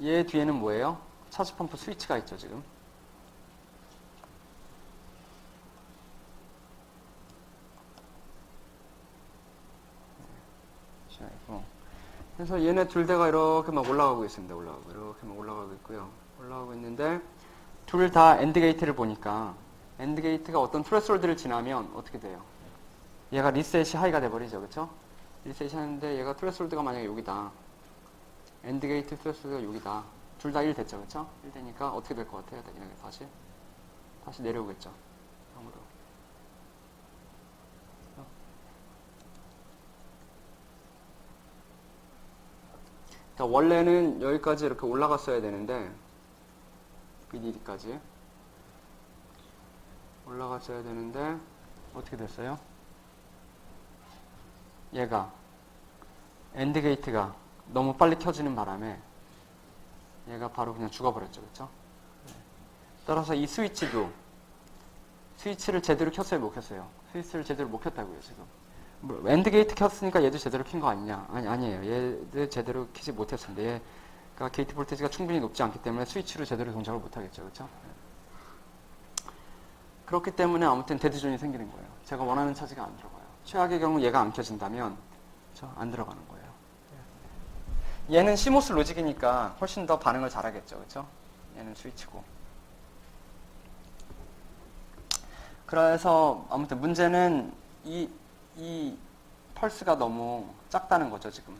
예. 얘 뒤에는 뭐예요? 차지 펌프 스위치가 있죠, 지금. 그래서 얘네 둘 다가 이렇게 막 올라가고 있습니다. 이렇게 막 올라가고 있고요. 올라가고 있는데 둘 다 엔드 게이트를 보니까 엔드 게이트가 어떤 트레스홀드를 지나면 어떻게 돼요? 얘가 리셋이 하이가 돼버리죠. 그렇죠? 리셋이 하는데 얘가 트레스홀드가 만약에 여기다. 엔드 게이트 트레스홀드가 여기다. 둘 다 1 됐죠. 그렇죠? 1 되니까 어떻게 될 것 같아요? 다시 내려오겠죠. 0으로. 그러니까 원래는 여기까지 이렇게 올라갔어야 되는데 BDD까지 올라갔어야 되는데 어떻게 됐어요? 얘가 엔드 게이트가 너무 빨리 켜지는 바람에 얘가 바로 그냥 죽어버렸죠. 그렇죠? 따라서 이 스위치를 제대로 켰어요? 못 켰어요? 스위치를 제대로 못 켰다고요. 지금 엔드 게이트 켰으니까 얘도 제대로 킨 거 아니냐? 아니에요. 얘도 제대로 키지 못했습니다. 얘가 게이트 볼테이지가 충분히 높지 않기 때문에 스위치로 제대로 동작을 못 하겠죠. 그렇죠? 그렇기 때문에 아무튼 데드존이 생기는 거예요. 제가 원하는 차지가 안 들어가요. 최악의 경우 얘가 안 켜진다면 그렇죠? 안 들어가는 거예요. 얘는 시모스 로직이니까 훨씬 더 반응을 잘하겠죠. 그렇죠? 얘는 스위치고. 그래서 아무튼 문제는 이 펄스가 너무 작다는 거죠, 지금.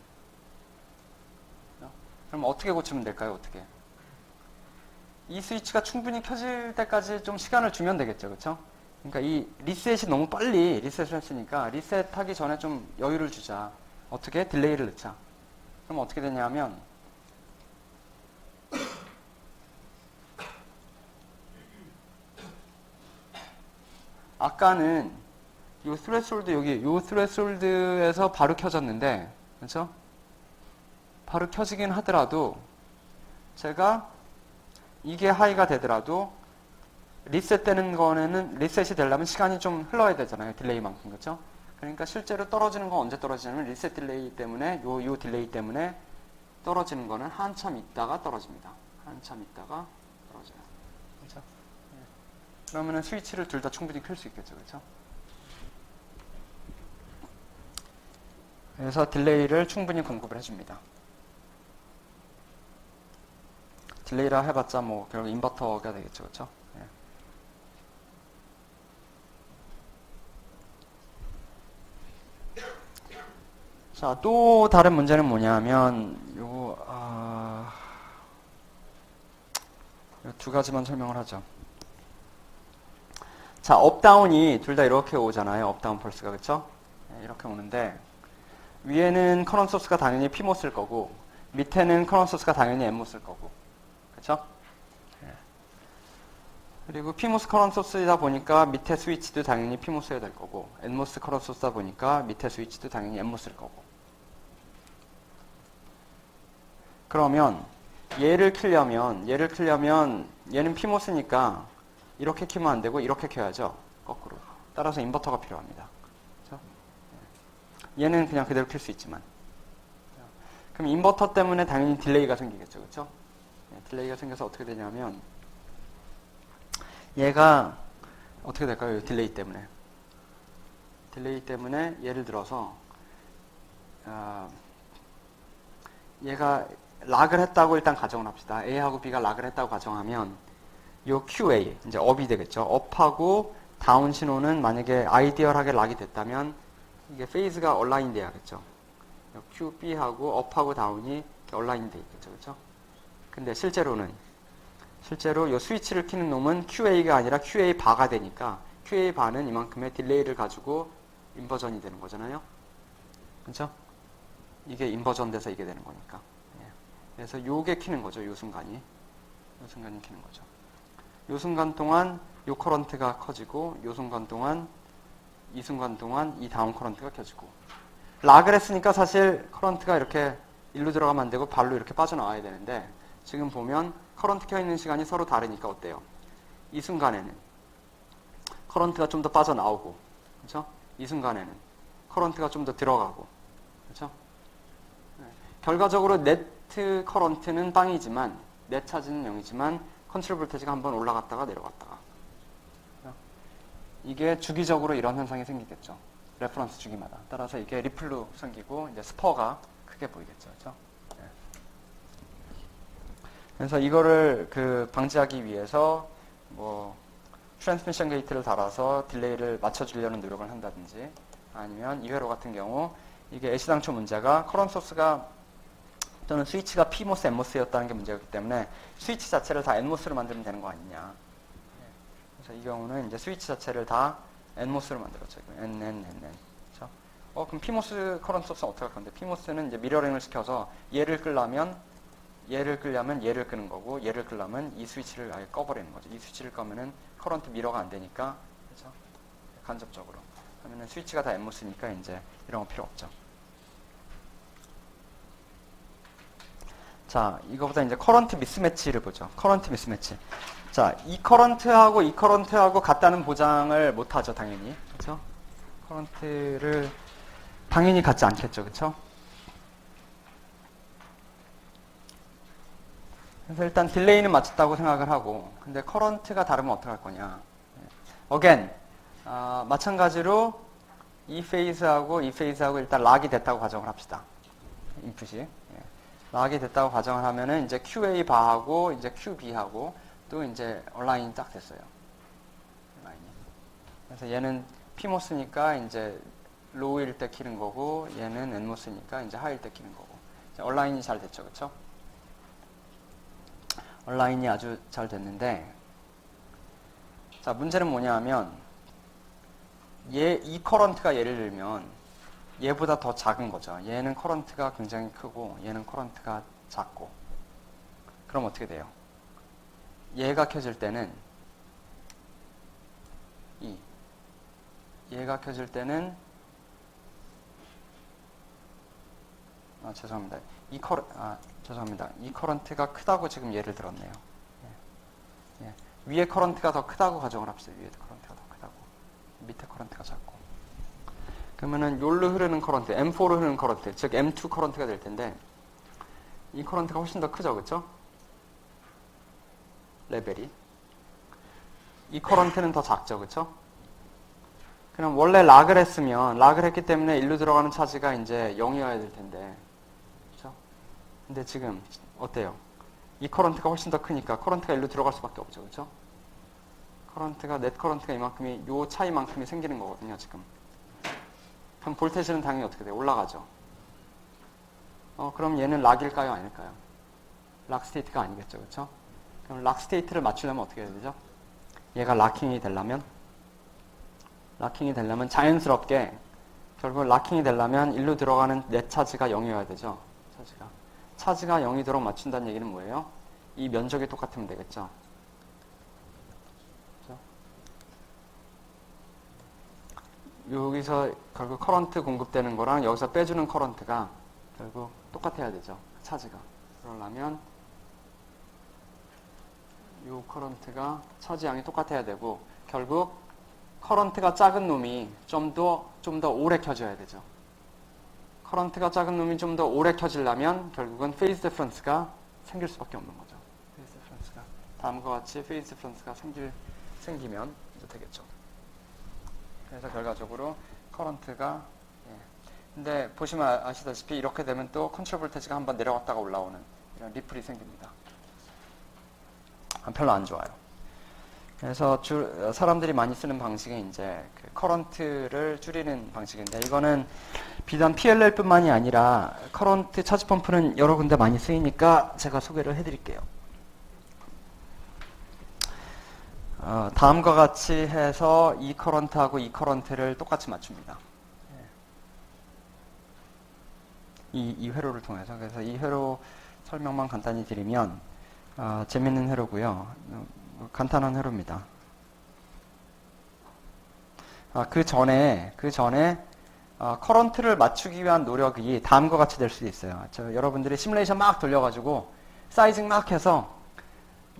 그럼 어떻게 고치면 될까요? 어떻게? 이 스위치가 충분히 켜질 때까지 좀 시간을 주면 되겠죠, 그렇죠? 그러니까 이 리셋이 너무 빨리 리셋을 했으니까 리셋하기 전에 좀 여유를 주자. 어떻게? 딜레이를 넣자. 그럼 어떻게 되냐면 아까는 요 스레솔드 여기 요 스레솔드에서 바로 켜졌는데 그렇죠? 바로 켜지긴 하더라도 제가 이게 하이가 되더라도 리셋되는 거는 리셋이 되려면 시간이 좀 흘러야 되잖아요. 딜레이만큼 그렇죠? 그러니까 실제로 떨어지는 건 언제 떨어지냐면 리셋 딜레이 때문에 요 딜레이 때문에 떨어지는 거는 한참 있다가 떨어집니다. 한참 있다가 떨어져요. 그렇죠? 그러면은 스위치를 둘 다 충분히 켤 수 있겠죠. 그렇죠? 그래서 딜레이를 충분히 공급을 해줍니다. 딜레이라 해봤자 뭐 결국 인버터가 되겠죠. 그렇죠? 자, 또 다른 문제는 뭐냐면 요 두 가지만 설명을 하죠. 자, 업다운이 둘 다 이렇게 오잖아요. 업다운 펄스가. 그쵸? 이렇게 오는데 위에는 커런트 소스가 당연히 PMOS일 거고 밑에는 커런트 소스가 당연히 NMOS일 거고. 그쵸? 그리고 PMOS 커런트 소스이다 보니까 밑에 스위치도 당연히 PMOS여야 될 거고 NMOS 커런트 소스다 보니까 밑에 스위치도 당연히 NMOS일 거고. 그러면 얘를 켜려면 얘는 PMOS니까 이렇게 켜면 안 되고 이렇게 켜야죠. 거꾸로. 따라서 인버터가 필요합니다. 그렇죠? 얘는 그냥 그대로 켤 수 있지만. 그럼 인버터 때문에 당연히 딜레이가 생기겠죠. 그렇죠? 딜레이가 생겨서 어떻게 되냐면 얘가 어떻게 될까요? 딜레이 때문에. 딜레이 때문에 예를 들어서 얘가 락을 했다고 일단 가정을 합시다. A하고 B가 락을 했다고 가정하면 요 QA, 이제 업이 되겠죠. 업하고 다운 신호는 만약에 아이디얼하게 락이 됐다면 이게 페이즈가 얼라인 돼야겠죠. QB하고 업하고 다운이 얼라인 돼 있겠죠. 그렇죠? 근데 실제로 요 스위치를 켜는 놈은 QA가 아니라 QA 바가 되니까 QA 바는 이만큼의 딜레이를 가지고 인버전이 되는 거잖아요. 그렇죠? 이게 인버전 돼서 이게 되는 거니까. 그래서 요게 켜는 거죠. 요 순간이 켜는 거죠. 요 순간 동안 요 커런트가 커지고 요 순간 동안 이 다운 커런트가 켜지고 락을 했으니까 사실 커런트가 이렇게 일로 들어가면 안 되고 발로 이렇게 빠져나와야 되는데 지금 보면 커런트 켜 있는 시간이 서로 다르니까 어때요? 이 순간에는 커런트가 좀 더 빠져나오고 그렇죠? 이 순간에는 커런트가 좀 더 들어가고 그렇죠? 결과적으로 네트 커런트는 빵이지만 넷 차지는 0이지만 컨트롤 볼테이지가 한번 올라갔다가 내려갔다가 이게 주기적으로 이런 현상이 생기겠죠. 레퍼런스 주기마다. 따라서 이게 리플로 생기고 이제 스퍼가 크게 보이겠죠. 그렇죠? 그래서 이거를 방지하기 위해서 뭐 트랜스미션 게이트를 달아서 딜레이를 맞춰주려는 노력을 한다든지 아니면 이회로 같은 경우 이게 애시당초 문제가 커런트 소스가 또는 스위치가 PMOS, NMOS였다는 게 문제였기 때문에 스위치 자체를 다 NMOS로 만들면 되는 거 아니냐. 그래서 이 경우는 이제 스위치 자체를 다 NMOS로 만들었죠. N. 그렇죠? 그럼 PMOS 커런트 소스는 어떻게 할 건데? PMOS는 이제 미러링을 시켜서 얘를 끄려면 얘를 끄는 거고 얘를 끄려면 이 스위치를 아예 꺼버리는 거죠. 이 스위치를 꺼면은 커런트 미러가 안 되니까 그렇죠? 간접적으로 하면은 스위치가 다 NMOS니까 이제 이런 거 필요 없죠. 자, 이거보다 이제 커런트 미스매치를 보죠. 커런트 미스매치. 자, 이 커런트하고 같다는 보장을 못 하죠, 당연히. 그렇죠? 커런트를 당연히 같지 않겠죠. 그렇죠? 그래서 일단 딜레이는 맞췄다고 생각을 하고 근데 커런트가 다르면 어떻게 할 거냐. again 마찬가지로 이 페이즈하고 일단 락이 됐다고 가정을 합시다. 인풋이. 락이 됐다고 가정을 하면은 이제 QA 바하고 이제 QB하고 또 이제 얼라인이 딱 됐어요. 라인이. 그래서 얘는 PMOS니까 이제 로우일 때 키는 거고 얘는 NMOS니까 이제 하이일 때 키는 거고. 얼라인이 잘 됐죠. 그렇죠? 얼라인이 아주 잘 됐는데 자, 문제는 뭐냐 하면 이 커런트가 예를 들면 얘보다 더 작은 거죠. 얘는 커런트가 굉장히 크고 얘는 커런트가 작고 그럼 어떻게 돼요? 얘가 켜질 때는 얘가 켜질 때는 죄송합니다. 죄송합니다. 이 커런트가 크다고 지금 예를 들었네요. 위에 커런트가 더 크다고 가정을 합시다. 위에 커런트가 더 크다고. 밑에 커런트가 작고. 그러면은 요로 흐르는 커런트, M4로 흐르는 커런트, 즉 M2 커런트가 될 텐데 이 커런트가 훨씬 더 크죠. 그렇죠? 레벨이. 이 커런트는 더 작죠. 그렇죠? 그럼 원래 락을 했기 때문에 일로 들어가는 차지가 이제 0이어야 될 텐데. 그렇죠? 근데 지금 어때요? 이 커런트가 훨씬 더 크니까 커런트가 일로 들어갈 수밖에 없죠. 그렇죠? 넷 커런트가 이만큼이 요 차이만큼이 생기는 거거든요, 지금. 그럼 볼테이지는 당연히 어떻게 돼요? 올라가죠. 그럼 얘는 락일까요? 아닐까요? 락 스테이트가 아니겠죠. 그렇죠? 그럼 락 스테이트를 맞추려면 어떻게 해야 되죠? 얘가 락킹이 되려면 자연스럽게 결국 락킹이 되려면 일로 들어가는 넷 차지가 0이어야 되죠. 차지가 0이도록 맞춘다는 얘기는 뭐예요? 이 면적이 똑같으면 되겠죠. 그렇죠? 여기서 결국 커런트 공급되는 거랑 여기서 빼주는 커런트가 결국 똑같아야 되죠. 차지가. 그러려면 이 커런트가 차지양이 똑같아야 되고 결국 커런트가 작은 놈이 좀 더 오래 켜져야 되죠. 커런트가 작은 놈이 좀 더 오래 켜지려면 결국은 페이즈 디퍼런스가 생길 수밖에 없는 거죠. 페이즈 디퍼런스가 다음과 같이 페이즈 디퍼런스가 생기면 이제 되겠죠. 그래서 결과적으로 커런트가 근데 보시면 아시다시피 이렇게 되면 또 컨트롤 볼테이지가 한번 내려갔다가 올라오는 이런 리플이 생깁니다. 별로 안 좋아요. 그래서 사람들이 많이 쓰는 방식이 이제 그 커런트를 줄이는 방식인데 이거는 비단 PLL뿐만이 아니라 커런트 차지 펌프는 여러 군데 많이 쓰이니까 제가 소개를 해드릴게요. 다음과 같이 해서 이 커런트하고 이 커런트를 똑같이 맞춥니다. 이 회로를 통해서. 그래서 이 회로 설명만 간단히 드리면 재밌는 회로고요. 간단한 회로입니다. 그 전에 커런트를 맞추기 위한 노력이 다음과 같이 될 수도 있어요. 여러분들이 시뮬레이션 막 돌려가지고 사이징 막 해서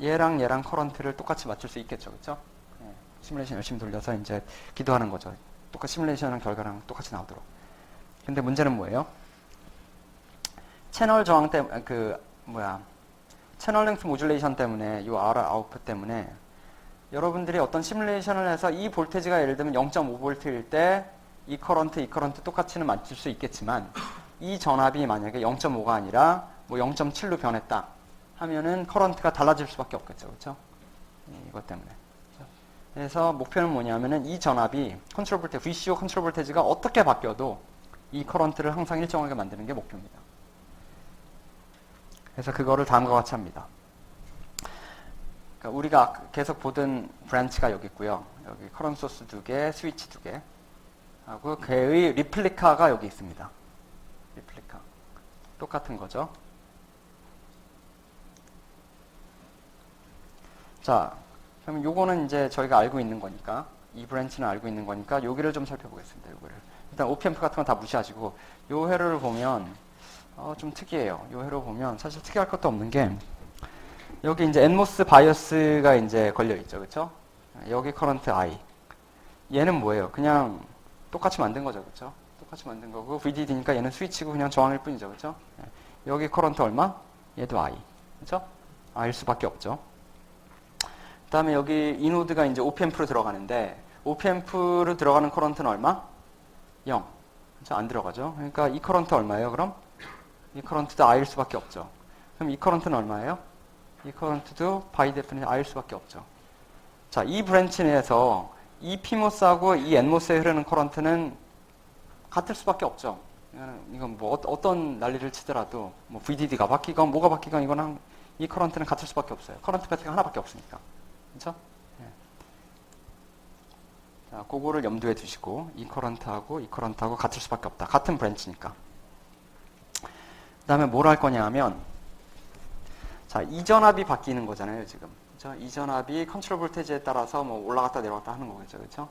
얘랑 커런트를 똑같이 맞출 수 있겠죠, 그렇죠? 시뮬레이션 열심히 돌려서 이제 기도하는 거죠. 똑같이 시뮬레이션 결과랑 똑같이 나오도록. 근데 문제는 뭐예요? 채널 저항 때문에 채널 랭스 모듈레이션 때문에 이 R 아웃풋 때문에 여러분들이 어떤 시뮬레이션을 해서 이 볼테이지가 예를 들면 0.5V일 때 이 커런트 똑같이는 맞출 수 있겠지만 이 전압이 만약에 0.5가 아니라 뭐 0.7로 변했다 하면은 커런트가 달라질 수밖에 없겠죠. 그렇죠? 이것 때문에. 그래서 목표는 뭐냐면은 이 전압이 컨트롤 볼테이지, VCO 컨트롤 볼테이지가 어떻게 바뀌어도 이 커런트를 항상 일정하게 만드는 게 목표입니다. 그래서 그거를 다음과 같이 합니다. 그러니까 우리가 계속 보던 브랜치가 여기 있고요. 여기 커런트 소스 2개, 스위치 2개 하고 그의 리플리카가 여기 있습니다. 리플리카. 똑같은 거죠. 자, 그럼 요거는 이제 저희가 알고 있는 거니까 이 브랜치는 알고 있는 거니까 여기를 좀 살펴보겠습니다. 요거를. 일단 OPMP 같은 건 다 무시하시고 요 회로를 보면 좀 특이해요. 요 회로 보면 사실 특이할 것도 없는 게 여기 이제 NMOS 바이어스가 이제 걸려 있죠. 그렇죠? 여기 커런트 I. 얘는 뭐예요? 그냥 똑같이 만든 거죠. 그렇죠? 똑같이 만든 거고 VDD니까 얘는 스위치고 그냥 저항일 뿐이죠. 그렇죠? 여기 커런트 얼마? 얘도 I. 그렇죠? I일 수밖에 없죠. 그다음에 여기 이 노드가 이제 OPMP로 들어가는데 OPMP로 들어가는 커런트는 얼마? 0. 그렇죠? 안 들어가죠. 그러니까 이 커런트 얼마예요? 그럼 이 커런트도 I일 수밖에 없죠. 그럼 이 커런트는 얼마예요? 이 커런트도 바이 데피니션 I일 수밖에 없죠. 자, 이 브랜치 내에서 이 PMOS하고 이 NMOS에 흐르는 커런트는 같을 수밖에 없죠. 이건 뭐 어떤 난리를 치더라도 뭐 VDD가 바뀌건 뭐가 바뀌건 이거는 이 커런트는 같을 수밖에 없어요. 커런트 패트가 하나밖에 없으니까. 그렇죠? 자, 그거를 염두에 두시고 이 커런트하고 같을 수밖에 없다. 같은 브랜치니까. 그 다음에 뭘 할 거냐 하면 자, 이 전압이 바뀌는 거잖아요, 지금. 그렇죠? 이 전압이 컨트롤 볼테이지에 따라서 뭐 올라갔다 내려갔다 하는 거겠죠. 그렇죠?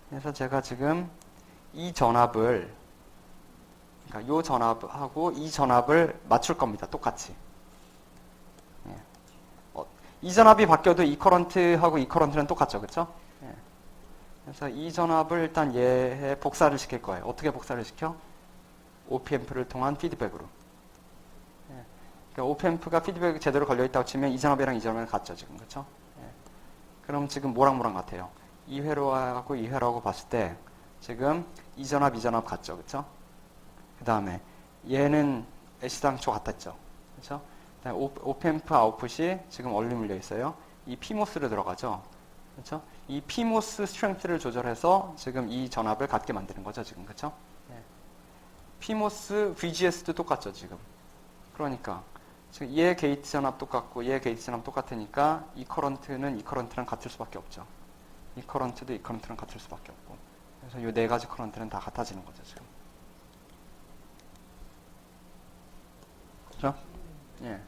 그래서 제가 지금 이 전압을 그러니까 요 전압하고 이 전압을 맞출 겁니다. 똑같이. 이 전압이 바뀌어도 이 커런트하고 이 커런트는 똑같죠. 그렇죠? 그래서 이 전압을 일단 얘에 복사를 시킬 거예요. 어떻게 복사를 시켜? OPMP를 통한 피드백으로. 그러니까 OPMP가 피드백이 제대로 걸려있다고 치면 이 전압이랑 이 전압이랑 같죠. 지금. 그렇죠? 그럼 지금 뭐랑 같아요? 이 회로하고 이 회로하고 봤을 때 지금 이 전압 같죠. 그렇죠? 그 다음에 얘는 애시당초 같았죠. 그렇죠? OPMP 아웃풋이 지금 얼리 물려 있어요. 이 PMOS로 들어가죠. 그렇죠? 이 PMOS 스트렝스를 조절해서 지금 이 전압을 갖게 만드는 거죠. 지금. 그렇죠? PMOS, VGS도 똑같죠, 지금. 그러니까 지금 얘 게이트 전압 똑같고 얘 게이트 전압 똑같으니까 이 커런트는 이 커런트랑 같을 수밖에 없죠. 이 커런트도 이 커런트랑 같을 수밖에 없고. 그래서 이 네 가지 커런트는 다 같아지는 거죠, 지금. 그렇죠? 예.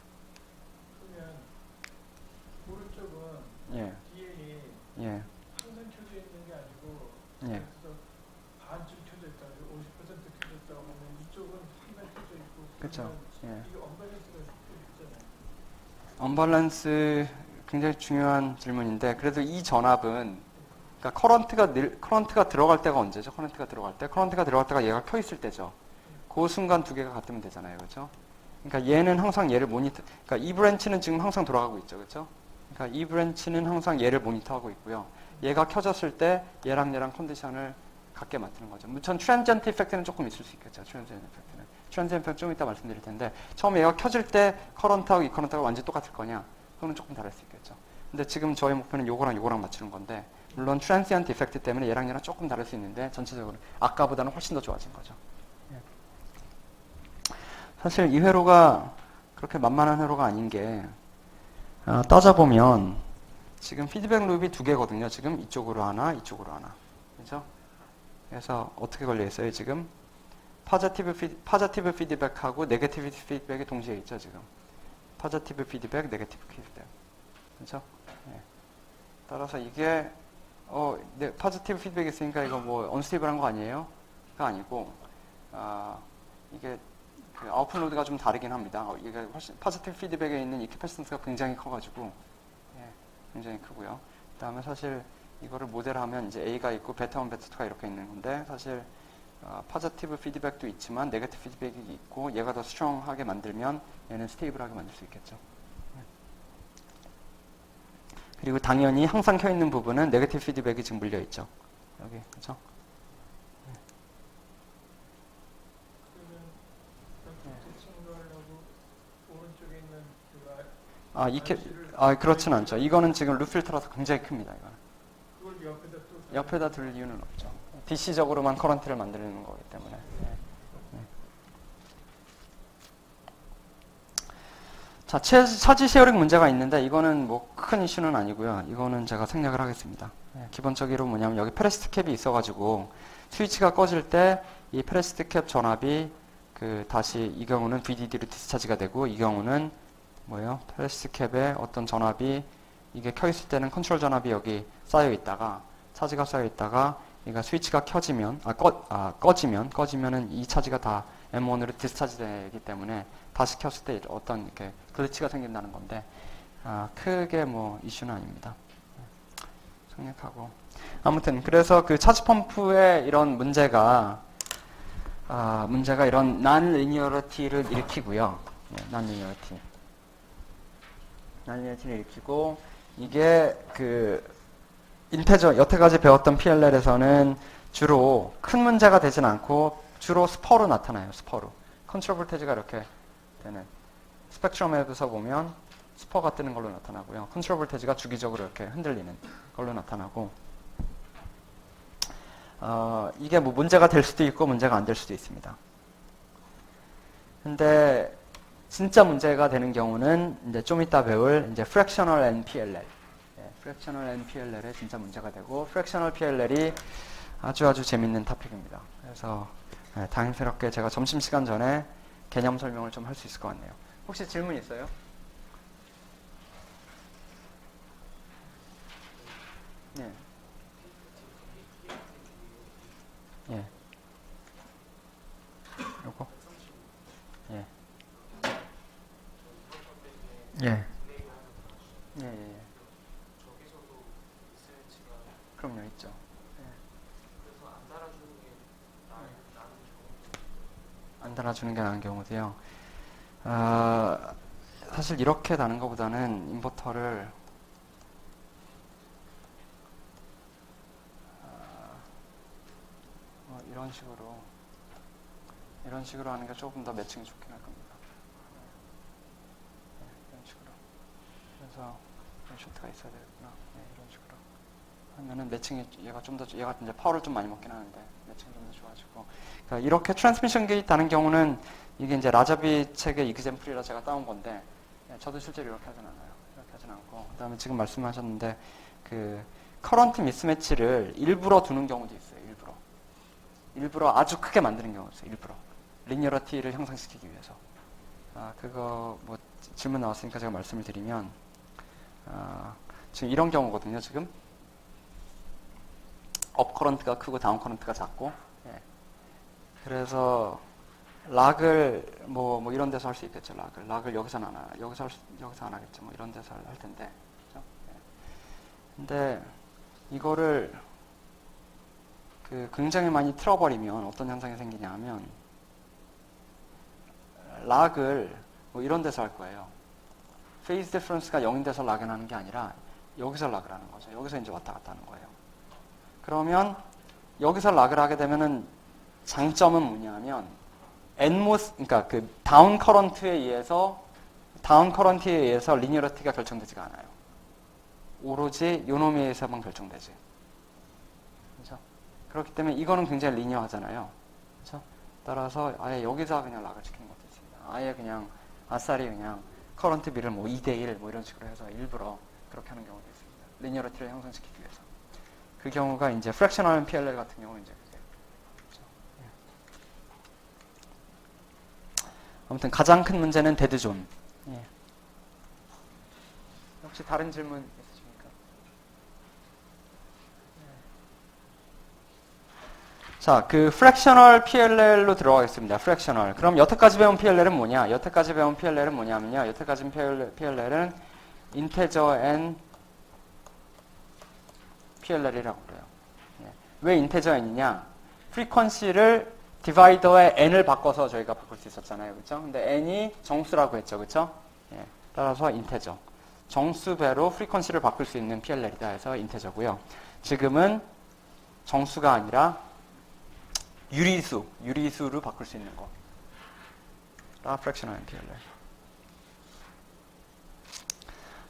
그러면 오른쪽은 예. 뒤에 예. 항상 켜져 있는 게 아니고 예. 그래서 반쯤 켜져 있다, 50% 켜져 있다고 하면 이쪽은 항상 켜져 있고 그렇죠. 그러면 예. 이게 언밸런스가 있잖아요. 언밸런스 굉장히 중요한 질문인데 그래도 이 전압은 그러니까 커런트가 들어갈 때가 언제죠? 커런트가 들어갈 때가 얘가 켜 있을 때죠. 그 순간 두 개가 같으면 되잖아요, 그렇죠? 그러니까 얘는 항상 얘를 그러니까 이 브랜치는 지금 항상 돌아가고 있죠, 그렇죠? 그러니까 이 브랜치는 항상 얘를 모니터하고 있고요. 얘가 켜졌을 때 얘랑 컨디션을 같게 만드는 거죠. 물론 트랜지언트 이펙트는 조금 있을 수 있겠죠. 트랜지언트 이펙트 좀 이따 말씀드릴 텐데 처음에 얘가 켜질 때 커런트하고 이 커런트가 완전히 똑같을 거냐? 그거는 조금 다를 수 있겠죠. 근데 지금 저희 목표는 요거랑 맞추는 건데 물론 트랜지언트 이펙트 때문에 얘랑 조금 다를 수 있는데 전체적으로 아까보다는 훨씬 더 좋아진 거죠. 사실 이 회로가 그렇게 만만한 회로가 아닌 게 따져보면 지금 피드백 룹이 두 개거든요. 지금 이쪽으로 하나, 이쪽으로 하나. 그죠? 그래서 어떻게 걸려 있어요, 지금? 파저티브 피드백하고 네게티브 피드백이 동시에 있죠, 지금. 파저티브 피드백, 네게티브 피드백. 그죠? 네. 따라서 이게 파저티브 피드백이 있으니까 이거 뭐 언스테이블한 거 아니에요? 가 아니고 이게 그 아웃풋 로드가 좀 다르긴 합니다. 이게 훨씬 파저티브 피드백에 있는 이 캐패시턴스가 굉장히 커가지고 굉장히 크고요. 그다음에 사실 이거를 모델하면 이제 A가 있고 베타 1, 베타 2가 이렇게 있는 건데 사실 파저티브 피드백도 있지만 네거티브 피드백이 있고 얘가 더 스트롱하게 만들면 얘는 스테이블하게 만들 수 있겠죠. 그리고 당연히 항상 켜 있는 부분은 네거티브 피드백이 지금 물려 있죠. 여기 그렇죠? 오른쪽에 있는 그렇진 않죠. 이거는 지금 룹 필터라서 굉장히 큽니다. 이거는. 그걸 옆에다 둘 이유는 없죠. DC적으로만 커런트를 만드는 거기 때문에. 자, 차지 쉐어링 문제가 있는데 이거는 뭐 큰 이슈는 아니고요. 이거는 제가 생략을 하겠습니다. 기본적으로 뭐냐면 여기 페레시트 캡이 있어가지고 스위치가 꺼질 때 이 페레시트 캡 전압이 다시 이 경우는 VDD로 디스차지가 되고 이 경우는 뭐예요? 페레시트 캡에 어떤 전압이 이게 켜 있을 때는 컨트롤 전압이 여기 쌓여 있다가 차지가 쌓여 있다가 얘가 스위치가 켜지면 꺼지면은 이 차지가 다 M1으로 디스차지 되기 때문에 다시 켰을 때 어떤 이렇게 글리치가 생긴다는 건데 크게 뭐 이슈는 아닙니다. 생략하고 아무튼 그래서 그 차지 펌프의 이런 문제가 이런 non-linearity를 일으키고요. non-linearity를 일으키고 이게 여태까지 배웠던 PLL에서는 주로 큰 문제가 되진 않고 주로 스퍼로 나타나요. 스퍼로. 컨트롤 볼테이지가 이렇게 되는 스펙트럼에서 보면 스퍼가 뜨는 걸로 나타나고요. 컨트롤 볼테이지가 주기적으로 이렇게 흔들리는 걸로 나타나고 이게 뭐 문제가 될 수도 있고 문제가 안 될 수도 있습니다. 근데 진짜 문제가 되는 경우는 이제 좀 이따 배울 이제 fractional NPLL. fractional NPLL에 진짜 문제가 되고 fractional PLL이 아주 재밌는 토픽입니다. 그래서 다행스럽게 제가 점심시간 전에 개념 설명을 좀 할 수 있을 것 같네요. 혹시 질문 있어요? 네. 예. 요거? 예. 예. 예. 그럼요, 있죠. 안 달아주는 게 나은 경우도요. 사실 이렇게 다는 것보다는 인버터를 이런 식으로 하는 게 조금 더 매칭이 좋긴 할 겁니다. 이런 식으로. 그래서 쇼트가 있어야 되겠구나. 이런 식으로 하면은 매칭이 얘가 이제 파워를 좀 많이 먹긴 하는데 매칭이 좀 더 좋아지고. 그러니까 이렇게 트랜스미션 게이트 하는 경우는 이게 이제 라자비 책의 이그젬플이라 제가 따온 건데 저도 실제로 이렇게 하진 않아요. 이렇게 하진 않고. 그다음에 지금 말씀하셨는데 그 커런트 미스매치를 일부러 두는 경우도 있어요. 일부러 아주 크게 만드는 경우도 있어요. 일부러 리니어리티를 형성시키기 위해서. 그거 뭐 질문 나왔으니까 제가 말씀을 드리면 지금 이런 경우거든요. 지금 업 커런트가 크고 다운 커런트가 작고. 예. 그래서 락을 뭐 이런 데서 할 수 있겠죠. 락을 여기서는 안 하, 여기서 안 하겠죠. 뭐 이런 데서 할 텐데. 그렇죠? 예. 근데 이거를 굉장히 많이 틀어버리면 어떤 현상이 생기냐 하면 락을 뭐 이런 데서 할 거예요. 페이스 디퍼런스가 0인 데서 락을 하는 게 아니라 여기서 락을 하는 거죠. 여기서 이제 왔다 갔다 하는 거예요. 그러면 여기서 락을 하게 되면은 장점은 뭐냐면 그러니까 그 다운 커런트에 의해서 리니어리티가 결정되지가 않아요. 오로지 요놈에 의해서만 결정되지. 그렇죠? 그렇기 때문에 이거는 굉장히 리니어하잖아요. 그렇죠? 따라서 아예 여기서 그냥 락을 시키는 것도 있습니다. 아예 그냥 아싸리 그냥 커런트 비를 뭐 2대1 뭐 이런 식으로 해서 일부러 그렇게 하는 경우도 있습니다. 리니어리티를 형성시키기 위해서. 그 경우가 이제 프랙셔널 PLL 같은 경우는 이제 그렇죠? 예. 아무튼 가장 큰 문제는 데드존. 예. 혹시 다른 질문 있으십니까? 자, 그 프랙셔널 PLL로 들어가겠습니다. 프랙셔널. 그럼 여태까지 배운 PLL은 뭐냐? 여태까지 배운 PLL은 뭐냐면요. 여태까지 PLL은 인테저 n PLL이라고 그래요. 예. 왜 인테저 n이냐? 프리퀀시를 디바이더에 n을 바꿔서 저희가 바꿀 수 있었잖아요. 그렇죠? 근데 n이 정수라고 했죠. 그렇죠? 예. 따라서 인테저. 정수배로 프리퀀시를 바꿀 수 있는 PLL이다 해서 인테저고요. 지금은 정수가 아니라 유리수로 바꿀 수 있는 거. 프랙셔널 PLL.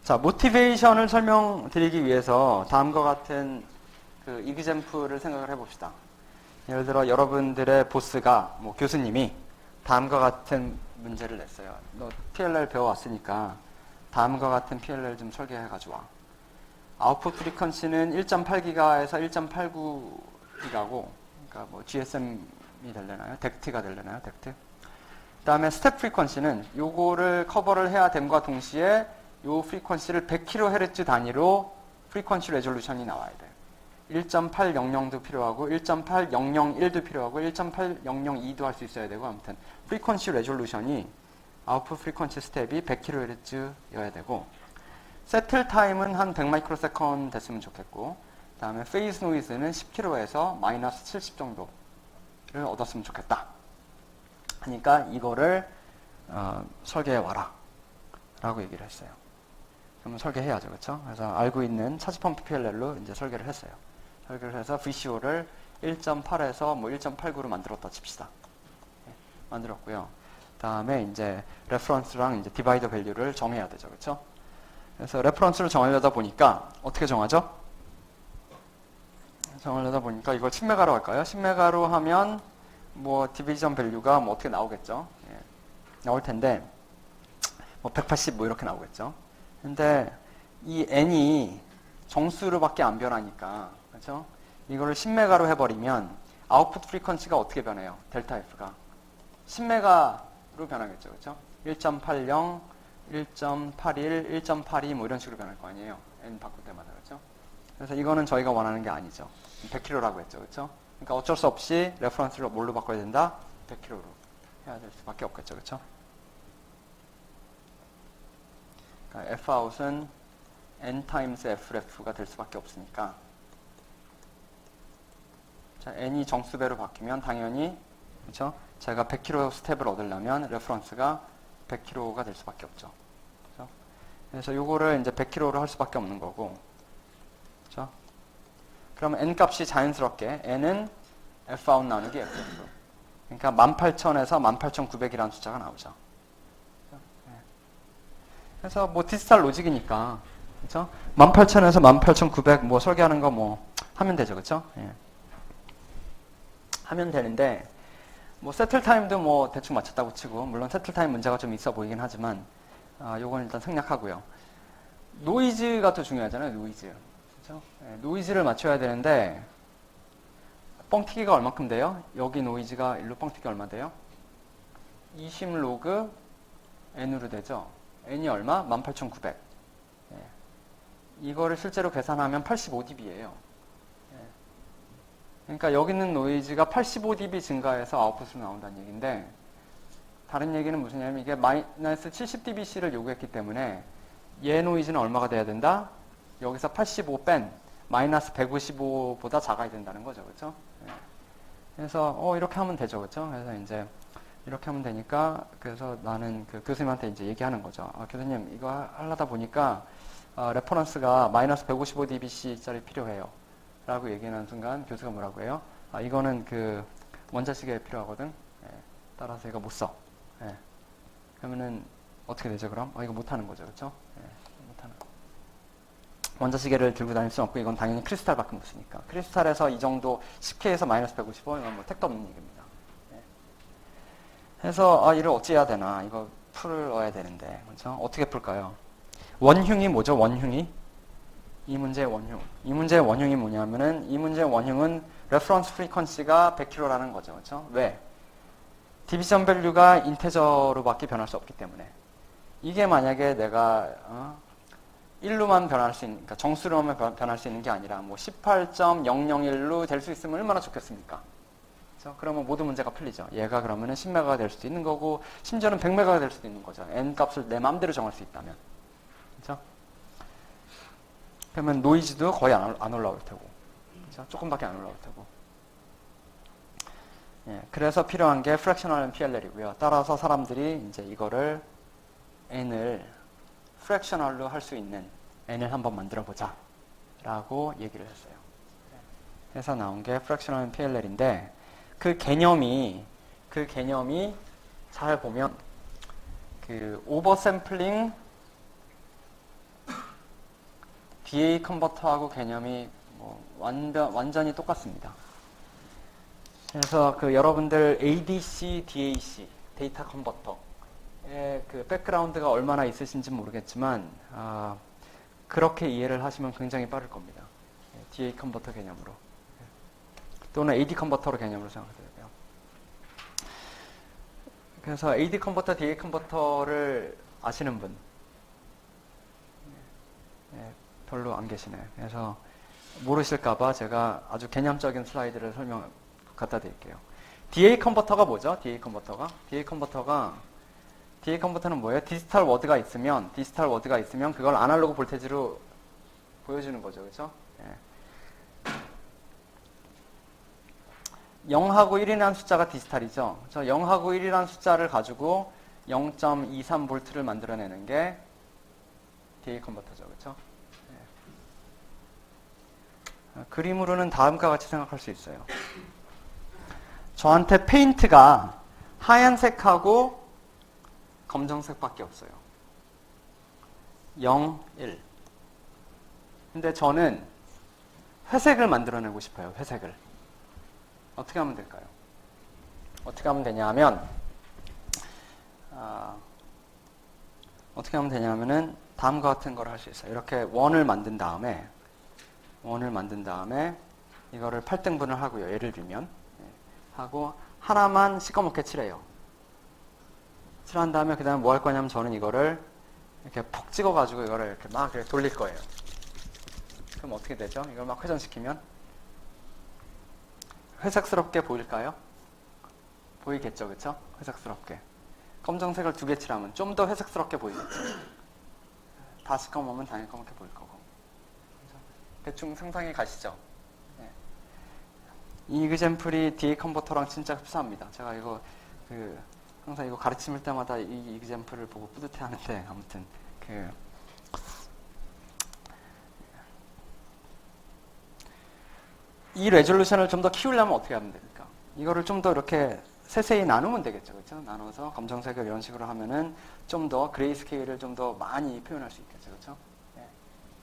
자, 모티베이션을 설명드리기 위해서 다음과 같은 그 이그젬플을 생각을 해봅시다. 예를 들어 여러분들의 보스가 뭐 교수님이 다음과 같은 문제를 냈어요. 너 PLL 배워왔으니까 다음과 같은 PLL 좀 설계해 가지고 와. 아웃풋 프리퀀시는 1.8기가에서 1.89기가고, 그러니까 뭐 GSM이 되려나요? 덱트가 되려나요? 덱트. 그다음에 스텝 프리퀀시는 요거를 커버를 해야 됨과 동시에 요 프리퀀시를 100kHz 단위로 프리퀀시 레졸루션이 나와야 돼요. 1.800도 필요하고 1.8001도 필요하고 1.8002도 할 수 있어야 되고, 아무튼 프리퀀시 레졸루션이 아웃풋 프리퀀시 스텝이 100kHz여야 되고, 세틀 타임은 한 100마이크로세컨드 됐으면 좋겠고, 그 다음에 페이스 노이즈는 10kHz에서 마이너스 70 정도를 얻었으면 좋겠다. 하니까 이거를 설계해 와라 라고 얘기를 했어요. 그러면 설계해야죠. 그렇죠? 그래서 알고 있는 차지 펌프 PLL로 이제 설계를 했어요. 설계를 해서 VCO를 1.8에서 뭐 1.89로 만들었다 칩시다. 네, 만들었고요. 그 다음에 이제 레퍼런스랑 이제 디바이더 밸류를 정해야 되죠. 그렇죠? 그래서 레퍼런스를 정하려다 보니까 어떻게 정하죠? 정하려다 보니까 이걸 10메가로 할까요? 10메가로 하면 뭐 디비전 밸류가 뭐 어떻게 나오겠죠? 예, 나올 텐데 뭐 180 뭐 이렇게 나오겠죠. 근데 이 n이 정수로밖에 안 변하니까, 그렇죠? 이거를 10메가로 해버리면 아웃풋 프리퀀시가 어떻게 변해요? 델타 F가 10메가로 변하겠죠, 그렇죠? 1.80, 1.81, 1.82 뭐 이런 식으로 변할 거 아니에요? n 바꿀 때마다, 그렇죠? 그래서 이거는 저희가 원하는 게 아니죠. 100kH라고 했죠, 그렇죠? 그러니까 어쩔 수 없이 레퍼런스를 뭘로 바꿔야 된다? 100kH로 해야 될 수밖에 없겠죠, 그렇죠? 그러니까 Fout은 n times Fref가 될 수밖에 없으니까, 자, n이 정수배로 바뀌면 당연히, 그렇죠? 제가 100kH 스텝을 얻으려면 레퍼런스가 100kH가 될 수밖에 없죠. 그렇죠? 그래서 요거를 이제 100kH로 할 수밖에 없는 거고, 그렇죠? 그러면 n 값이 자연스럽게 n은 Fout 나누기 F. 그러니까 18,000에서 18,900이라는 숫자가 나오죠. 그래서 뭐 디지털 로직이니까 그렇죠? 18,000에서 18,900 뭐 설계하는 거 뭐 하면 되죠, 그렇죠? 예. 하면 되는데 뭐 세틀 타임도 뭐 대충 맞췄다고 치고 물론 세틀 타임 문제가 좀 있어 보이긴 하지만 요건 일단 생략하고요. 노이즈가 또 중요하잖아요, 노이즈. 그렇죠? 예, 노이즈를 맞춰야 되는데 뻥튀기가 얼마큼 돼요? 여기 노이즈가 일로 뻥튀기 얼마 돼요? 20 로그 n으로 되죠. n이 얼마? 18,900. 예. 이거를 실제로 계산하면 85dB예요. 예. 그러니까 여기 있는 노이즈가 85dB 증가해서 아웃풋으로 나온다는 얘기인데 다른 얘기는 무슨 얘기냐면 이게 마이너스 70dBc를 요구했기 때문에 얘 노이즈는 얼마가 돼야 된다? 여기서 85 뺀 마이너스 155보다 작아야 된다는 거죠. 그렇죠? 예. 그래서 이렇게 하면 되죠. 그렇죠? 그래서 이제 이렇게 하면 되니까 그래서 나는 그 교수님한테 이제 얘기하는 거죠. 교수님 이거 하려다 보니까 레퍼런스가 마이너스 155dBc짜리 필요해요. 라고 얘기하는 순간 교수가 뭐라고 해요? 이거는 그 원자시계에 필요하거든. 예. 따라서 이거 못 써. 예. 그러면은 어떻게 되죠 그럼? 이거 못하는 거죠. 그렇죠? 예. 못하는 거. 원자시계를 들고 다닐 수 없고 이건 당연히 크리스탈밖에 못 쓰니까. 크리스탈에서 이 정도 10K에서 마이너스 155 이건 뭐 택도 없는 얘기입니다. 예. 해서 이를 어찌해야 되나? 이거 풀어야 되는데. 그렇죠? 어떻게 풀까요? 원흉이 뭐죠? 원흉이? 이 문제의 원흉. 이 문제의 원흉이 뭐냐면은 이 문제의 원흉은 레퍼런스 프리퀀시가 100kH라는 거죠. 그렇죠? 왜? 디비전 밸류가 인테저로밖에 변할 수 없기 때문에. 이게 만약에 내가 1로만 변할 수 있는, 그러니까 정수로만 변할 수 있는 게 아니라 뭐 18.001로 될 수 있으면 얼마나 좋겠습니까? 그렇죠? 그러면 모든 문제가 풀리죠. 얘가 그러면은 10메가가 될 수도 있는 거고 심지어는 100메가가 될 수도 있는 거죠. n 값을 내 마음대로 정할 수 있다면. 그렇죠? 그러면 노이즈도 거의 안 올라올 테고. 그렇죠? 조금밖에 안 올라올 테고. 예, 그래서 필요한 게 프랙셔널 PLL이고요. 따라서 사람들이 이제 이거를 n을 프랙셔널로 할 수 있는 n을 한번 만들어 보자 라고 얘기를 했어요. 해서 나온 게 프랙셔널 PLL인데 그 개념이 잘 보면 그 오버샘플링 DA 컨버터하고 개념이 뭐 완전히 똑같습니다. 그래서 그 여러분들 ADC, DAC 데이터 컨버터의 그 백그라운드가 얼마나 있으신지 모르겠지만 그렇게 이해를 하시면 굉장히 빠를 겁니다. DA 컨버터 개념으로 또는 AD 컨버터로 개념으로 생각해요. 그래서 AD 컨버터, DA 컨버터를 아시는 분 별로 안 계시네요. 그래서 모르실까봐 제가 아주 개념적인 슬라이드를 갖다 드릴게요. DA 컨버터가 뭐죠? DA 컨버터는 뭐예요? 디지털 워드가 있으면 그걸 아날로그 볼테지로 보여주는 거죠. 그렇죠? 예. 0하고 1이라는 숫자가 디지털이죠. 그래서 0하고 1이라는 숫자를 가지고 0.23V를 만들어내는 게 DA 컨버터죠. 그렇죠? 예. 그림으로는 다음과 같이 생각할 수 있어요. 저한테 페인트가 하얀색하고 검정색밖에 없어요. 0, 1. 근데 저는 회색을 만들어내고 싶어요. 회색을. 어떻게 하면 될까요? 어떻게 하면 되냐면 다음과 같은 걸 할 수 있어요. 이렇게 원을 만든 다음에 이거를 8등분을 하고요. 예를 들면 하고 하나만 시꺼멓게 칠해요. 칠한 다음에 그 다음에 뭐 할 거냐면 저는 이거를 이렇게 푹 찍어가지고 이거를 이렇게 막 이렇게 돌릴 거예요. 그럼 어떻게 되죠? 이걸 막 회전시키면 회색스럽게 보일까요? 보이겠죠, 그렇죠? 회색스럽게. 검정색을 2개 칠하면 좀 더 회색스럽게 보이겠죠. 다 시꺼매면 당연히 검게 보일 거고. 대충 상상이 가시죠? 네. 이 이그젠플이 DA 컨버터랑 진짜 흡사합니다. 제가 이거 항상 이거 가르칠 때마다 이 이그젠플을 보고 뿌듯해하는데 아무튼 이 레졸루션을 좀 더 키우려면 어떻게 하면 됩니까? 이거를 좀 더 이렇게 세세히 나누면 되겠죠. 그렇죠? 나눠서 검정색을 이런 식으로 하면은 좀 더 그레이 스케일을 좀 더 많이 표현할 수 있겠죠. 그렇죠? 네.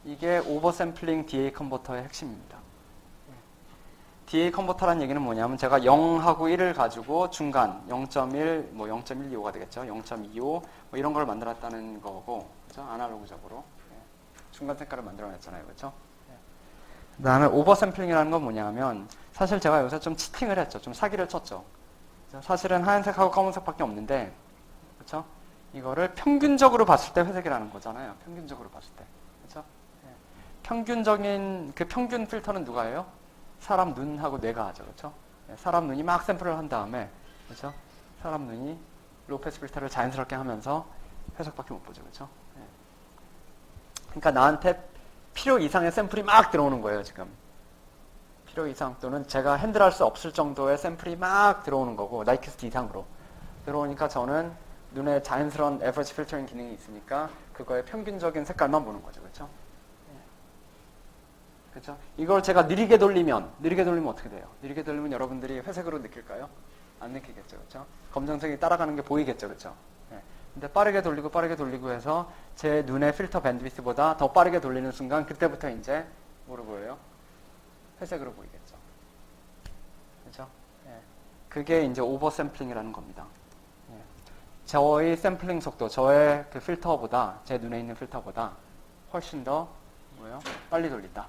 이게 오버샘플링 DA 컨버터의 핵심입니다. DA 컨버터라는 얘기는 뭐냐면 제가 0하고 1을 가지고 중간 0.1, 뭐 0.125가 되겠죠. 0.25 뭐 이런 걸 만들었다는 거고, 그렇죠? 아날로그적으로 중간 색깔을 만들어냈잖아요, 그렇죠? 그다음에 오버샘플링이라는 건 뭐냐면 사실 제가 여기서 좀 치팅을 했죠, 좀 사기를 쳤죠. 사실은 하얀색하고 검은색밖에 없는데, 그렇죠? 이거를 평균적으로 봤을 때 회색이라는 거잖아요. 평균적으로 봤을 때, 그렇죠? 평균적인 그 평균 필터는 누가 해요? 사람 눈하고 뇌가 하죠, 그렇죠? 사람 눈이 막 샘플을 한 다음에, 그렇죠? 사람 눈이 로페스 필터를 자연스럽게 하면서 회색밖에 못 보죠, 그렇죠? 그러니까 나한테 필요 이상의 샘플이 막 들어오는 거예요, 지금. 필요 이상 또는 제가 핸들할 수 없을 정도의 샘플이 막 들어오는 거고, 나이키스트 이상으로 들어오니까 저는 눈에 자연스러운 에버리지 필터링 기능이 있으니까 그거의 평균적인 색깔만 보는 거죠, 그렇죠? 그렇죠? 이걸 제가 느리게 돌리면 어떻게 돼요? 느리게 돌리면 여러분들이 회색으로 느낄까요? 안 느끼겠죠, 그렇죠? 검정색이 따라가는 게 보이겠죠, 그렇죠? 근데 빠르게 돌리고 해서 제 눈의 필터 밴드위스보다 더 빠르게 돌리는 순간 그때부터 이제 뭐로 보여요? 회색으로 보이겠죠. 그렇죠? 그게 이제 오버 샘플링이라는 겁니다. 저의 샘플링 속도, 저의 그 필터보다, 제 눈에 있는 필터보다 훨씬 더 뭐예요? 빨리 돌린다.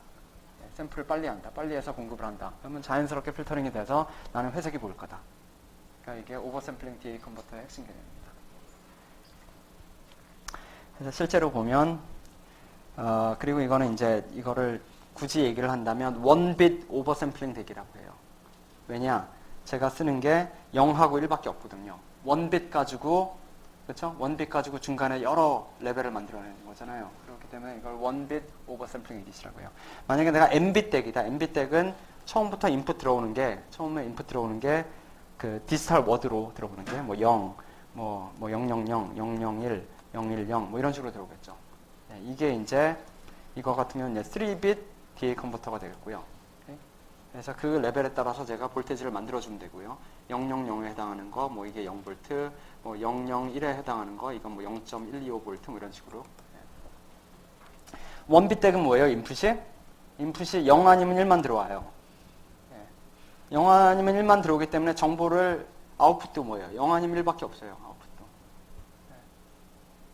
샘플을 빨리 한다. 빨리 해서 공급을 한다. 그러면 자연스럽게 필터링이 돼서 나는 회색이 보일 거다. 그러니까 이게 오버 샘플링 DA 컨버터의 핵심 개념입니다. 그래서 실제로 보면 그리고 이거는 이제 이거를 굳이 얘기를 한다면 원빗 오버샘플링 대기라고 해요. 왜냐? 제가 쓰는 게 0하고 1밖에 없거든요. 원빗 가지고, 그렇죠? 원빗 가지고 중간에 여러 레벨을 만들어내는 거잖아요. 그렇기 때문에 이걸 원빗 오버샘플링 에디시라고 해요. 만약에 내가 n빗 덱이다. n빗 덱은 처음에 인풋 들어오는 게 그 디지털 워드로 들어오는 게 뭐 0, 뭐 000, 001, 010 뭐 이런 식으로 들어오겠죠. 이게 이제 이거 같은 경우는 3빗 DA 컨버터가 되겠고요. 그래서 그 레벨에 따라서 제가 볼테지를 만들어주면 되고요. 000에 해당하는 거, 뭐 이게 0V, 뭐 001에 해당하는 거, 이건 뭐 0.125V 뭐 이런 식으로. 원빗 덱은 뭐예요? 인풋이 0 아니면 1만 들어와요. 0 아니면 1만 들어오기 때문에 정보를 아웃풋도 뭐예요? 0 아니면 1밖에 없어요.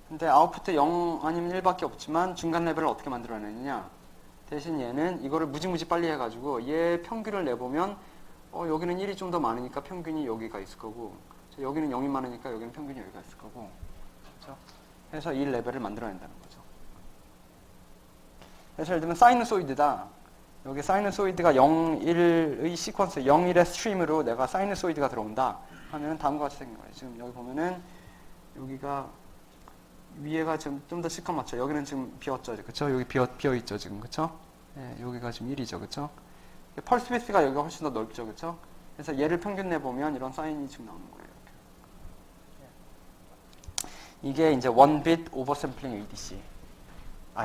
근데 아웃풋도 0 아니면 1밖에 없지만 중간 레벨을 어떻게 만들어내느냐? 대신 얘는 이거를 무지무지 빨리 해가지고 얘 평균을 내보면 여기는 1이 좀 더 많으니까 평균이 여기가 있을 거고 여기는 0이 많으니까 여기는 평균이 여기가 있을 거고 그렇죠? 그래서 이 레벨을 만들어낸다는 거죠. 그래서 예를 들면 사이누소이드다. 여기 사이누소이드가 0, 1의 시퀀스 0, 1의 스트림으로 내가 사이누소이드가 들어온다 하면 다음과 같이 생긴 거예요. 지금 여기 보면은 여기가 위에가 좀 더 시커멓죠. 여기는 지금 비었죠. 그쵸? 여기 비어있죠. 지금. 그쵸? 여기가 지금 1이죠. 그쵸? 펄스 위스가 여기가 훨씬 더 넓죠. 그쵸? 그래서 얘를 평균 내보면 이런 사인이 지금 나오는 거예요. 이렇게. 이게 이제 원빗 오버샘플링 ADC.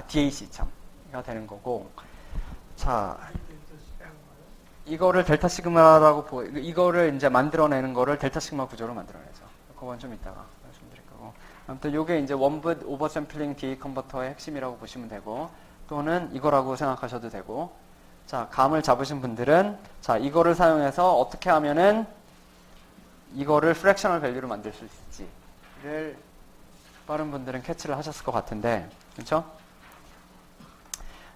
DAC 참가 되는 거고. 자, 이거를 델타 시그마라고 이거를 이제 만들어내는 거를 델타 시그마 구조로 만들어내죠. 그건 좀 이따가 말씀드릴 거고. 아무튼 요게 이제 원빗 오버샘플링 DA 컨버터의 핵심이라고 보시면 되고 또는 이거라고 생각하셔도 되고 자, 감을 잡으신 분들은 자, 이거를 사용해서 어떻게 하면은 이거를 프랙셔널 밸류로 만들 수 있을지를 빠른 분들은 캐치를 하셨을 것 같은데 그렇죠?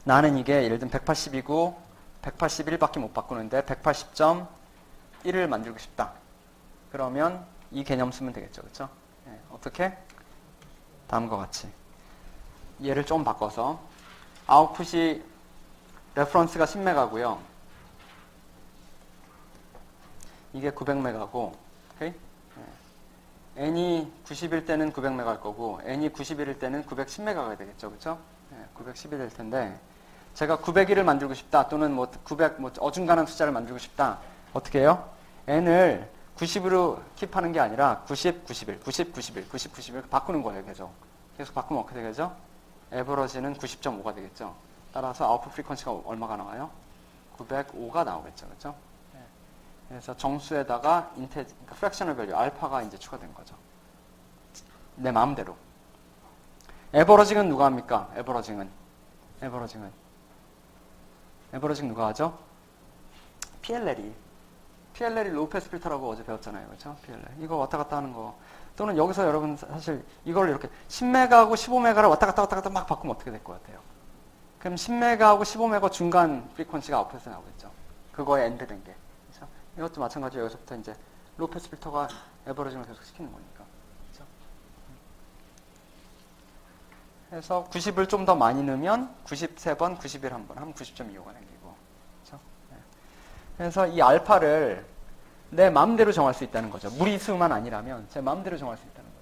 나는 이게 예를 들면 180이고 181밖에 못 바꾸는데 180.1을 만들고 싶다. 그러면 이 개념 쓰면 되겠죠. 그렇죠? 어떻게? 다음과 같이 얘를 좀 바꿔서 아웃풋이 레퍼런스가 10메가고요. 이게 900메가고 오케이? n이 90일 때는 900메가일 거고 n이 91일 때는 910메가가 되겠죠. 그렇죠? 910일 텐데 제가 901을 만들고 싶다 또는 뭐 900 뭐 어중간한 숫자를 만들고 싶다. 어떻게 해요? n을 90으로 킵하는 게 아니라 90, 91, 90, 91, 90, 91 바꾸는 거예요. 계속 바꾸면 어떻게 되죠? 에버러지는 90.5가 되겠죠. 따라서 아웃풋 프리퀀시가 얼마가 나와요? 905가 나오겠죠. 그렇죠? 그래서 정수에다가 그러니까 프랙셔널 밸류 알파가 이제 추가된 거죠. 내 마음대로. 에버러징은 누가 합니까? 에버러징은 에버러징은. 에버러징 누가 하죠? PLL이. PLL이 로우 패스 필터라고 어제 배웠잖아요. 그렇죠? PLL. 이거 왔다 갔다 하는 거. 또는 여기서 여러분 사실 이걸 이렇게 10메가하고 15메가를 왔다 갔다 막 바꾸면 어떻게 될 것 같아요? 그럼 10메가하고 15메가 중간 프리퀀시가 아웃풋에서 나오겠죠. 그거에 엔드된 게. 그렇죠? 이것도 마찬가지로 여기서부터 이제 로우 패스 필터가 에버러징을 계속 시키는 거니까. 그렇죠? 그래서 90을 좀 더 많이 넣으면 93번, 91 한 번, 하면 90.25가 생기고. 그렇죠? 그래서 이 알파를 내 마음대로 정할 수 있다는 거죠. 무리수만 아니라면 제 마음대로 정할 수 있다는 거죠.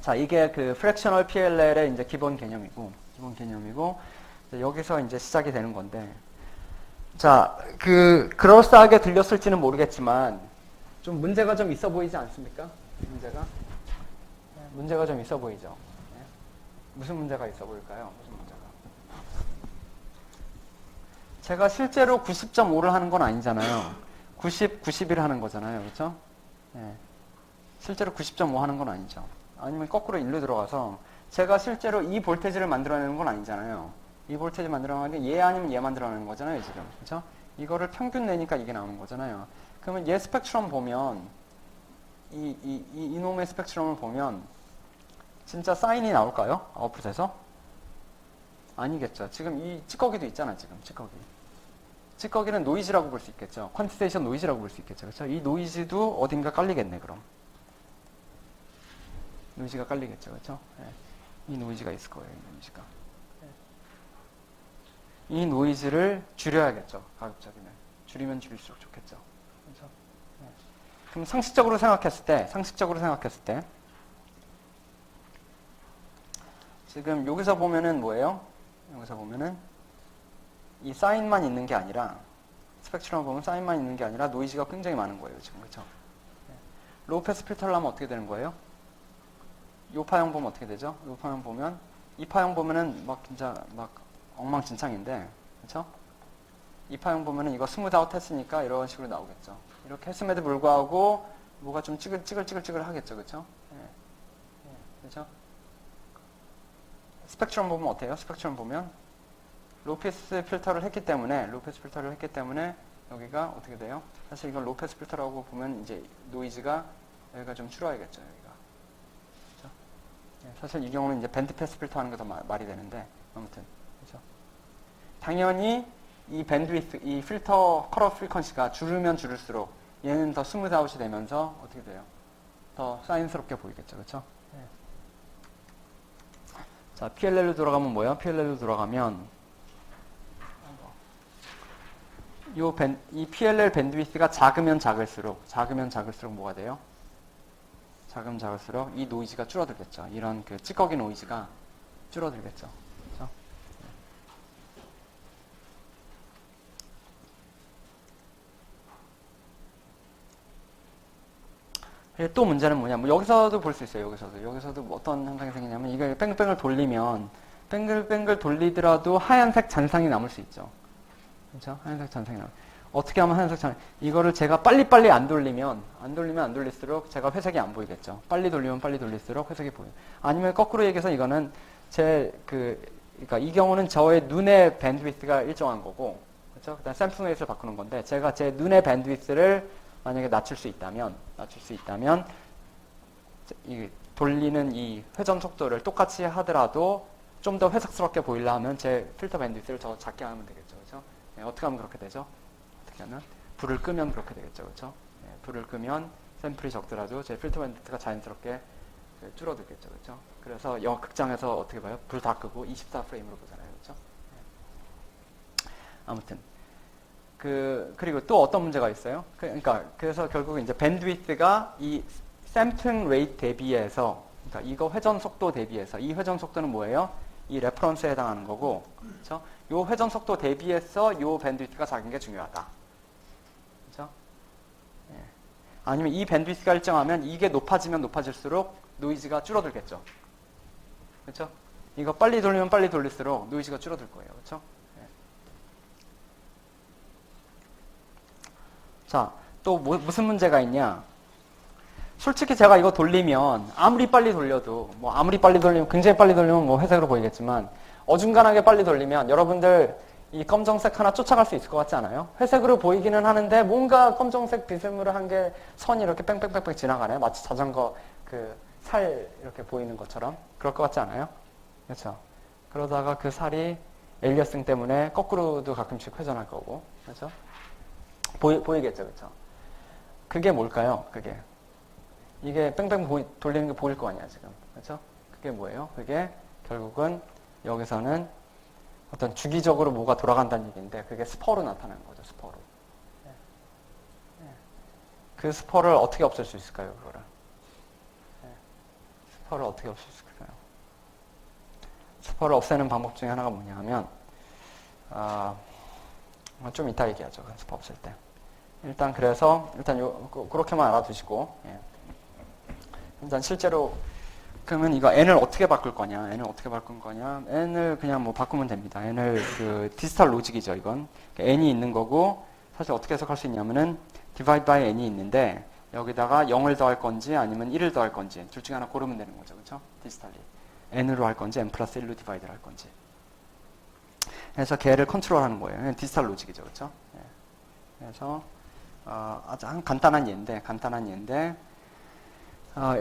자, 이게 그 프랙셔널 PLL의 이제 기본 개념이고, 이제 여기서 이제 시작이 되는 건데, 자, 그럴싸하게 들렸을지는 모르겠지만, 좀 문제가 좀 있어 보이지 않습니까? 문제가 좀 있어 보이죠. 무슨 문제가 있어 보일까요? 무슨 문제가? 제가 실제로 90.5를 하는 건 아니잖아요. 90, 91을 하는 거잖아요. 그렇죠? 실제로 90.5 하는 건 아니죠. 아니면 거꾸로 1로 들어가서 제가 실제로 이 볼테지를 만들어내는 건 아니잖아요. 이 볼테지 만들어내는 게 얘 아니면 얘 만들어내는 거잖아요. 지금. 그렇죠? 이거를 평균 내니까 이게 나오는 거잖아요. 그러면 얘 스펙트럼 보면 이놈의 스펙트럼을 보면 진짜 사인이 나올까요? 아웃풋에서? 아니겠죠. 지금 이 찌꺼기도 있잖아. 지금 찌꺼기는 노이즈라고 볼 수 있겠죠. 퀀티테이션 노이즈라고 볼 수 있겠죠. 그렇죠? 이 노이즈도 어딘가 깔리겠네. 그럼 노이즈가 깔리겠죠. 그렇죠? 이 노이즈가 있을 거예요. 이 노이즈가. 이 노이즈를 줄여야겠죠. 가급적이면. 줄이면 줄일수록 좋겠죠. 그렇죠? 그럼 상식적으로 생각했을 때 지금 여기서 보면은 뭐예요? 여기서 보면은 이 사인만 있는 게 아니라 스펙트럼을 보면 사인만 있는 게 아니라 노이즈가 굉장히 많은 거예요. 지금. 그렇죠? 로우 패스 필터를 하면 어떻게 되는 거예요? 요 파형 보면 어떻게 되죠? 요 파형 보면 이 파형 보면은 막 진짜 막 엉망진창인데, 그렇죠? 이 파형 보면은 이거 스무드 아웃 했으니까 이런 식으로 나오겠죠. 이렇게 했음에도 불구하고 뭐가 좀 찌글찌글 하겠죠, 그렇죠? 그렇죠? 스펙트럼 보면 어때요? 스펙트럼 보면 로우 패스 필터를 했기 때문에 여기가 어떻게 돼요? 사실 이건 로우 패스 필터라고 보면 이제 노이즈가 여기가 좀 줄어야겠죠, 여기가. 사실 이 경우는 이제 밴드 패스 필터 하는 게 더 말이 되는데, 아무튼. 그렇죠? 당연히 이 밴드위스, 이 필터 컬어 프리퀀시가 줄으면 줄일수록 얘는 더 스무드 아웃이 되면서 어떻게 돼요? 더 사인스럽게 보이겠죠. 그렇죠? 자, PLL로 돌아가면 뭐예요? PLL로 돌아가면 이 PLL 밴드위스가 작으면 작을수록 뭐가 돼요? 작으면 작을수록 이 노이즈가 줄어들겠죠. 이런 그 찌꺼기 노이즈가 줄어들겠죠. 그렇죠? 또 문제는 뭐냐? 뭐 여기서도 볼 수 있어요. 여기서도 뭐 어떤 현상이 생기냐면 이걸 뺑글뺑글 돌리면 뺑글뺑글 돌리더라도 하얀색 잔상이 남을 수 있죠. 그렇죠? 하얀색 잔상이 남을. 어떻게 하면 하얀색 잔상? 이거를 제가 빨리 안 돌리면 안 돌릴수록 제가 회색이 안 보이겠죠. 빨리 돌리면 빨리 돌릴수록 회색이 보여요. 아니면 거꾸로 얘기해서 이거는 그러니까 이 경우는 저의 눈의 밴드위스가 일정한 거고, 그렇죠? 그다음 샘플 웨이트를 바꾸는 건데 제가 제 눈의 밴드위스를 만약에 낮출 수 있다면 이 돌리는 이 회전 속도를 똑같이 하더라도 좀 더 회색스럽게 보이려 하면 제 필터 밴드위스를 더 작게 하면 되겠죠. 그렇죠? 어떻게 하면 그렇게 되죠? 어떻게 하면? 불을 끄면 그렇게 되겠죠. 그렇죠? 불을 끄면 샘플이 적더라도 제 필터 밴드위스가 자연스럽게 줄어들겠죠. 그렇죠? 그래서 영화 극장에서 어떻게 봐요? 불 다 끄고 24프레임으로 보잖아요. 그렇죠? 아무튼 그리고 또 어떤 문제가 있어요? 그래서 결국 이제 밴드위스가 이 샘플링 레이트 대비해서, 그러니까 이거 회전 속도 대비해서, 이 회전 속도는 뭐예요? 이 레퍼런스에 해당하는 거고, 그렇죠? 요 회전 속도 대비해서 요 밴드위스가 작은 게 중요하다. 그렇죠? 아니면 이 밴드위스가 일정하면 이게 높아지면 높아질수록 노이즈가 줄어들겠죠. 그렇죠? 이거 빨리 돌리면 빨리 돌릴수록 노이즈가 줄어들 거예요. 그렇죠? 자, 또 무슨 문제가 있냐? 솔직히 제가 이거 돌리면 아무리 빨리 돌려도 뭐 아무리 빨리 돌리면 굉장히 빨리 돌리면 뭐 회색으로 보이겠지만 어중간하게 빨리 돌리면 여러분들 이 검정색 하나 쫓아갈 수 있을 것 같지 않아요? 회색으로 보이기는 하는데 뭔가 검정색 비스무를 한 게 선이 이렇게 뺑뺑뺑뺑 지나가네. 마치 자전거 그 살 이렇게 보이는 것처럼 그럴 것 같지 않아요? 그렇죠? 그러다가 그 살이 엘리어싱 때문에 거꾸로도 가끔씩 회전할 거고, 그렇죠? 보이겠죠, 그렇죠? 그게 뭘까요? 그게 이게 뺑뺑 돌리는 게 보일 거 아니야 지금, 그렇죠? 그게 뭐예요? 그게 결국은 여기서는 어떤 주기적으로 뭐가 돌아간다는 얘기인데 그게 스퍼로 나타나는 거죠, 스퍼로. 그 스퍼를 어떻게 없앨 수 있을까요, 그거를? 스퍼를 어떻게 없앨 수 있을까요? 스퍼를 없애는 방법 중에 하나가 뭐냐 하면, 좀 이따 얘기하죠, 스퍼 없앨 때. 일단 그래서, 그렇게만 알아두시고, 예. 일단 실제로, 그러면 이거 n을 어떻게 바꿀 거냐, n을 그냥 뭐 바꾸면 됩니다. n을 그 디지털 로직이죠, 이건. n이 있는 거고, 사실 어떻게 해석할 수 있냐면은, divide by n이 있는데, 여기다가 0을 더할 건지 아니면 1을 더할 건지 둘 중에 하나 고르면 되는 거죠. 그렇죠? 디지털리. n으로 할 건지 n 플러스 1로 디바이드를 할 건지. 그래서 걔를 컨트롤하는 거예요. 디지털 로직이죠. 그렇죠? 그래서 아주 간단한 예인데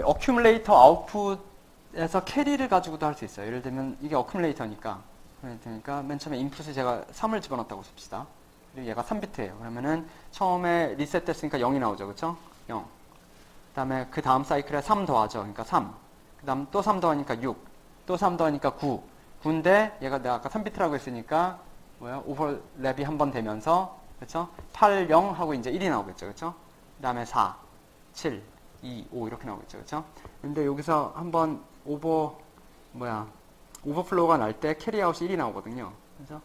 어큐뮬레이터 아웃풋에서 캐리를 가지고도 할 수 있어요. 예를 들면 이게 어큐뮬레이터니까 맨 처음에 인풋에 제가 3을 집어넣었다고 칩시다. 그리고 얘가 3비트예요. 그러면은 처음에 리셋 됐으니까 0이 나오죠. 그렇죠? 0. 그다음에 그 다음 사이클에 3 더하죠. 그러니까 3. 그다음 또 3 더하니까 6. 또 3 더하니까 9. 9인데 얘가 내가 아까 3비트라고 했으니까 뭐야? 오버랩이 한 번 되면서 그렇죠? 8, 0 하고 이제 1이 나오겠죠. 그렇죠? 그다음에 4, 7, 2, 5 이렇게 나오겠죠. 그렇죠? 근데 여기서 한번 오버플로우가 날 때 캐리아웃이 1이 나오거든요. 그렇죠?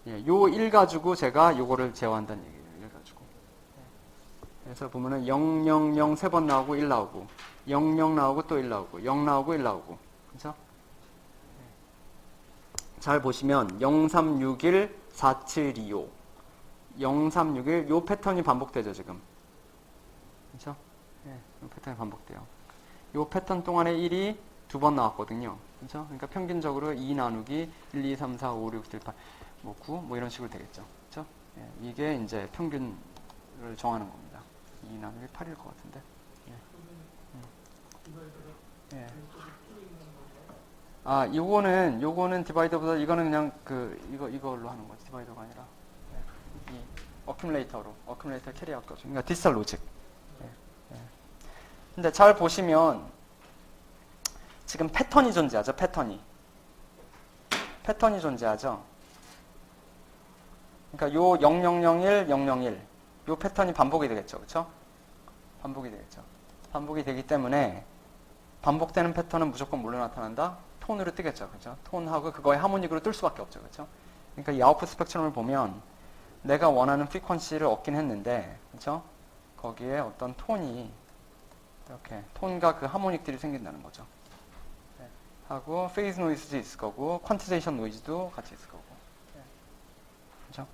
예, 요 1 가지고 제가 요거를 제어한다는 얘기예요. 1 가지고. 그래서 보면은 0, 0, 0 세 번 나오고 1 나오고 0, 0 나오고 또 1 나오고 0 나오고 1 나오고. 그렇죠? 잘 보시면 0, 3, 6, 1, 4, 7, 2, 5 0, 3, 6, 1 요 패턴이 반복되죠 지금. 그렇죠? 네, 요 패턴이 반복돼요. 요 패턴 동안에 1이 두 번 나왔거든요. 그렇죠? 그러니까 평균적으로 2 나누기 1, 2, 3, 4, 5, 6, 7, 8 뭐 9 뭐 이런 식으로 되겠죠. 그렇죠? 네, 이게 이제 평균을 정하는 겁니다. 2 나누기 8일 것 같은데. 네. 요거는 디바이더보다 이거는 그냥 이걸로 하는 거지. 디바이더가 아니라 이 어큐뮬레이터 캐리아웃 거죠. 그러니까 디지털 로직. 근데 잘 보시면 지금 패턴이 존재하죠. 패턴이 존재하죠. 그러니까 요 0001, 001 요 패턴이 반복이 되겠죠. 그렇죠? 반복이 되기 때문에 반복되는 패턴은 무조건 뭘로 나타난다? 톤으로 뜨겠죠. 그렇죠? 톤하고 그거의 하모닉으로 뜰 수밖에 없죠. 그렇죠? 그러니까 이 아웃풋 스펙트럼을 보면 내가 원하는 프리퀀시를 얻긴 했는데 그렇죠? 거기에 어떤 톤이 이렇게 톤과 그 하모닉들이 생긴다는 거죠. 하고 페이즈 노이즈도 있을 거고 퀀티제이션 노이즈도 같이 있을 거고. 그렇죠?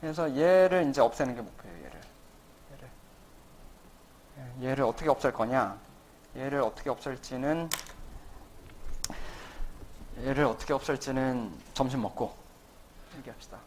그래서 얘를 이제 없애는 게 목표예요. 얘를 어떻게 없앨 거냐? 얘를 어떻게 없앨지는 점심 먹고 얘기합시다.